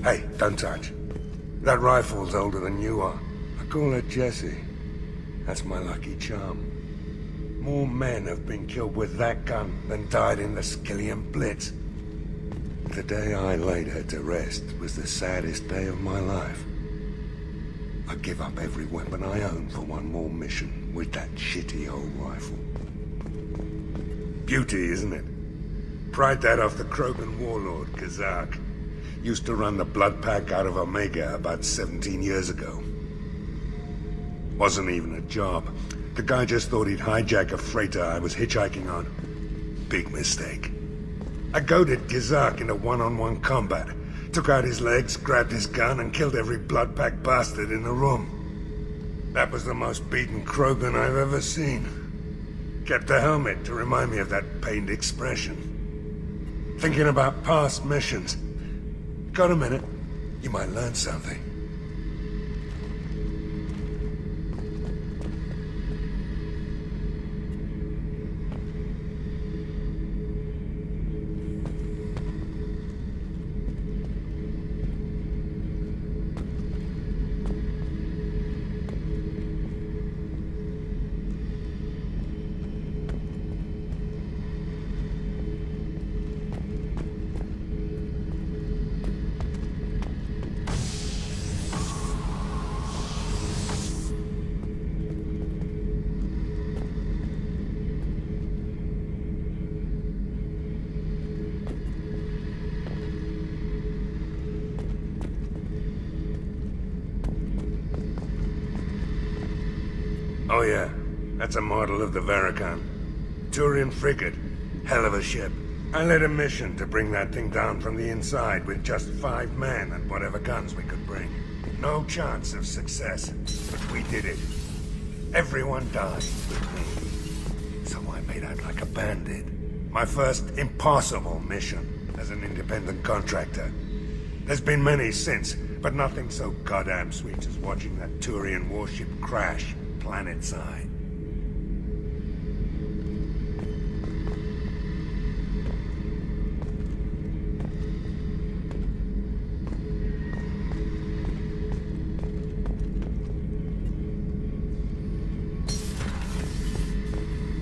Hey, don't touch. That rifle's older than you are. I call her Jessie. That's my lucky charm. More men have been killed with that gun than died in the Skillian Blitz. The day I laid her to rest was the saddest day of my life. I give up every weapon I own for one more mission with that shitty old rifle. Beauty, isn't it? Pried that off the Krogan warlord, Kazak. Used to run the blood pack out of Omega about 17 years ago. Wasn't even a job. The guy just thought he'd hijack a freighter I was hitchhiking on. Big mistake. I goaded Kazak into one-on-one combat. Took out his legs, grabbed his gun, and killed every blood pack bastard in the room. That was the most beaten Krogan I've ever seen. Kept a helmet to remind me of that pained expression. Thinking about past missions. Got a minute? You might learn something. Oh yeah, that's a model of the Varicon. Turian frigate. Hell of a ship. I led a mission to bring that thing down from the inside with just 5 men and whatever guns we could bring. No chance of success, but we did it. Everyone died with me. So I made out like a bandit. My first impossible mission as an independent contractor. There's been many since, but nothing so goddamn sweet as watching that Turian warship crash planet-side.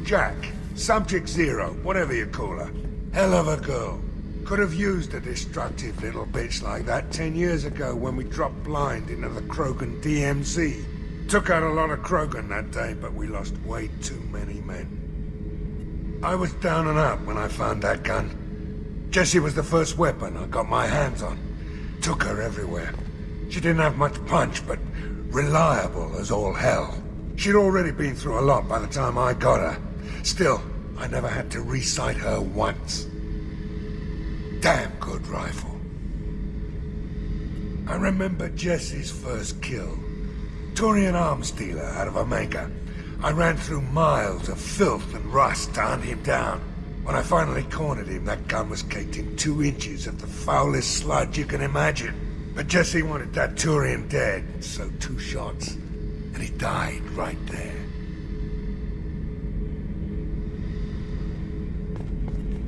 Jack, Subject Zero, whatever you call her. Hell of a girl. Could have used a destructive little bitch like that 10 years ago when we dropped blind into the Krogan DMZ. Took out a lot of Krogan that day, but we lost way too many men. I was down and out when I found that gun. Jessie was the first weapon I got my hands on. Took her everywhere. She didn't have much punch, but reliable as all hell. She'd already been through a lot by the time I got her. Still, I never had to re-sight her once. Damn good rifle. I remember Jessie's first kill. Turian arms dealer out of Omega. I ran through miles of filth and rust to hunt him down. When I finally cornered him, that gun was caked in 2 inches of the foulest sludge you can imagine. But Jesse wanted that Turian dead, so 2 shots, and he died right there.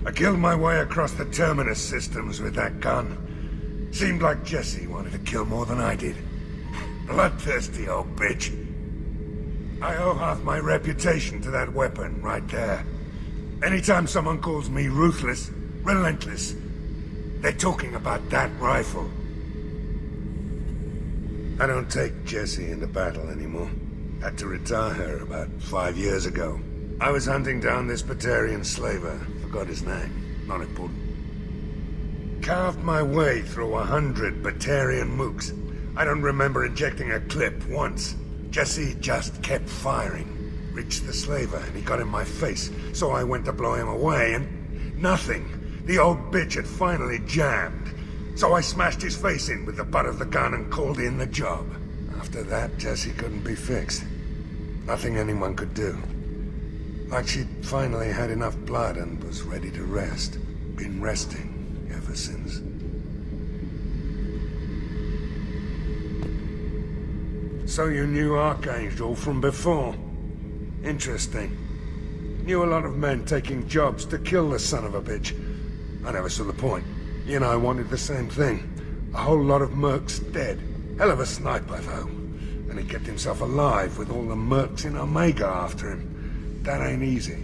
I killed my way across the terminus systems with that gun. Seemed like Jesse wanted to kill more than I did. Bloodthirsty old bitch. I owe half my reputation to that weapon right there. Anytime someone calls me ruthless, relentless, they're talking about that rifle. I don't take Jessie into battle anymore. Had to retire her about 5 years ago. I was hunting down this Batarian slaver. Forgot his name. Not important. Carved my way through 100 Batarian mooks. I don't remember injecting a clip once. Jesse just kept firing. Reached the slaver, and he got in my face, so I went to blow him away, and nothing. The old bitch had finally jammed. So I smashed his face in with the butt of the gun and called in the job. After that, Jesse couldn't be fixed. Nothing anyone could do. Like she'd finally had enough blood and was ready to rest. Been resting ever since. So you knew Archangel from before? Interesting. Knew a lot of men taking jobs to kill the son of a bitch. I never saw the point. He and I wanted the same thing. A whole lot of mercs dead. Hell of a sniper, though. And he kept himself alive with all the mercs in Omega after him. That ain't easy.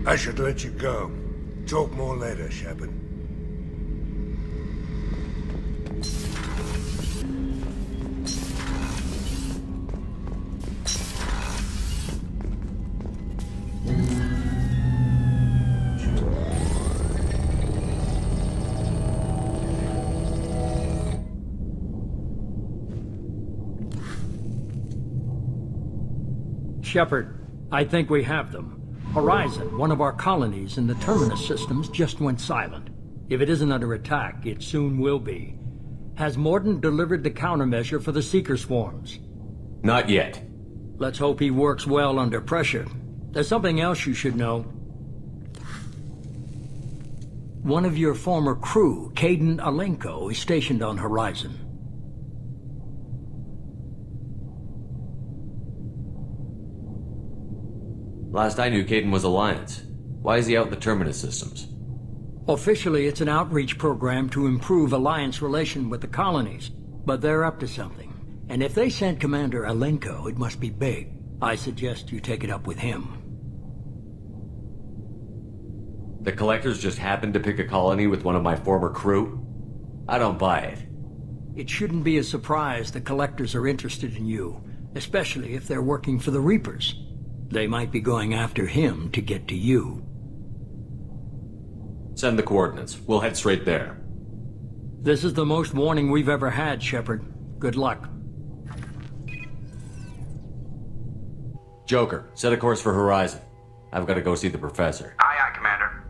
I should let you go. Talk more later, Shepard. Shepard, I think we have them. Horizon, one of our colonies in the terminus systems, just went silent. If it isn't under attack, it soon will be. Has Mordin delivered the countermeasure for the Seeker swarms? Not yet. Let's hope he works well under pressure. There's something else you should know. One of your former crew, Kaidan Alenko, is stationed on Horizon. Last I knew, Kaidan was Alliance. Why is he out in the terminus systems? Officially, it's an outreach program to improve Alliance relation with the colonies, but they're up to something. And if they sent Commander Alenko, it must be big. I suggest you take it up with him. The Collectors just happened to pick a colony with one of my former crew? I don't buy it. It shouldn't be a surprise the Collectors are interested in you, especially if they're working for the Reapers. They might be going after him to get to you. Send the coordinates. We'll head straight there. This is the most warning we've ever had, Shepard. Good luck. Joker, set a course for Horizon. I've got to go see the Professor. Aye, aye, Commander.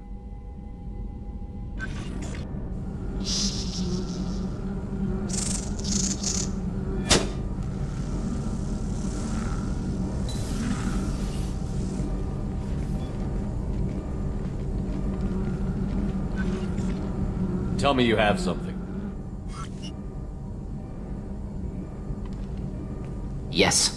Tell me you have something. Yes.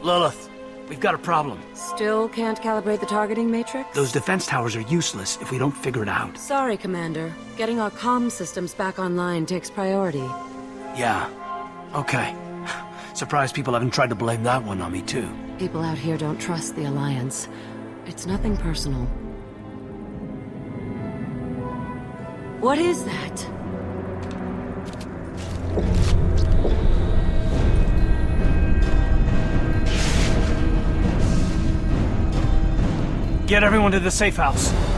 Lilith, we've got a problem. Still can't calibrate the targeting matrix? Those defense towers are useless if we don't figure it out. Sorry, Commander. Getting our comm systems back online takes priority. Yeah. Okay. Surprised people haven't tried to blame that one on me, too. People out here don't trust the Alliance. It's nothing personal. What is that? Get everyone to the safe house.